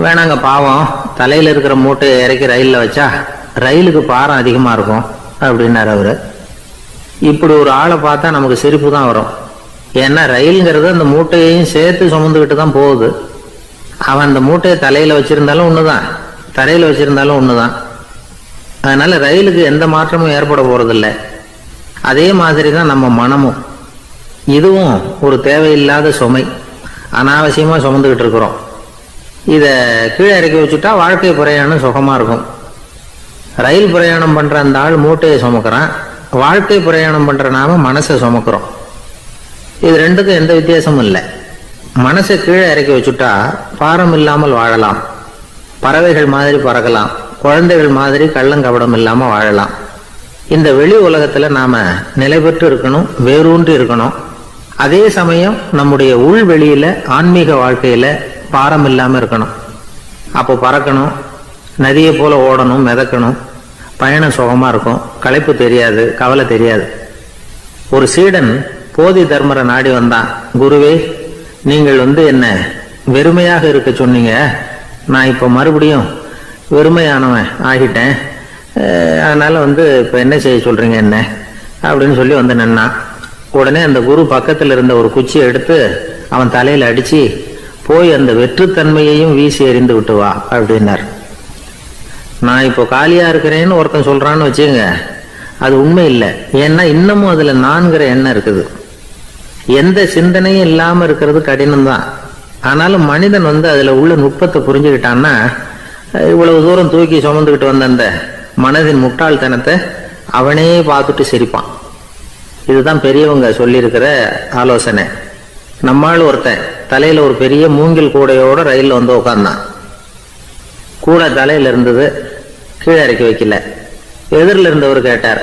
வேணாங்க, பாவம், தலையில இருக்கிற மூட்டையை இறக்கி ரயில்ல வச்சா ரயிலுக்கு பாரம் அதிகமா இருக்கும் அப்படின்னாரு அவரு. இப்படி ஒரு ஆளை பார்த்தா நமக்கு சிரிப்பு தான் வரும். ஏன்னா ரயில்ங்கிறது அந்த மூட்டையையும் சேர்த்து சுமந்துக்கிட்டு தான் போகுது. அவன் அந்த மூட்டையை தலையில வச்சிருந்தாலும் ஒண்ணுதான், தரையில வச்சிருந்தாலும் ஒண்ணுதான். அதனால ரயிலுக்கு எந்த மாற்றமும் ஏற்பட போறதில்லை. அதே மாதிரி தான் நம்ம மனமும். இதுவும் ஒரு தேவையில்லாத சுமை, அனாவசியமா சுமந்துகிட்டு இருக்கிறோம். இத கீழே இறக்கி வச்சுட்டா வாழ்க்கை பிரயாணம் சுகமா இருக்கும். ரயில் பிரயாணம் பண்ற அந்த ஆள் மூட்டையை சுமக்கிறான், வாழ்க்கை பிரயாணம் பண்ற நாம மனசை சுமக்கிறோம். இது ரெண்டுக்கும் எந்த வித்தியாசமும் இல்லை. மனசை கீழே இறக்கி வச்சுட்டா பாரம் இல்லாமல் வாழலாம், பறவைகள் மாதிரி பறக்கலாம், குழந்தைகள் மாதிரி கள்ளங்கபடம் இல்லாம வாழலாம். இந்த வெளி உலகத்துல நாம நிலை பெற்று இருக்கணும், வேரூன்றி இருக்கணும். அதே சமயம் நம்முடைய உள்வெளியில ஆன்மீக வாழ்க்கையில பாரம் இல்லாம இருக்கணும். அப்போ பறக்கணும், நதியை போல ஓடணும், மிதக்கணும். பயணம் சுகமா இருக்கும், களைப்பு தெரியாது, கவலை தெரியாது. ஒரு சீடன் போதி தர்மரை நாடி வந்தான். குருவே, நீங்கள் என்ன வெறுமையாக இருக்க சொன்னீங்க, நான் இப்ப மறுபடியும் வெறுமையானவன் ஆகிட்டேன், அதனால இப்ப என்ன செய்ய சொல்றீங்க என்ன அப்படின்னு சொல்லி நின்னான். உடனே அந்த குரு பக்கத்துல இருந்த ஒரு குச்சியை எடுத்து அவன் தலையில அடிச்சு, போய் அந்த வெற்றுத்தன்மையையும் வீசி எறிந்து விட்டு வா அப்படின்னார். நான் இப்போ காலியா இருக்கிறேன்னு ஒருத்தன் சொல்றான்னு வச்சுங்க, அது உண்மை இல்லை. ஏன்னா இன்னமும் அதுல நான்கிற எண்ணம் இருக்குது. எந்த சிந்தனையும் இல்லாம இருக்கிறது கடினம்தான். ஆனாலும் மனிதன் அதுல உள்ள நுட்பத்தை புரிஞ்சுக்கிட்டான்னா இவ்வளவு தூரம் தூக்கி சுமந்துக்கிட்டு வந்த அந்த மனதின் முட்டாள்தனத்தை அவனே பார்த்துட்டு சிரிப்பான். இதுதான் பெரியவங்க சொல்லியிருக்கிற ஆலோசனை. நம்மால் ஒருத்தன் தலையில ஒரு பெரிய மூங்கில் கூடையோட ரயில்ல வந்து உட்கார்ந்தான். கூடை தலையில இருந்தது, கீழே இறக்கி வைக்கல. எதிரில் இருந்தவர் கேட்டார்,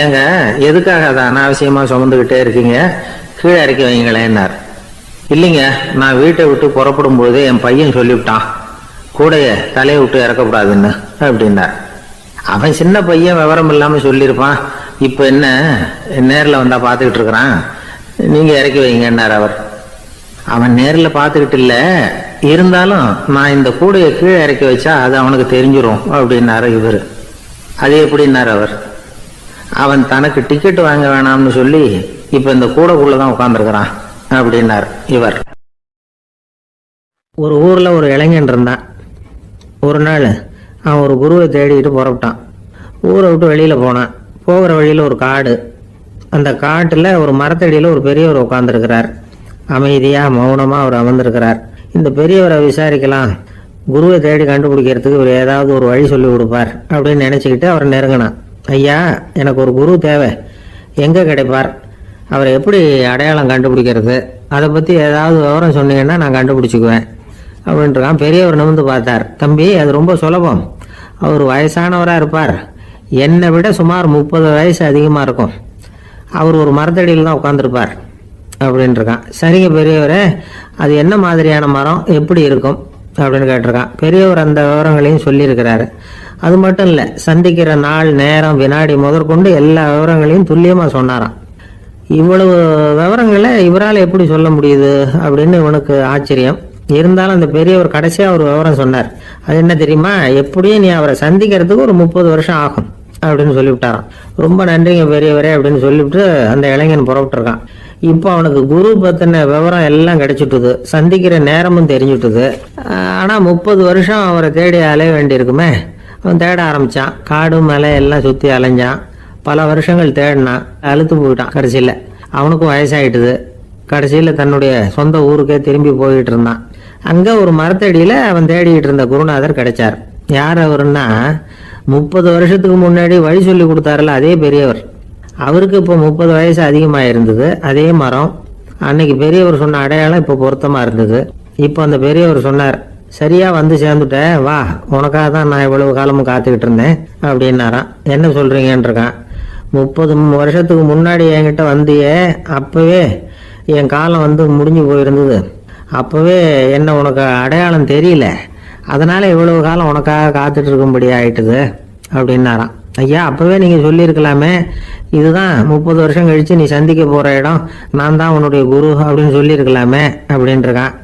ஏங்க எதுக்காக அதை அனாவசியமா சுமந்துகிட்டே இருக்கீங்க, கீழே இறக்கி வைங்களேன்னார். இல்லைங்க, நான் வீட்டை விட்டு புறப்படும் பொழுது என் பையன் சொல்லிவிட்டான் கூடைய தலையை விட்டு இறக்கக்கூடாதுன்னு அப்படின்னார். அவன் சின்ன பையன், விவரம் இல்லாம சொல்லியிருப்பான். இப்ப என்ன நேரில் வந்தா பாத்துக்கிட்டு இருக்கிறான், நீங்க இறக்கி வைங்கன்னார் அவர். அவன் நேரில் பார்த்துக்கிட்டு இல்ல, இருந்தாலும் நான் இந்த கூடையை கீழே இறக்கி வச்சா அது அவனுக்கு தெரிஞ்சிடும் அப்படின்னாரு இவர். அது எப்படின்னார் அவர். அவன் தனக்கு டிக்கெட் வாங்க வேணாம்னு சொல்லி இப்ப இந்த கூடைக்குள்ளதான் உட்கார்ந்துருக்கிறான் அப்படின்னார் இவர். ஒரு ஊர்ல ஒரு இளைஞன் இருந்தான். ஒரு நாள் அவன் ஒரு குருவை தேடிட்டு புறப்பட்டான். ஊரை விட்டு வெளியில போனான். போகிற வழியில ஒரு காடு. அந்த காட்டுல ஒரு மரத்தடியில ஒரு பெரியவர் உட்கார்ந்துருக்கிறார். அமைதியா மௌனமா அவர் அமர்ந்திருக்கிறார். இந்த பெரியவரை விசாரிக்கலாம், குருவை தேடி கண்டுபிடிக்கிறதுக்கு இவர் ஏதாவது ஒரு வழி சொல்லி கொடுப்பார் அப்படின்னு நினைச்சுக்கிட்டு அவர் நெருங்கினான். ஐயா, எனக்கு ஒரு குரு தேவை, எங்க கிடைப்பார், அவரை எப்படி அடையாளம் கண்டுபிடிக்கிறது, அதை பத்தி ஏதாவது விவரம் சொன்னீங்கன்னா நான் கண்டுபிடிச்சுக்குவேன் அப்படின்றான். பெரியவர் நிமிர்ந்து பார்த்தார். தம்பி, அது ரொம்ப சுலபம். அவர் வயசானவரா இருப்பார், என்னை விட சுமார் 30 வயசு அதிகமா இருக்கும். அவர் ஒரு மரத்தடியில் தான் உட்கார்ந்துருப்பார் அப்படின்ட்டுருக்கான். சரிங்க பெரியவரே, அது என்ன மாதிரியான மரம், எப்படி இருக்கும் அப்படின்னு கேட்டிருக்கான். பெரியவர் அந்த விவரங்களையும் சொல்லியிருக்கிறாரு. அது மட்டும் இல்லை, சந்திக்கிற நாள், நேரம், வினாடி முதற்கொண்டு எல்லா விவரங்களையும் துல்லியமா சொன்னாராம். இவ்வளவு விவரங்களை இவரால் எப்படி சொல்ல முடியுது அப்படின்னு இவனுக்கு ஆச்சரியம். இருந்தாலும் அந்த பெரியவர் கடைசியா ஒரு விவரம் சொன்னார். அது என்ன தெரியுமா, எப்படியும் நீ அவரை சந்திக்கிறதுக்கு ஒரு 30 வருஷம் ஆகும் அப்படின்னு சொல்லிவிட்டாராம். ரொம்ப நன்றிங்க பெரியவரே அப்படின்னு சொல்லிவிட்டு அந்த இளைஞன் புறப்பட்டுருக்கான். இப்போ அவனுக்கு குரு பத்தின விவரம் எல்லாம் கிடைச்சிட்டுது, சந்திக்கிற நேரமும் தெரிஞ்சுட்டுது. ஆனா 30 வருஷம் அவரை தேடி அலைய வேண்டியிருக்குமே. அவன் தேட ஆரம்பிச்சான். காடு மலை எல்லாம் சுத்தி அலைஞ்சான். பல வருஷங்கள் தேடினான், அழுத்து போயிட்டான். கடைசியில அவனுக்கும் வயசாயிட்டுது. கடைசியில தன்னுடைய சொந்த ஊருக்கே திரும்பி போயிட்டு இருந்தான். அங்க ஒரு மரத்தடியில அவன் தேடிட்டு இருந்த குருநாதர் கிடைச்சார். யார் அவருன்னா, 30 வருஷத்துக்கு முன்னாடி வழி சொல்லி கொடுத்தாருல அதே பெரியவர். அவருக்கு இப்போ 30 வயசு அதிகமாக இருந்தது. அதே மரம், அன்னைக்கு பெரியவர் சொன்ன அடையாளம் இப்போ பொருத்தமா இருந்தது. இப்போ அந்த பெரியவர் சொன்னார், சரியா வந்து சேர்ந்துட்ட, வா, உனக்காக தான் நான் இவ்வளவு காலமும் காத்துக்கிட்டு இருந்தேன் அப்படின்னாராம். என்ன சொல்றீங்கன்றிருக்கான். 30 வருஷத்துக்கு முன்னாடி என்கிட்ட வந்தியே, அப்பவே என் காலம் வந்து முடிஞ்சு போயிருந்தது. அப்பவே என்ன உனக்கு அடையாளம் தெரியல, அதனால இவ்வளவு காலம் உனக்காக காத்துட்டு இருக்கும்படி ஆயிட்டுது அப்படின்னாராம். ஐயா, அப்பவே நீங்க சொல்லியிருக்கலாமே, இதுதான் 30 வருஷம் கழிச்சு நீ சந்திக்க போற இடம், நான் தான் உன்னுடைய குரு அப்படின்னு சொல்லியிருக்கலாமே அப்படின்ட்டுருக்கான்.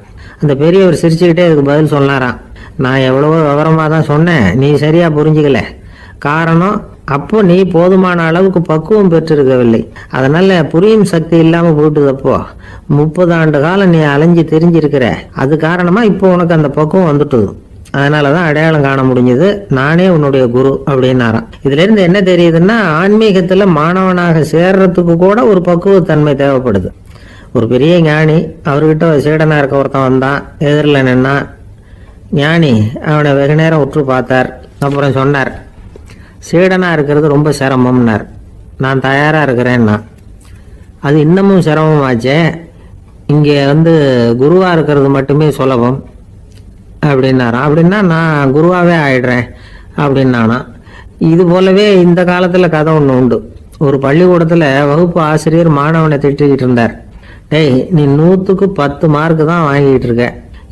அந்த பெரியவர் சிரிச்சுக்கிட்டே அதுக்கு பதில் சொன்னாராம். நான் எவ்வளவோ விவரமா தான் சொன்னேன், நீ சரியா புரிஞ்சுக்கல. காரணம், அப்போ நீ போதுமான அளவுக்கு பக்குவம் பெற்றிருக்கவில்லை, அதனால புரியும் சக்தி இல்லாம போயிட்டுதப்போ 30 ஆண்டு காலம் நீ அலைஞ்சு தெரிஞ்சிருக்கிற. அது காரணமா இப்போ உனக்கு அந்த பக்குவம் வந்துட்டுது, அதனாலதான் அடையாளம் காண முடிஞ்சது, நானே உன்னுடைய குரு அப்படின்னாராம். இதுல இருந்து என்ன தெரியுதுன்னா, ஆன்மீகத்துல மாணவனாக சேர்றதுக்கு கூட ஒரு பக்குவத்தன்மை தேவைப்படுது. ஒரு பெரிய ஞானி, அவர்கிட்ட சீடனா இருக்க ஒருத்தன் வந்தான், எதிரில் நின்னா. ஞானி அவனை வெகு நேரம் உற்று பார்த்தார். அப்புறம் சொன்னார், சீடனா இருக்கிறது ரொம்ப சிரமம்னார். நான் தயாரா இருக்கிறேன்னா. அது இன்னமும் சிரமமாச்சே, இங்க வந்து குருவா இருக்கிறது மட்டுமே சுலபம் அப்படின்னாராம். அப்படின்னா நான் குருவாவே ஆயிடுறேன் அப்படின்னானா. இது போலவே இந்த காலத்துல கதை ஒண்ணு உண்டு. ஒரு பள்ளிக்கூடத்துல வகுப்பு ஆசிரியர் மாணவனை திட்டிக்கிட்டு இருந்தார். டேய், நீ 100க்கு 10 மார்க்கு தான் வாங்கிட்டு இருக்க,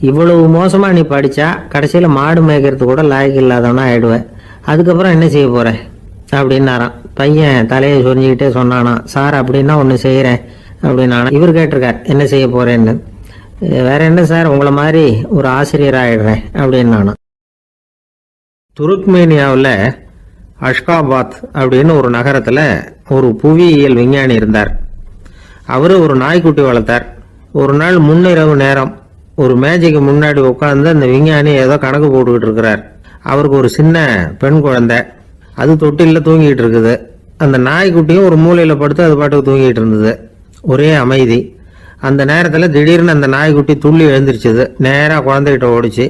இவ்வளவு மோசமா நீ படிச்சா கடைசியில மாடு மேய்க்கிறது கூட லாய்க்கு இல்லாதவனா ஆயிடுவேன், அதுக்கப்புறம் என்ன செய்ய போற அப்படின்னாராம். பையன் தலையை சொரிஞ்சுக்கிட்டே சொன்னானா, சார் அப்படின்னா ஒண்ணு செய்யறேன் அப்படின்னானா. இவர் கேட்டிருக்கார், என்ன செய்ய போறேன்னு. வேற என்ன சார், உங்களை மாதிரி ஒரு ஆசிரியர் ஆயிடுறேன் அப்படின்னானா. துருக்மேனியாவில் அஷ்காபாத் அப்படின்னு ஒரு நகரத்துல ஒரு புவியியல் விஞ்ஞானி இருந்தார். அவரு ஒரு நாய்க்குட்டி வளர்த்தார். ஒரு நாள் முன்னிரவு நேரம் ஒரு மேஜைக்கு முன்னாடி உட்கார்ந்து அந்த விஞ்ஞானி ஏதோ கணக்கு போட்டுக்கிட்டு இருக்கிறார். அவருக்கு ஒரு சின்ன பெண் குழந்தை, அது தொட்டில தூங்கிட்டு இருக்குது. அந்த நாய்க்குட்டியும் ஒரு மூலையில படுத்து அது பாட்டுக்கு தூங்கிட்டு இருந்தது. ஒரே அமைதி. அந்த நேரத்துல திடீர்னு அந்த நாய்க்குட்டி துள்ளி எழுந்திருச்சுது. நேரா குழந்தைகிட்ட ஓடிச்சு.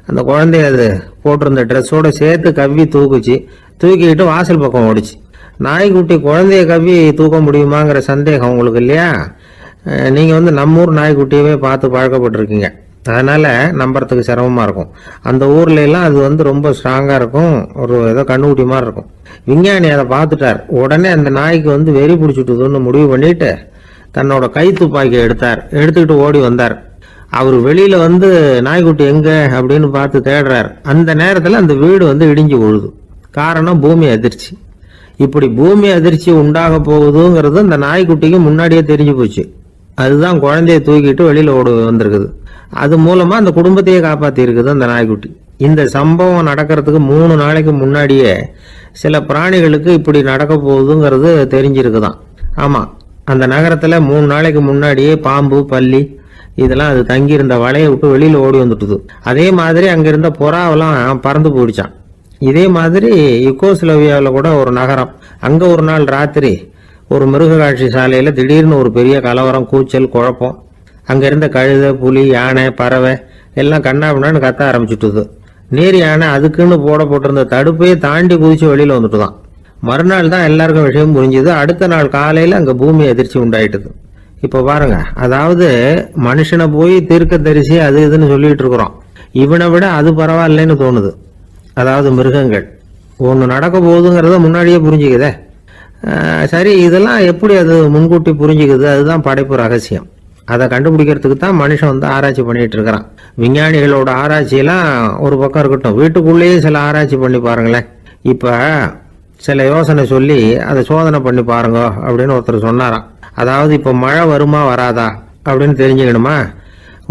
அந்த குழந்தைய அது போட்டிருந்த ட்ரெஸ்ஸோட சேர்த்து கவ்வி தூக்குச்சு. தூக்கிக்கிட்டு வாசல் பக்கம் ஓடிச்சு. நாய்க்குட்டி குழந்தைய கவ்வி தூக்க முடியுமாங்கிற சந்தேகம் உங்களுக்கு இல்லையா? நீங்க நம்ம ஊர் நாய்க்குட்டியவே பார்த்து பழக்கப்பட்டிருக்கீங்க, அதனால நம்புறதுக்கு சிரமமா இருக்கும். அந்த ஊர்ல எல்லாம் அது ரொம்ப ஸ்ட்ராங்கா இருக்கும், ஒரு ஏதோ கண்ணுக்குட்டி மாதிரி இருக்கும். விஞ்ஞானி அதை பார்த்துட்டார். உடனே அந்த நாய்க்கு வெறி பிடிச்சிட்டுதுன்னு முடிவு பண்ணிட்டு தன்னோட கை துப்பாக்கியை எடுத்துக்கிட்டு ஓடி வந்தார். அவர் வெளியில நாய்க்குட்டி எங்க அப்படின்னு பார்த்து தேடுறார். அந்த நேரத்துல அந்த வீடு இடிஞ்சு விழுது. காரணம் பூமி அதிர்ச்சி. இப்படி பூமி அதிர்ச்சி உண்டாக போகுதுங்கிறது அந்த நாய்க்குட்டிக்கு முன்னாடியே தெரிஞ்சு போச்சு. அதுதான் குழந்தைய தூக்கிட்டு வெளியில ஓடி வந்திருக்குது. அது மூலமா அந்த குடும்பத்தையே காப்பாத்தி இருக்குது அந்த நாய்க்குட்டி. இந்த சம்பவம் நடக்கிறதுக்கு 3 நாளைக்கு முன்னாடியே சில பிராணிகளுக்கு இப்படி நடக்க போகுதுங்கிறது தெரிஞ்சிருக்குதான். ஆமா, அந்த நகரத்துல 3 நாளைக்கு முன்னாடியே பாம்பு, பல்லி இதெல்லாம் அது தங்கியிருந்த வலையை விட்டு வெளியில ஓடி வந்துட்டுது. அதே மாதிரி அங்கிருந்த புறாவெல்லாம் பறந்து போயிடுச்சான். இதே மாதிரி யுகோஸ்லோவியாவில் கூட ஒரு நகரம், அங்க ஒரு நாள் ராத்திரி ஒரு மிருக காட்சி சாலையில திடீர்னு ஒரு பெரிய கலவரம், கூச்சல், குழப்பம். அங்க இருந்த கழுதை, புலி, யானை, பறவை எல்லாம் கண்ணாபின்னான்னு கத்த ஆரம்பிச்சுட்டுது. நீர் யானை அதுக்குன்னு போட்டிருந்த தடுப்பையே தாண்டி குதிச்சு வெளியில வந்துட்டுதான். மறுநாள் தான் எல்லாருக்கும் விஷயம் புரிஞ்சுது. அடுத்த நாள் காலையில அங்க பூமி அதிர்ச்சி உண்டாயிட்டுது. இப்ப பாருங்க, அதாவது மனுஷனை போய் தீர்க்க தரிசி அது இதுன்னு சொல்லிட்டு இருக்கிறோம். இவனை விட அது பரவாயில்லைன்னு தோணுது. அதாவது மிருகங்கள் ஒன்று நடக்க போகுதுங்கிறத முன்னாடியே புரிஞ்சுக்குதே. சரி, இதெல்லாம் எப்படி அது முன்கூட்டி புரிஞ்சுக்குது? அதுதான் படைப்பு ரகசியம். அதை கண்டுபிடிக்கிறதுக்கு தான் மனுஷன் ஆராய்ச்சி பண்ணிட்டு இருக்கிறான். விஞ்ஞானிகளோட ஆராய்ச்சியெல்லாம் ஒரு பக்கம் இருக்கட்டும், வீட்டுக்குள்ளேயே சில ஆராய்ச்சி பண்ணி பாருங்களேன். இப்ப சில யோசனை சொல்லி அதை சோதனை பண்ணி பாருங்க அப்படின்னு ஒருத்தர் சொன்னாராம். அதாவது இப்ப மழை வருமா வராதா அப்படின்னு தெரிஞ்சுக்கணுமா,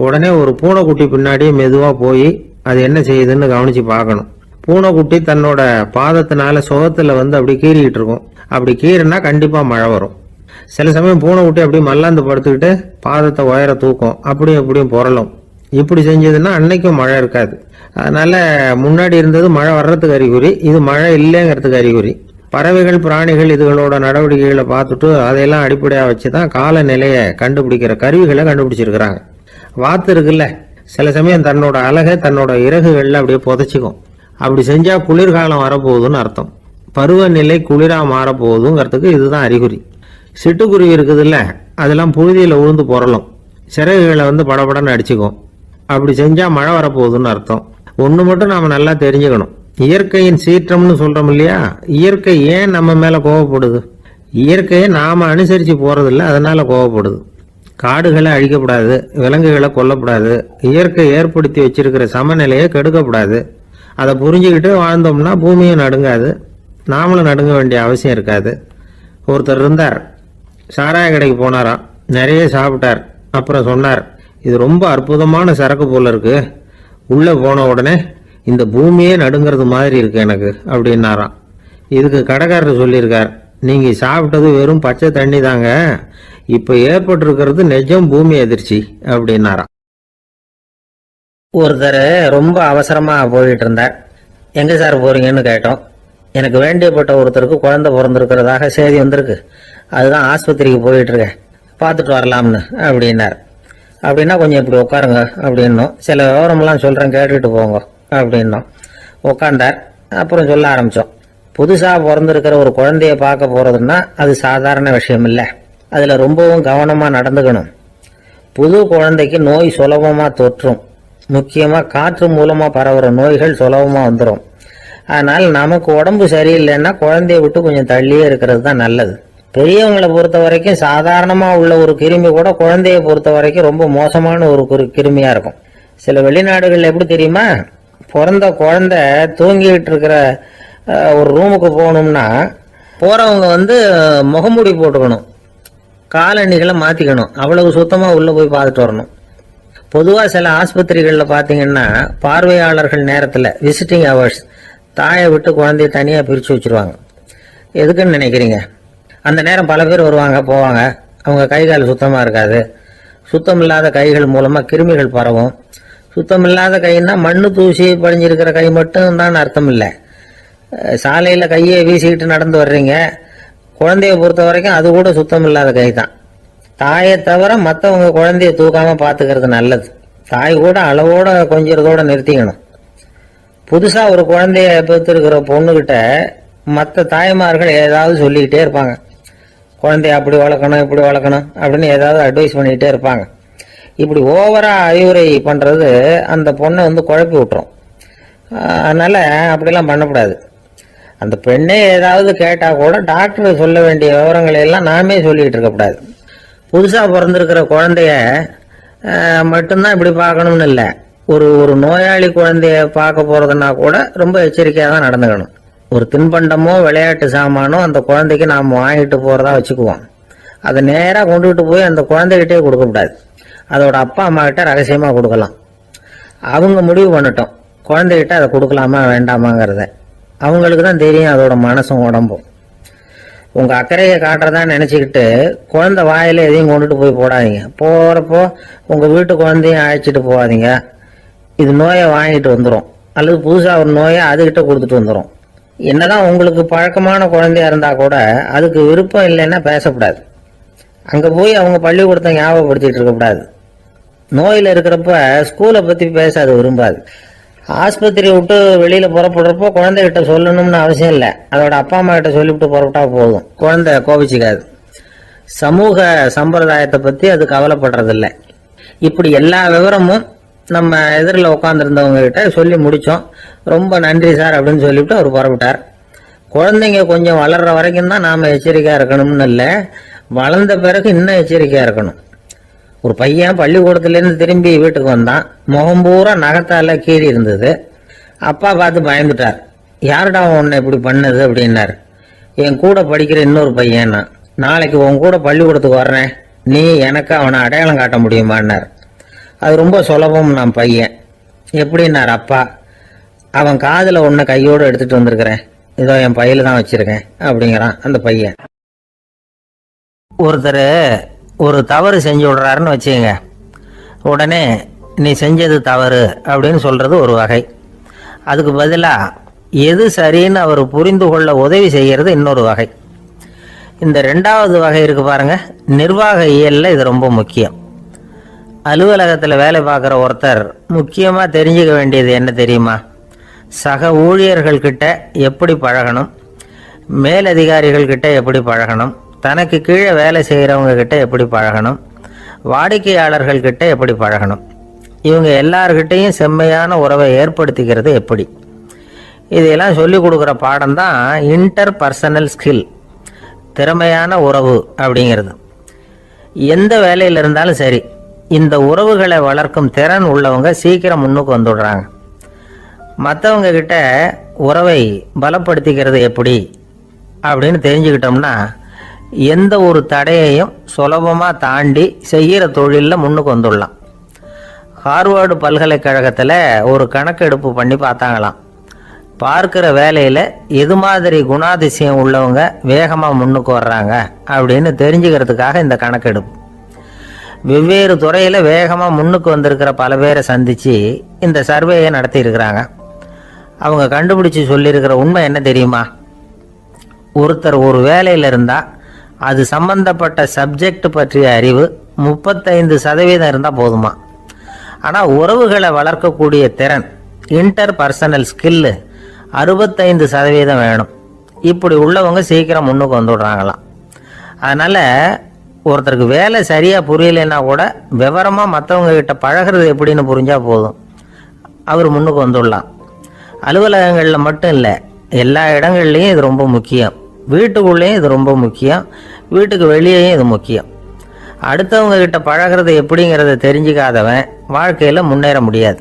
உடனே ஒரு பூனைக்குட்டி பின்னாடியே மெதுவா போய் அது என்ன செய்யுதுன்னு கவனிச்சு பார்க்கணும். பூனைக்குட்டி தன்னோட பாதத்தினால சுகத்துல அப்படி கீறிக்கிட்டு இருக்கும். அப்படி கீறினா கண்டிப்பா மழை வரும். சில சமயம் பூனைக்குட்டி அப்படி மல்லாந்து படுத்துக்கிட்டு பாதத்தை உயர தூக்கும், அப்படியும் புரளும். இப்படி செஞ்சதுன்னா அன்னைக்கும் மழை இருக்காது. அதனால முன்னாடி இருந்தது மழை வர்றதுக்கு அறிகுறி, இது மழை இல்லைங்கிறதுக்கு அறிகுறி. பறவைகள், பிராணிகள் இதுகளோட நடவடிக்கைகளை பார்த்துட்டு அதையெல்லாம் அடிப்படையாக வச்சுதான் காலநிலையை கண்டுபிடிக்கிற கருவிகளை கண்டுபிடிச்சிருக்கிறாங்க. வாத்து இருக்குல்ல, சில சமயம் தன்னோட அழகை தன்னோட இறகுகள்ல அப்படியே புதைச்சிக்கும். அப்படி செஞ்சா குளிர்காலம் வரப்போகுதுன்னு அர்த்தம். பருவநிலை குளிரா மாறப்போகுதுங்கிறதுக்கு இதுதான் அறிகுறி. சிட்டுக்குருவி இருக்குதுல்ல, அதெல்லாம் புழுதியில உழுந்து புரளும், சிறகுகளை படபடன்னு அடிச்சுக்கும். அப்படி செஞ்சா மழை வரப்போகுதுன்னு அர்த்தம். ஒண்ணு மட்டும் நாம நல்லா தெரிஞ்சுக்கணும், இயற்கையின் சீற்றம்னு சொல்றோம் இல்லையா, இயற்கை ஏன் நம்ம மேல கோவப்படுது? இயற்கையை நாம அனுசரிச்சு போறதில்ல, அதனால கோவப்படுது. காடுகளை அழிக்கப்படாது, விலங்குகளை கொல்லப்படாது, இயற்கை ஏற்படுத்தி வச்சிருக்கிற சமநிலையை கெடுக்கப்படாது. அதை புரிஞ்சுக்கிட்டு வாழ்ந்தோம்னா பூமியும் நடுங்காது, நாமளும் நடுங்க வேண்டிய அவசியம் இருக்காது. ஒருத்தர் இருந்தார், சாராய கடைக்கு போனாராம், நிறைய சாப்பிட்டார். அப்புறம் சொன்னார், இது ரொம்ப அற்புதமான சரக்கு போல இருக்கு. உள்ள போன உடனே இந்த பூமியே நடுங்கிறது மாதிரி இருக்கு எனக்கு அப்படின்னாராம். இதுக்கு கடைக்காரர் சொல்லியிருக்கார், நீங்க சாப்பிட்டது வெறும் பச்சை தண்ணி தாங்க, இப்ப ஏற்பட்டிருக்கிறது நிஜம் பூமி அதிர்ச்சி அப்படின்னாராம். ஒருத்தர் ரொம்ப அவசரமா போயிட்டு இருந்தார். எங்க சார் போறீங்கன்னு கேட்டோம். எனக்கு வேண்டியப்பட்ட ஒருத்தருக்கு குழந்தை பிறந்திருக்கிறதாக செய்தி வந்திருக்கு, அதுதான் ஆஸ்பத்திரிக்கு போயிட்டு இருக்கேன், பார்த்துட்டு வரலாம்னு அப்படின்னார். அப்படின்னா கொஞ்சம் இப்படி உட்காருங்க அப்படின்னோம். சில விவரம்லாம் சொல்றேன், கேட்டுட்டு போங்க அப்படின்னோம். உட்காந்தார். அப்புறம் சொல்ல ஆரம்பிச்சோம். புதுசா பிறந்திருக்கிற ஒரு குழந்தைய பார்க்க போறதுன்னா அது சாதாரண விஷயம் இல்லை, அதுல ரொம்பவும் கவனமா நடந்துக்கணும். புது குழந்தைக்கு நோய் சுலபமா தொற்றும், முக்கியமா காற்று மூலமா பரவுற நோய்கள் சுலபமா வந்துடும். அதனால நமக்கு உடம்பு சரியில்லைன்னா குழந்தைய விட்டு கொஞ்சம் தள்ளியே இருக்கிறது தான் நல்லது. பெரியவங்களை பொறுத்த வரைக்கும் சாதாரணமா உள்ள ஒரு கிருமி கூட குழந்தைய பொறுத்த வரைக்கும் ரொம்ப மோசமான ஒரு கிருமியா இருக்கும். சில வெளிநாடுகள் எப்படி தெரியுமா, பிறந்த குழந்தை தூங்கிட்டு இருக்கிற ஒரு ரூமுக்கு போகணும்னா போறவங்க முகமூடி போட்டுக்கணும், காலணிகளை மாத்திக்கணும், அவ்வளவு சுத்தமா உள்ள போய் பார்த்துட்டு வரணும். பொதுவா சில ஆஸ்பத்திரிகள்ல பாத்தீங்கன்னா பார்வையாளர்கள் நேரத்துல விசிட்டிங் ஹவர்ஸ் தாயை விட்டு குழந்தைய தனியா பிரிச்சு வச்சிருவாங்க. எதுக்குன்னு நினைக்கிறீங்க? அந்த நேரம் பல பேர் வருவாங்க போவாங்க, அவங்க கை கால் சுத்தமா இருக்காது. சுத்தம் இல்லாத கைகள் மூலமா கிருமிகள் பரவும். சுத்தம் இல்லாத கைன்னா மண்ணு தூசி படிஞ்சிருக்கிற கை மட்டும் தான் அர்த்தம் இல்லை. சாலையில கையை வீசிக்கிட்டு நடந்து வர்றீங்க, குழந்தைய பொறுத்த வரைக்கும் அது கூட சுத்தம் இல்லாத கை தான். தாயை தவிர மற்றவங்க குழந்தைய தூக்காம பாத்துக்கிறது நல்லது. தாய் கூட அளவோட கொஞ்சிறதோட நிறுத்திக்கணும். புதுசா ஒரு குழந்தைய பெற்றிருக்கிற பொண்ணுகிட்ட மற்ற தாய்மார்கள் ஏதாவது சொல்லிக்கிட்டே இருப்பாங்க. குழந்தைய அப்படி வளர்க்கணும் இப்படி வளர்க்கணும் அப்படின்னு ஏதாவது அட்வைஸ் பண்ணிக்கிட்டே இருப்பாங்க. இப்படி ஓவரா அறிவுரை பண்ணுறது அந்த பொண்ணை குழப்பி விட்டுரும். அதனால் அப்படிலாம் பண்ணக்கூடாது. அந்த பெண்ணே ஏதாவது கேட்டால் கூட டாக்டர் சொல்ல வேண்டிய விவரங்களை எல்லாம் நாமே சொல்லிகிட்டு இருக்கக்கூடாது. புதுசாக பிறந்திருக்கிற குழந்தைய மட்டும்தான் இப்படி பார்க்கணும்னு இல்லை. ஒரு நோயாளி குழந்தைய பார்க்க போகிறதுனா கூட ரொம்ப எச்சரிக்கையாக தான் நடந்துக்கணும். ஒரு தின்பண்டமோ விளையாட்டு சாமானோ அந்த குழந்தைக்கு நாம் வாங்கிட்டு போகிறதா வச்சுக்குவோம். அதை நேராக கொண்டுகிட்டு போய் அந்த குழந்தைகிட்டே கொடுக்கக்கூடாது. அதோட அப்பா அம்மா கிட்ட ரகசியமாக கொடுக்கலாம். அவங்க முடிவு பண்ணட்டும் குழந்தைகிட்ட அதை கொடுக்கலாமா வேண்டாமாங்கிறத. அவங்களுக்கு தான் தெரியும் அதோட மனசும் உடம்பும். உங்கள் அக்கறையை காட்டுறதா நினச்சிக்கிட்டு குழந்தை வாயில் எதையும் கொண்டுட்டு போய் போடாதீங்க. போகிறப்போ உங்கள் வீட்டு குழந்தையும் அழைச்சிட்டு போகாதீங்க. இது நோயை வாங்கிட்டு வந்துடும், அல்லது புதுசாக ஒரு நோயை அதுகிட்ட கொடுத்துட்டு வந்துடும். என்னதான் உங்களுக்கு பழக்கமான குழந்தையா இருந்தால் கூட அதுக்கு விருப்பம் இல்லைன்னா பேசக்கூடாது. அங்கே போய் அவங்க பள்ளிக்கூடத்தை ஞாபகப்படுத்திட்டு இருக்கக்கூடாது. நோயில் இருக்கிறப்ப ஸ்கூலை பற்றி பேச அது விரும்பாது. ஆஸ்பத்திரியை விட்டு வெளியில் புறப்படுறப்போ குழந்தைகிட்ட சொல்லணும்னு அவசியம் இல்லை. அதோட அப்பா அம்மா கிட்ட சொல்லிவிட்டு புறப்பட்டா போதும். குழந்தை கோபிச்சிக்காது. சமூக சம்பிரதாயத்தை பற்றி அது கவலைப்படுறதில்லை. இப்படி எல்லா விவரமும் நம்ம எதிரில் உட்காந்துருந்தவங்க கிட்ட சொல்லி முடித்தோம். ரொம்ப நன்றி சார் அப்படின்னு சொல்லிவிட்டு அவர் புறப்பட்டார். குழந்தைங்க கொஞ்சம் வளர்கிற வரைக்கும் தான் நாம் எச்சரிக்கையாக இருக்கணும்னு இல்லை, வளர்ந்த பிறகு இன்னும் எச்சரிக்கையாக இருக்கணும். ஒரு பையன் பள்ளிக்கூடத்துலேருந்து திரும்பி வீட்டுக்கு வந்தான். முகம் பூரா நகத்தால கீறி இருந்தது. அப்பா பார்த்து பயந்துட்டார். யாருடா உன்னை இப்படி பண்ணது அப்படின்னார். என் கூட படிக்கிற இன்னொரு பையன். நாளைக்கு உன் கூட பள்ளிக்கூடத்துக்கு வர்றேன், நீ எனக்கு அவனை அடையாளம் காட்ட முடியுமான்னார். அது ரொம்ப சுலபம். நான் பையன் எப்படின்னார் அப்பா. அவன் காதில் ஒன்றை கையோடு எடுத்துகிட்டு வந்திருக்கிறேன், இதோ என் பையில தான் வச்சிருக்கேன் அப்படிங்கிறான் அந்த பையன். ஒருத்தர் ஒரு தவறு செஞ்சு விடுறாருன்னு வச்சுக்கங்க. உடனே நீ செஞ்சது தவறு அப்படின்னு சொல்கிறது ஒரு வகை. அதுக்கு பதிலாக எது சரின்னு அவர் புரிந்து கொள்ள உதவி செய்கிறது இன்னொரு வகை. இந்த ரெண்டாவது வகை இருக்கு பாருங்க, நிர்வாக இயலில் இது ரொம்ப முக்கியம். அலுவலகத்தில் வேலை பார்க்குற ஒருத்தர் முக்கியமாக தெரிஞ்சுக்க வேண்டியது என்ன தெரியுமா? சக ஊழியர்கள்கிட்ட எப்படி பழகணும், மேலதிகாரிகள்கிட்ட எப்படி பழகணும், தனக்கு கீழே வேலை செய்கிறவங்க கிட்ட எப்படி பழகணும், வாடிக்கையாளர்கள்கிட்ட எப்படி பழகணும், இவங்க எல்லார்கிட்டையும் செம்மையான உறவை ஏற்படுத்திக்கிறது எப்படி, இதையெல்லாம் சொல்லிக் கொடுக்குற பாடம் தான் இன்டர் பர்சனல் ஸ்கில், திறமையான உறவு அப்படிங்கிறது. எந்த வேலையில் இருந்தாலும் சரி, இந்த உறவுகளை வளர்க்கும் திறன் உள்ளவங்க சீக்கிரம் முன்னுக்கு வந்துடுறாங்க. மற்றவங்க கிட்ட உறவை பலப்படுத்திக்கிறது எப்படி அப்படின்னு தெரிஞ்சுக்கிட்டோம்னா எந்த ஒரு தடையையும் சுலபமாக தாண்டி செய்கிற தொழிலில் முன்னுக்கு வந்துடலாம். ஹார்வர்டு பல்கலைக்கழகத்தில் ஒரு கணக்கெடுப்பு பண்ணி பார்த்தாங்களாம். பார்க்குற வேலையில் எது மாதிரி குணாதிசயம் உள்ளவங்க வேகமாக முன்னுக்கு வர்றாங்க அப்படின்னு தெரிஞ்சுக்கிறதுக்காக இந்த கணக்கெடுப்பு. வெவ்வேறு துறையில் வேகமாக முன்னுக்கு வந்திருக்கிற பல பேரை சந்தித்து இந்த சர்வேயை நடத்தியிருக்கிறாங்க. அவங்க கண்டுபிடிச்சி சொல்லியிருக்கிற உண்மை என்ன தெரியுமா? ஒருத்தர் ஒரு வேலையில் இருந்தால் அது சம்பந்தப்பட்ட சப்ஜெக்ட் பற்றிய அறிவு 35% இருந்தால் போதுமா. ஆனால் உறவுகளை வளர்க்கக்கூடிய திறன், இன்டர் பர்சனல் ஸ்கில்லு 65% வேணும். இப்படி உள்ளவங்க சீக்கிரம் முன்னுக்கு வந்துடுறாங்களாம். அதனால் ஒருத்தருக்கு வேலை சரியாக புரியலைன்னா கூட விவரமாக மற்றவங்க கிட்ட பழகிறது எப்படின்னு புரிஞ்சால் போதும், அவர் முன்னுக்கு வந்துடலாம். அலுவலகங்களில் மட்டும் இல்லை, எல்லா இடங்கள்லையும் இது ரொம்ப முக்கியம். வீட்டுக்குள்ளேயும் இது ரொம்ப முக்கியம், வீட்டுக்கு வெளியேயும் இது முக்கியம். அடுத்தவங்க கிட்ட பழகிறது எப்படிங்கிறத தெரிஞ்சுக்காதவன் வாழ்க்கையில் முன்னேற முடியாது.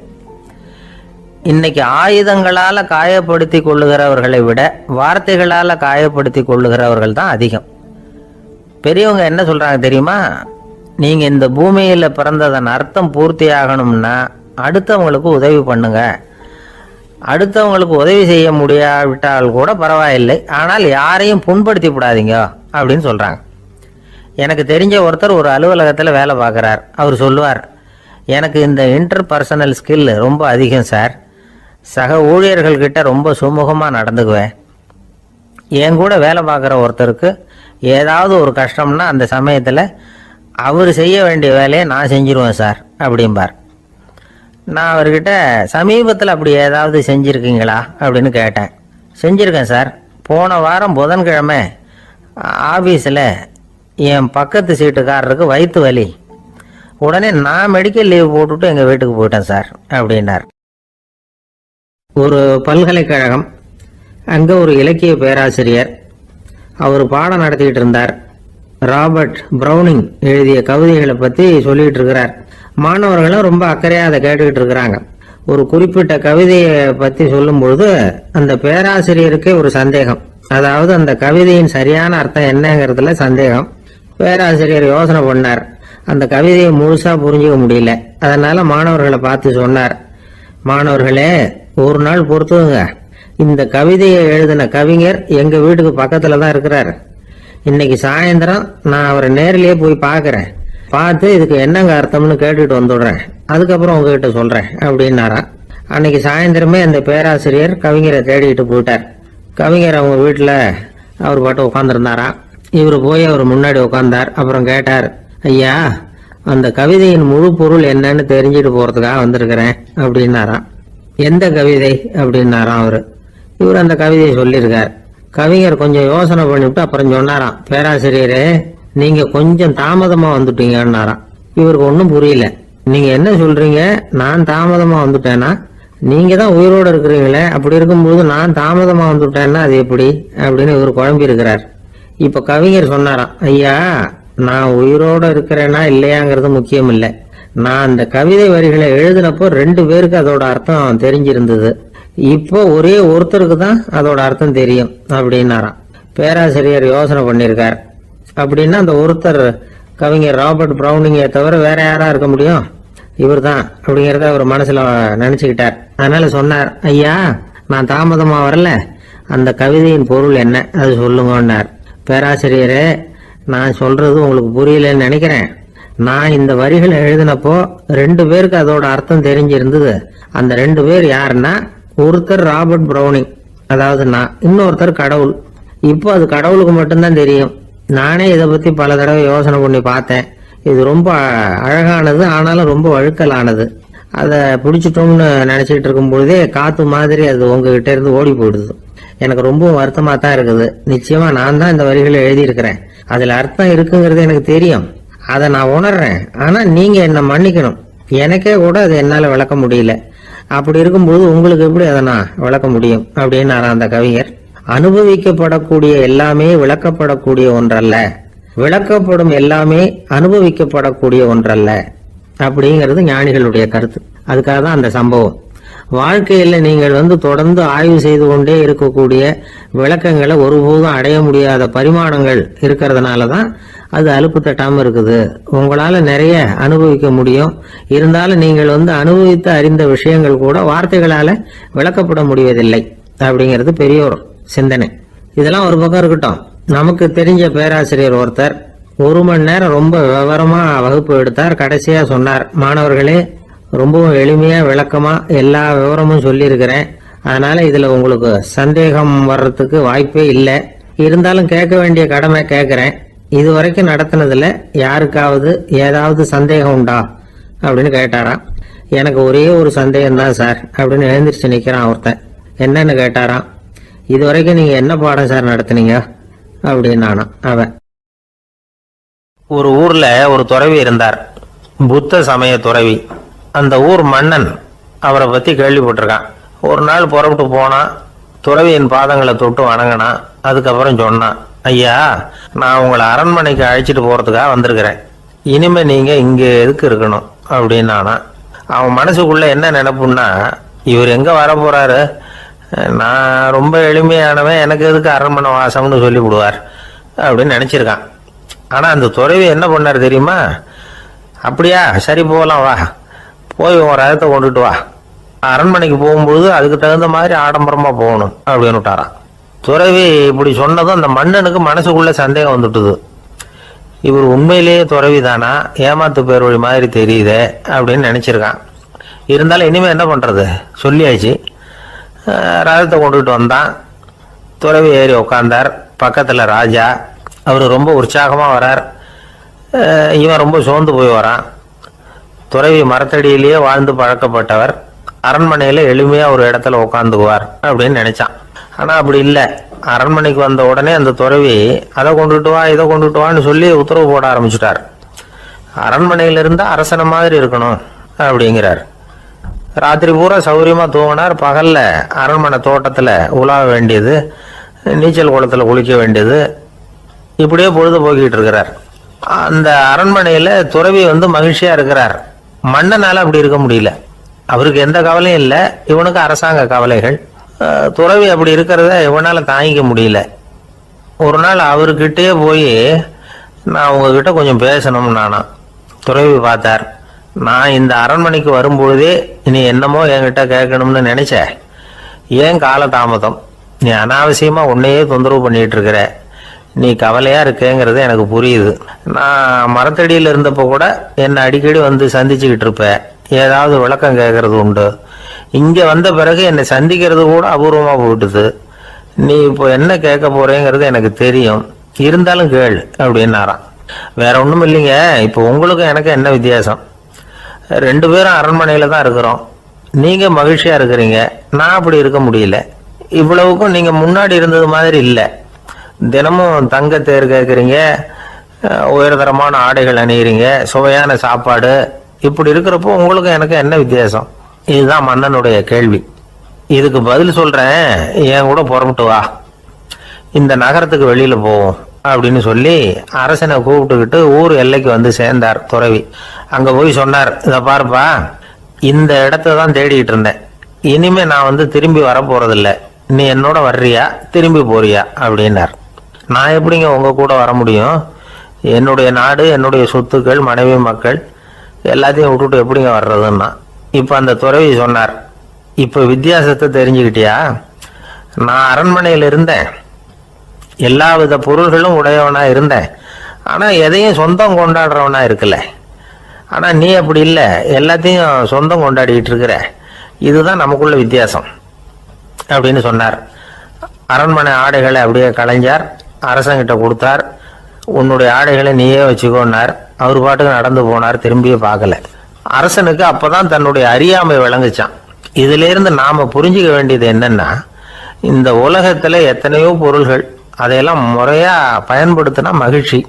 இன்னைக்கு ஆயுதங்களால் காயப்படுத்தி கொள்ளுகிறவர்களை விட வார்த்தைகளால் காயப்படுத்தி கொள்ளுகிறவர்கள் தான் அதிகம். பெரியவங்க என்ன சொல்கிறாங்க தெரியுமா? நீங்கள் இந்த பூமியில் பிறந்ததன் அர்த்தம் பூர்த்தி ஆகணும்னா அடுத்தவங்களுக்கு உதவி பண்ணுங்க. அடுத்தவங்களுக்கு உதவி செய்ய முடியாவிட்டால் கூட பரவாயில்லை, ஆனால் யாரையும் புண்படுத்தி விடாதீங்க அப்படின்னு சொல்கிறாங்க. எனக்கு தெரிஞ்ச ஒருத்தர் ஒரு அலுவலகத்தில் வேலை பார்க்குறார். அவர் சொல்லுவார், எனக்கு இந்த இன்டர் பர்சனல் ஸ்கில் ரொம்ப அதிகம் சார். சக ஊழியர்கள்கிட்ட ரொம்ப சுமூகமாக நடந்துக்குவேன். என் கூட வேலை பார்க்குற ஒருத்தருக்கு ஏதாவது ஒரு கஷ்டம்னா அந்த சமயத்தில் அவர் செய்ய வேண்டிய வேலையை நான் செஞ்சிருவேன் சார் அப்படிம்பார். நான் அவர்கிட்ட சமீபத்தில் அப்படி ஏதாவது செஞ்சுருக்கீங்களா அப்படின்னு கேட்டேன். செஞ்சுருக்கேன் சார், போன வாரம் புதன்கிழமை ஆஃபீஸில் என் பக்கத்து சீட்டுக்காரருக்கு வயிற்று வலி. உடனே நான் மெடிக்கல் லீவ் போட்டுட்டு எங்கள் வீட்டுக்கு போயிட்டேன் சார் அப்படின்னார். ஒரு பல்கலைக்கழகம், அங்கே ஒரு இலக்கிய பேராசிரியர், அவர் பாடம் நடத்திக்கிட்டு இருந்தார். ராபர்ட் ப்ரௌனிங் எழுதிய கவிதைகளை பற்றி சொல்லிகிட்டு இருக்கிறார். மாணவர்களும் ரொம்ப அக்கறையாக அதை கேட்டுக்கிட்டு இருக்கிறாங்க. ஒரு குறிப்பிட்ட கவிதையை பற்றி சொல்லும்பொழுது அந்த பேராசிரியருக்கே ஒரு சந்தேகம். அதாவது அந்த கவிதையின் சரியான அர்த்தம் என்னங்கிறதுல சந்தேகம். பேராசிரியர் யோசனை பண்ணார். அந்த கவிதையை முழுசாக புரிஞ்சுக்க முடியல. அதனால மாணவர்களை பார்த்து சொன்னார், மாணவர்களே, ஒரு நாள் பொறுத்துங்க, இந்த கவிதையை எழுதின கவிஞர் எங்கள் வீட்டுக்கு பக்கத்தில் தான் இருக்கிறார். இன்னைக்கு சாயந்தரம் நான் அவரை நேரிலேயே போய் பார்க்குறேன். பார்த்து இதுக்கு என்னங்க அர்த்தம்னு கேட்டுட்டு வந்துடுறேன். அதுக்கப்புறம் உங்ககிட்ட சொல்கிறேன் அப்படின்னாராம். அன்னைக்கு சாயந்தரமே அந்த பேராசிரியர் கவிஞரை தேடிக்கிட்டு போயிட்டார். கவிஞர் அவங்க வீட்டில் அவர் பாட்டு உட்காந்துருந்தாராம். இவர் போய் அவர் முன்னாடி உட்காந்தார். அப்புறம் கேட்டார், ஐயா, அந்த கவிதையின் முழு பொருள் என்னன்னு தெரிஞ்சுட்டு போகிறதுக்காக வந்திருக்கிறேன் அப்படின்னாராம். எந்த கவிதை அப்படின்னாராம் அவர். இவர் அந்த கவிதையை சொல்லியிருக்கார். கவிஞர் கொஞ்சம் யோசனை பண்ணிவிட்டு அப்புறம் சொன்னாராம், பேராசிரியரே, நீங்க கொஞ்சம் தாமதமா வந்துட்டீங்கன்னாராம். இவருக்கு ஒன்றும் புரியல. நீங்க என்ன சொல்றீங்க? நான் தாமதமா வந்துட்டேன்னா? நீங்க தான் உயிரோடு இருக்கிறீங்களே, அப்படி இருக்கும்போது நான் தாமதமா வந்துட்டேன்னா அது எப்படி அப்படின்னு இவர் குழம்பி இருக்கிறார். இப்ப கவிஞர் சொன்னாராம், ஐயா, நான் உயிரோடு இருக்கிறேன்னா இல்லையாங்கிறது முக்கியம் இல்லை. நான் அந்த கவிதை வரிகளை எழுதினப்போ 2 பேருக்கு அதோட அர்த்தம் தெரிஞ்சிருந்தது. இப்போ ஒரே ஒருத்தருக்கு தான் அதோட அர்த்தம் தெரியும் அப்படின்னாராம். பேராசிரியர் யோசனை பண்ணியிருக்கார். அப்படின்னா அந்த ஒருத்தர் கவிஞர் ராபர்ட் ப்ரௌனிங்கை தவிர வேற யாரா இருக்க முடியும்? இவர் தான் அப்படிங்கிறத அவர் மனசுல நினைச்சுக்கிட்டார். அதனால சொன்னார், ஐயா, நான் தாமதமா வரல, அந்த கவிதையின் பொருள் என்ன அது சொல்லுங்கன்னார். பேராசிரியரே, நான் சொல்றது உங்களுக்கு புரியலன்னு நினைக்கிறேன். நான் இந்த வரிகளை எழுதினப்போ 2 பேருக்கு அதோட அர்த்தம் தெரிஞ்சிருந்தது. அந்த 2 பேர் யாருன்னா, ஒருத்தர் ராபர்ட் ப்ரௌனிங், அதாவது நான், இன்னொருத்தர் கடவுள். இப்போ அது கடவுளுக்கு மட்டும்தான் தெரியும். நானே இதை பத்தி பல தடவை யோசனை பண்ணி பார்த்தேன். இது ரொம்ப அழகானது, ஆனாலும் ரொம்ப வழுக்கலானது. அதை பிடிச்சிட்டோம்னு நினைச்சிட்டு இருக்கும் பொழுதே காத்து மாதிரி அது உங்ககிட்ட இருந்து ஓடி போயிடுது. எனக்கு ரொம்ப வருத்தமா தான் இருக்குது. நிச்சயமா நான் தான் இந்த வரிகளை எழுதியிருக்கிறேன். அதுல அர்த்தம் இருக்குங்கிறது எனக்கு தெரியும். அதை நான் உணர்றேன். ஆனா நீங்க என்ன மன்னிக்கணும். எனக்கே கூட அதை என்னால விளக்க முடியல. அப்படி இருக்கும்போது உங்களுக்கு எப்படி அதை நான் விளக்க முடியும் அப்படின்னு அந்த கவிஞர். அனுபவிக்கப்படக்கூடிய எல்லாமே விளக்கப்படக்கூடிய ஒன்றல்ல, விளக்கப்படும் எல்லாமே அனுபவிக்கப்படக்கூடிய ஒன்றல்ல அப்படிங்கிறது ஞானிகளுடைய கருத்து. அதுக்காக தான் அந்த சம்பவம். வாழ்க்கையில நீங்கள் தொடர்ந்து ஆய்வு செய்து கொண்டே இருக்கக்கூடிய விளக்கங்களை ஒருபோதும் அடைய முடியாத பரிமாணங்கள் இருக்கிறதுனாலதான் அது அலுப்பு தட்டாம இருக்குது. உங்களால நிறைய அனுபவிக்க முடியும். இருந்தாலும் நீங்கள் அனுபவித்து அறிந்த விஷயங்கள் கூட வார்த்தைகளால விளக்கப்பட முடிவதில்லை அப்படிங்கிறது பெரியோர் சிந்தனை. இதெல்லாம் ஒரு பக்கம் இருக்கட்டும். நமக்கு தெரிஞ்ச பேராசிரியர் ஒருத்தர் 1 மணி நேரம் ரொம்ப விவரமா வகுப்பு எடுத்தார். கடைசியா சொன்னார், மாணவர்களே, ரொம்பவும் எளிமையா விளக்கமா எல்லா விவரமும் சொல்லியிருக்கிறேன். அதனால இதுல உங்களுக்கு சந்தேகம் வர்றதுக்கு வாய்ப்பே இல்லை. இருந்தாலும் கேட்க வேண்டிய கடமை கேட்கிறேன். இது வரைக்கும் நடத்தினதுல யாருக்காவது ஏதாவது சந்தேகம் உண்டா அப்படின்னு கேட்டாராம். எனக்கு ஒரே ஒரு சந்தேகம் தான் சார் அப்படின்னு எழுந்திரிச்சு நிக்கிறான் ஒருத்தன். என்னன்னு கேட்டாராம். இது வரைக்கும் நீங்க என்ன பாடம் சார் நடத்துனீங்க அப்படின்னானா அவன். ஒரு ஊர்ல ஒரு துறவி இருந்தார், புத்த சமய துறவி. அந்த ஊர் மன்னன் அவரை பத்தி கேள்விப்பட்டிருக்கான். ஒரு நாள் புறப்பட்டு போனா, துறவியின் பாதங்களை தொட்டு வணங்கினான். அதுக்கப்புறம் சொன்னான், ஐயா, நான் உங்களை அரண்மனைக்கு அழைச்சிட்டு போறதுக்காக வந்திருக்கிறேன். இனிமே நீங்க இங்க எதுக்கு இருக்கணும் அப்படின்னானா. அவன் மனசுக்குள்ள என்ன நினைப்புன்னா, இவர் எங்க வர போறாரு, நான் ரொம்ப எளிமையானவன், எனக்கு எதுக்கு அரண்மனை வாசம்னு சொல்லி விடுவார் அப்படின்னு நினைச்சிருக்கான். ஆனா அந்த துறவி என்ன பண்ணார் தெரியுமா? அப்படியா, சரி போகலாம், வா, போய் உன் ரதத்தை கொண்டுட்டு வா, அரண்மனைக்கு போகும்போது அதுக்கு தகுந்த மாதிரி ஆடம்பரமா போகணும் அப்படின்னு விட்டாரான். துறவி இப்படி சொன்னதும் அந்த மன்னனுக்கு மனசுக்குள்ள சந்தேகம் வந்துட்டுது. இவர் உண்மையிலேயே துறவி தானா, ஏமாத்து பேர் வழி மாதிரி தெரியுதே அப்படின்னு நினைச்சிருக்கான். இருந்தாலும் இனிமே என்ன பண்றது, சொல்லியாச்சு. ரதத்தை கொண்டுகிட்டு வந்தான். துறவி ஏறி உட்காந்தார். பக்கத்துல ராஜா. அவர் ரொம்ப உற்சாகமா வரார். இவன் ரொம்ப சோர்ந்து போய் வரான். துறவி மரத்தடியிலேயே வாழ்ந்து பழக்கப்பட்டவர். அரண்மனையில எளிமையா ஒரு இடத்துல உட்காந்துக்குவார் அப்படின்னு நினைச்சான். ஆனா அப்படி இல்லை. அரண்மனைக்கு வந்த உடனே அந்த துறவி அதை கொண்டுட்டு வா இதை கொண்டுட்டு வான்னு சொல்லி உத்தரவு போட ஆரம்பிச்சுட்டார். அரண்மனையில இருந்தா அரசனை மாதிரி இருக்கணும் அப்படிங்கிறார். ராத்திரி பூரா சௌரியமா தூங்கினார். பகல்ல அரண்மனை தோட்டத்துல உலாவ வேண்டியது, நீச்சல் குளத்துல குளிக்க வேண்டியது, இப்படியே பொழுது போக்கிட்டு இருக்கிறார். அந்த அரண்மனையில துறவி மகிழ்ச்சியா இருக்கிறார். மன்னனால அப்படி இருக்க முடியல. அவருக்கு எந்த கவலையும் இல்லை, இவனுக்கு அரசாங்க கவலைகள். துறவி அப்படி இருக்கிறத இவனால தாங்கிக்க முடியல. ஒரு நாள் அவர்கிட்டயே போய், நான் உங்ககிட்ட கொஞ்சம் பேசணும் நானா. துறவி பார்த்தார். நான் இந்த அரண்மனைக்கு வரும்பொழுதே நீ என்னமோ என்கிட்ட கேட்கணும்னு நினைச்ச. ஏன் கால தாமதம்? நீ அனாவசியமா உன்னையே தொந்தரவு பண்ணிட்டு இருக்கிற. நீ கவலையா இருக்கேங்கிறது எனக்கு புரியுது. நான் மரத்தடியில் இருந்தப்போ கூட என்னை அடிக்கடி சந்திச்சுக்கிட்டு இருப்ப. ஏதாவது விளக்கம் கேட்கறது உண்டு. இங்க வந்த பிறகு என்னை சந்திக்கிறது கூட அபூர்வமா போயிட்டுது. நீ இப்போ என்ன கேட்க போறேங்கிறது எனக்கு தெரியும், இருந்தாலும் கேள் அப்படின்னாராம். வேற ஒண்ணும் இல்லைங்க, இப்போ உங்களுக்கும் எனக்கு என்ன வித்தியாசம்? 2 பேரும் அரண்மனையில தான் இருக்கிறோம். நீங்க மகிழ்ச்சியா இருக்கிறீங்க, நான் அப்படி இருக்க முடியல. இவ்வளவுக்கும் நீங்க முன்னாடி இருந்தது மாதிரி இல்லை. தினமும் தங்க தேர் கேட்குறீங்க, உயர்தரமான ஆடைகள் அணிகிறீங்க, சுவையான சாப்பாடு. இப்படி இருக்கிறப்போ உங்களுக்கு எனக்கு என்ன வித்தியாசம்? இதுதான் மன்னனுடைய கேள்வி. இதுக்கு பதில் சொல்றேன், என் கூட புறப்பட்டு வா, இந்த நகரத்துக்கு வெளியில போவோம் அப்படின்னு சொல்லி அரசனை கூப்பிட்டுக்கிட்டு ஊர் எல்லைக்கு சேர்ந்தார் துறவி. அங்க போய் சொன்னார், இதை பாருப்பா, இந்த இடத்த தான் தேடிட்டு இருந்தேன். இனிமே நான் திரும்பி வர போறதில்ல. நீ என்னோட வர்றியா திரும்பி போறியா அப்படின்னார். நான் எப்படிங்க உங்க கூட வர முடியும்? என்னுடைய நாடு, என்னுடைய சொத்துக்கள், மனைவி, மக்கள் எல்லாத்தையும் விட்டுட்டு எப்படிங்க வர்றதுன்னா. இப்ப அந்த துறவி சொன்னார், இப்ப வித்தியாசத்தை தெரிஞ்சுக்கிட்டியா? நான் அரண்மனையில் இருந்தேன், எல்லா வித பொருள்களும் உடையவனா இருந்தேன். ஆனா எதையும் சொந்தம் கொண்டாடுறவனா இருக்கல. ஆனா நீ அப்படி இல்லை, எல்லாத்தையும் சொந்தம் கொண்டாடிட்டு இருக்கிற. இதுதான் நமக்குள்ள வித்தியாசம் அப்படின்னு சொன்னார். அரண்மனை ஆடைகளை அப்படியே களைஞ்சார், அரசங்கிட்ட கொடுத்தார். உன்னுடைய ஆடைகளை நீயே வச்சுக்கோன்னார். அவர் பாட்டுக்கு நடந்து போனார், திரும்பியே பார்க்கல. அரசனுக்கு அப்பதான் தன்னுடைய அறியாமை விளங்குச்சான். இதுல இருந்து நாம புரிஞ்சுக்க வேண்டியது என்னன்னா, இந்த உலகத்துல எத்தனையோ பொருள்கள், அதையெல்லாம் முறையா பயன்படுத்தினா மகிழ்ச்சி.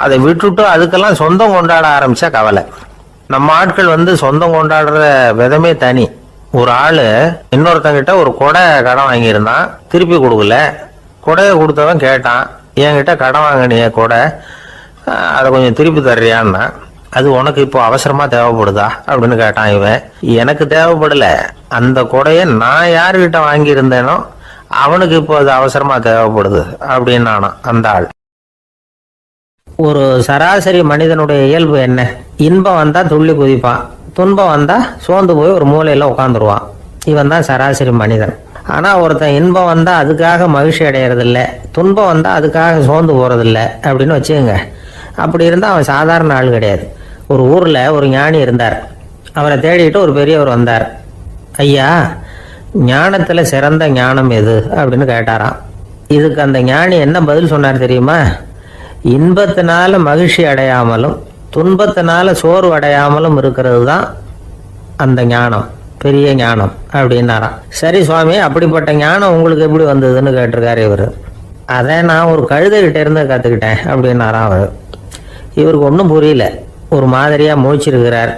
அதை விட்டுட்டு அதுக்கெல்லாம் சொந்தம் கொண்டாட ஆரம்பிச்சா கவலை. நம்ம ஆட்கள் சொந்தம் கொண்டாடுற விதமே தனி. ஒரு ஆளு இன்னொருத்தங்கிட்ட ஒரு கொடை கடன் வாங்கியிருந்தான், திருப்பி கொடுக்கல. கொடையை கொடுத்தவன் கேட்டான், என்கிட்ட கடன் வாங்கினிய கொடை, அதை கொஞ்சம் திருப்பி தர்றியான்னா. அது உனக்கு இப்போ அவசரமா தேவைப்படுதா அப்படின்னு கேட்டான் இவன். எனக்கு தேவைப்படல, அந்த கொடையை நான் யாருக்கிட்ட வாங்கியிருந்தேனோ அவனுக்கு இப்போ அது அவசரமா தேவைப்படுது அப்படின்னானா அந்த ஆள். ஒரு சராசரி மனிதனுடைய இயல்பு என்ன? இன்பம் வந்தா துள்ளி குதிப்பான், துன்பம் வந்தா சோர்ந்து போய் ஒரு மூலையில உட்காந்துருவான். இவன் தான் சராசரி மனிதன். ஆனா ஒருத்தன் இன்பம் வந்தா அதுக்காக மகிழ்ச்சி அடையறதில்ல, துன்பம் வந்தா அதுக்காக சோர்ந்து போறதில்ல அப்படின்னு வச்சுக்கோங்க. அப்படி இருந்தா அவன் சாதாரண ஆள் கிடையாது. ஒரு ஊர்ல ஒரு ஞானி இருந்தார். அவரை தேடிட்டு ஒரு பெரியவர் வந்தார். ஐயா, ஞானத்துல சிறந்த ஞானம் எது அப்படின்னு கேட்டாராம். இதுக்கு அந்த ஞானி என்ன பதில் சொன்னார் தெரியுமா? இன்பத்தினால மகிழ்ச்சி அடையாமலும் துன்பத்தினால சோர்வு அடையாமலும் இருக்கிறது தான் அந்த ஞானம், பெரிய ஞானம் அப்படின்னாராம். சரி சுவாமி, அப்படிப்பட்ட ஞானம் உங்களுக்கு எப்படி வந்ததுன்னு கேட்டிருக்காரு இவர். அதை நான் ஒரு கழுதைகிட்ட இருந்து கற்றுக்கிட்டேன் அப்படின்னாராம் அவர். இவருக்கு ஒன்றும் புரியல, ஒரு மாதிரியா முழிச்சிருக்கிறார்.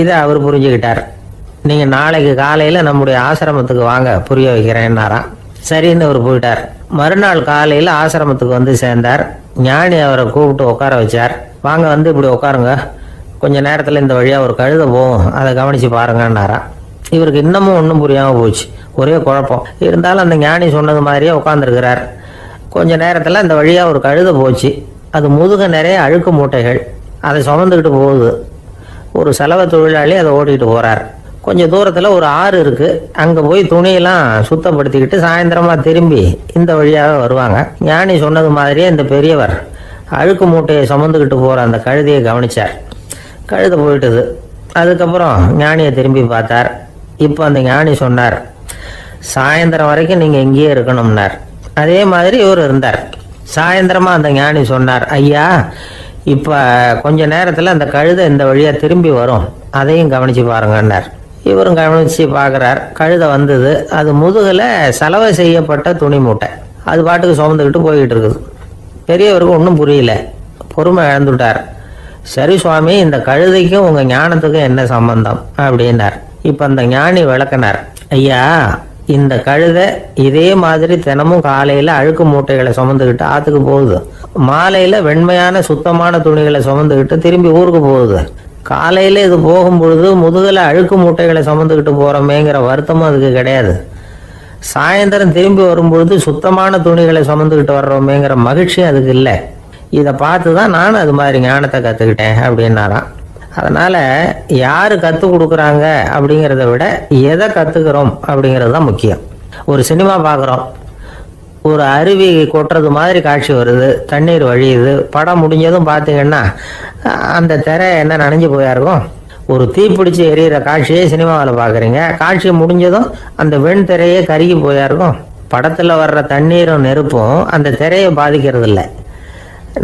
இதை அவர் புரிஞ்சுக்கிட்டார். நீங்கள் நாளைக்கு காலையில் நம்முடைய ஆசிரமத்துக்கு வாங்க, புரிய வைக்கிறேன்னாராம். சரின்னு அவர் போயிட்டார். மறுநாள் காலையில் ஆசிரமத்துக்கு சேர்ந்தார். ஞானி அவரை கூப்பிட்டு உட்கார வச்சார். வாங்க இப்படி உட்காருங்க, கொஞ்ச நேரத்தில் இந்த வழியாக ஒரு கழுதை போகும், அதை கவனித்து பாருங்கன்னாரா. இவருக்கு இன்னமும் ஒன்றும் புரியாமல் போச்சு, ஒரே குழப்பம். இருந்தாலும் அந்த ஞானி சொன்னது மாதிரியே உட்காந்துருக்கிறார். கொஞ்ச நேரத்தில் அந்த வழியாக ஒரு கழுதை போச்சு. அது முதுக நிறைய அழுக்கு மூட்டைகள், அதை சுமந்துக்கிட்டு போகுது. ஒரு செலவு தொழிலாளி அதை ஓட்டிகிட்டு போகிறார். கொஞ்சம் தூரத்தில் ஒரு ஆறு இருக்குது. அங்கே போய் துணியெல்லாம் சுத்தப்படுத்திக்கிட்டு சாயந்தரமாக திரும்பி இந்த வழியாக வருவாங்க. ஞானி சொன்னது மாதிரியே இந்த பெரியவர் அழுக்கு மூட்டையை சுமந்துக்கிட்டு போகிற அந்த கழுதையை கவனிச்சார். கழுதை போயிட்டுது. அதுக்கப்புறம் ஞானியை திரும்பி பார்த்தார். இப்போ அந்த ஞானி சொன்னார், சாயந்தரம் வரைக்கும் நீங்கள் இங்கேயே இருக்கணும்னார். அதே மாதிரி இவர் இருந்தார். சாயந்தரமாக அந்த ஞானி சொன்னார், ஐயா, இப்போ கொஞ்ச நேரத்தில் அந்த கழுதை இந்த வழியாக திரும்பி வரும், அதையும் கவனித்து பாருங்கன்னார். இவரும் கவனிச்சு பார்க்குறார். கழுதை வந்தது. அது முதுகில் சலவை செய்யப்பட்ட துணி மூட்டை. அது பாட்டுக்கு சுமந்துக்கிட்டு போய்கிட்டு இருக்குது. பெரியவருக்கு ஒன்றும் புரியல, பொறுமை இழந்துட்டார். சரி சுவாமி, இந்த கழுதைக்கும் உங்கள் ஞானத்துக்கும் என்ன சம்பந்தம் அப்படின்னார். இப்போ அந்த ஞானி விளக்கினார். ஐயா, இந்த கழுதை இதே மாதிரி தினமும் காலையில் அழுக்கு மூட்டைகளை சுமந்துக்கிட்டு ஆற்றுக்கு போகுது, மாலையில் வெண்மையான சுத்தமான துணிகளை சுமந்துக்கிட்டு திரும்பி ஊருக்கு போகுது. காலையில் இது போகும்பொழுது முதுகில் அழுக்கு மூட்டைகளை சுமந்துக்கிட்டு போகிறோமேங்கிற வருத்தமும் அதுக்கு கிடையாது. சாயந்தரம் திரும்பி வரும்பொழுது சுத்தமான துணிகளை சுமந்துக்கிட்டு வர்றோமேங்கிற மகிழ்ச்சியும் அதுக்கு இல்லை. இதை பார்த்து தான் நானும் அது மாதிரி ஞானத்தை கற்றுக்கிட்டேன் அப்படின்னாராம். அதனால் யார் கற்றுக் கொடுக்குறாங்க அப்படிங்கிறத விட எதை கற்றுக்கிறோம் அப்படிங்கிறது தான் முக்கியம். ஒரு சினிமா பார்க்குறோம், ஒரு அருவி கொட்டுறது மாதிரி காட்சி வருது, தண்ணீர் வழியுது. படம் முடிஞ்சதும் பார்த்தீங்கன்னா அந்த திரை என்ன நனைஞ்சு போயா இருக்கும். ஒரு தீப்பிடிச்சு எரியிற காட்சியே சினிமாவில் பார்க்குறீங்க, காட்சி முடிஞ்சதும் அந்த வெண் திரையே கருகி போயா இருக்கும். படத்தில் வர்ற தண்ணீரும் நெருப்பும் அந்த திரையை பாதிக்கிறது இல்லை.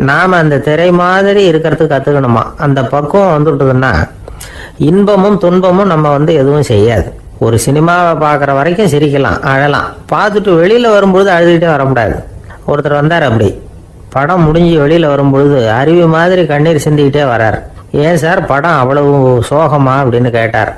நாம் அந்த திரை மாதிரி இருக்கிறதுக்கு கற்றுக்கணுமா. அந்த பக்குவம் வந்துவிட்டதுன்னா இன்பமும் துன்பமும் நம்ம எதுவும் செய்யாது. ஒரு சினிமாவை பார்க்குற வரைக்கும் சிரிக்கலாம், அழலாம். பார்த்துட்டு வெளியில் வரும்பொழுது அழுதுகிட்டே வரக்கூடாது. ஒருத்தர் வந்தார், அப்படி படம் முடிஞ்சு வெளியில் வரும்பொழுது அருவி மாதிரி கண்ணீர் சிந்திக்கிட்டே வரார். ஏன் சார் படம் அவ்வளவு சோகமா அப்படின்னு கேட்டார்.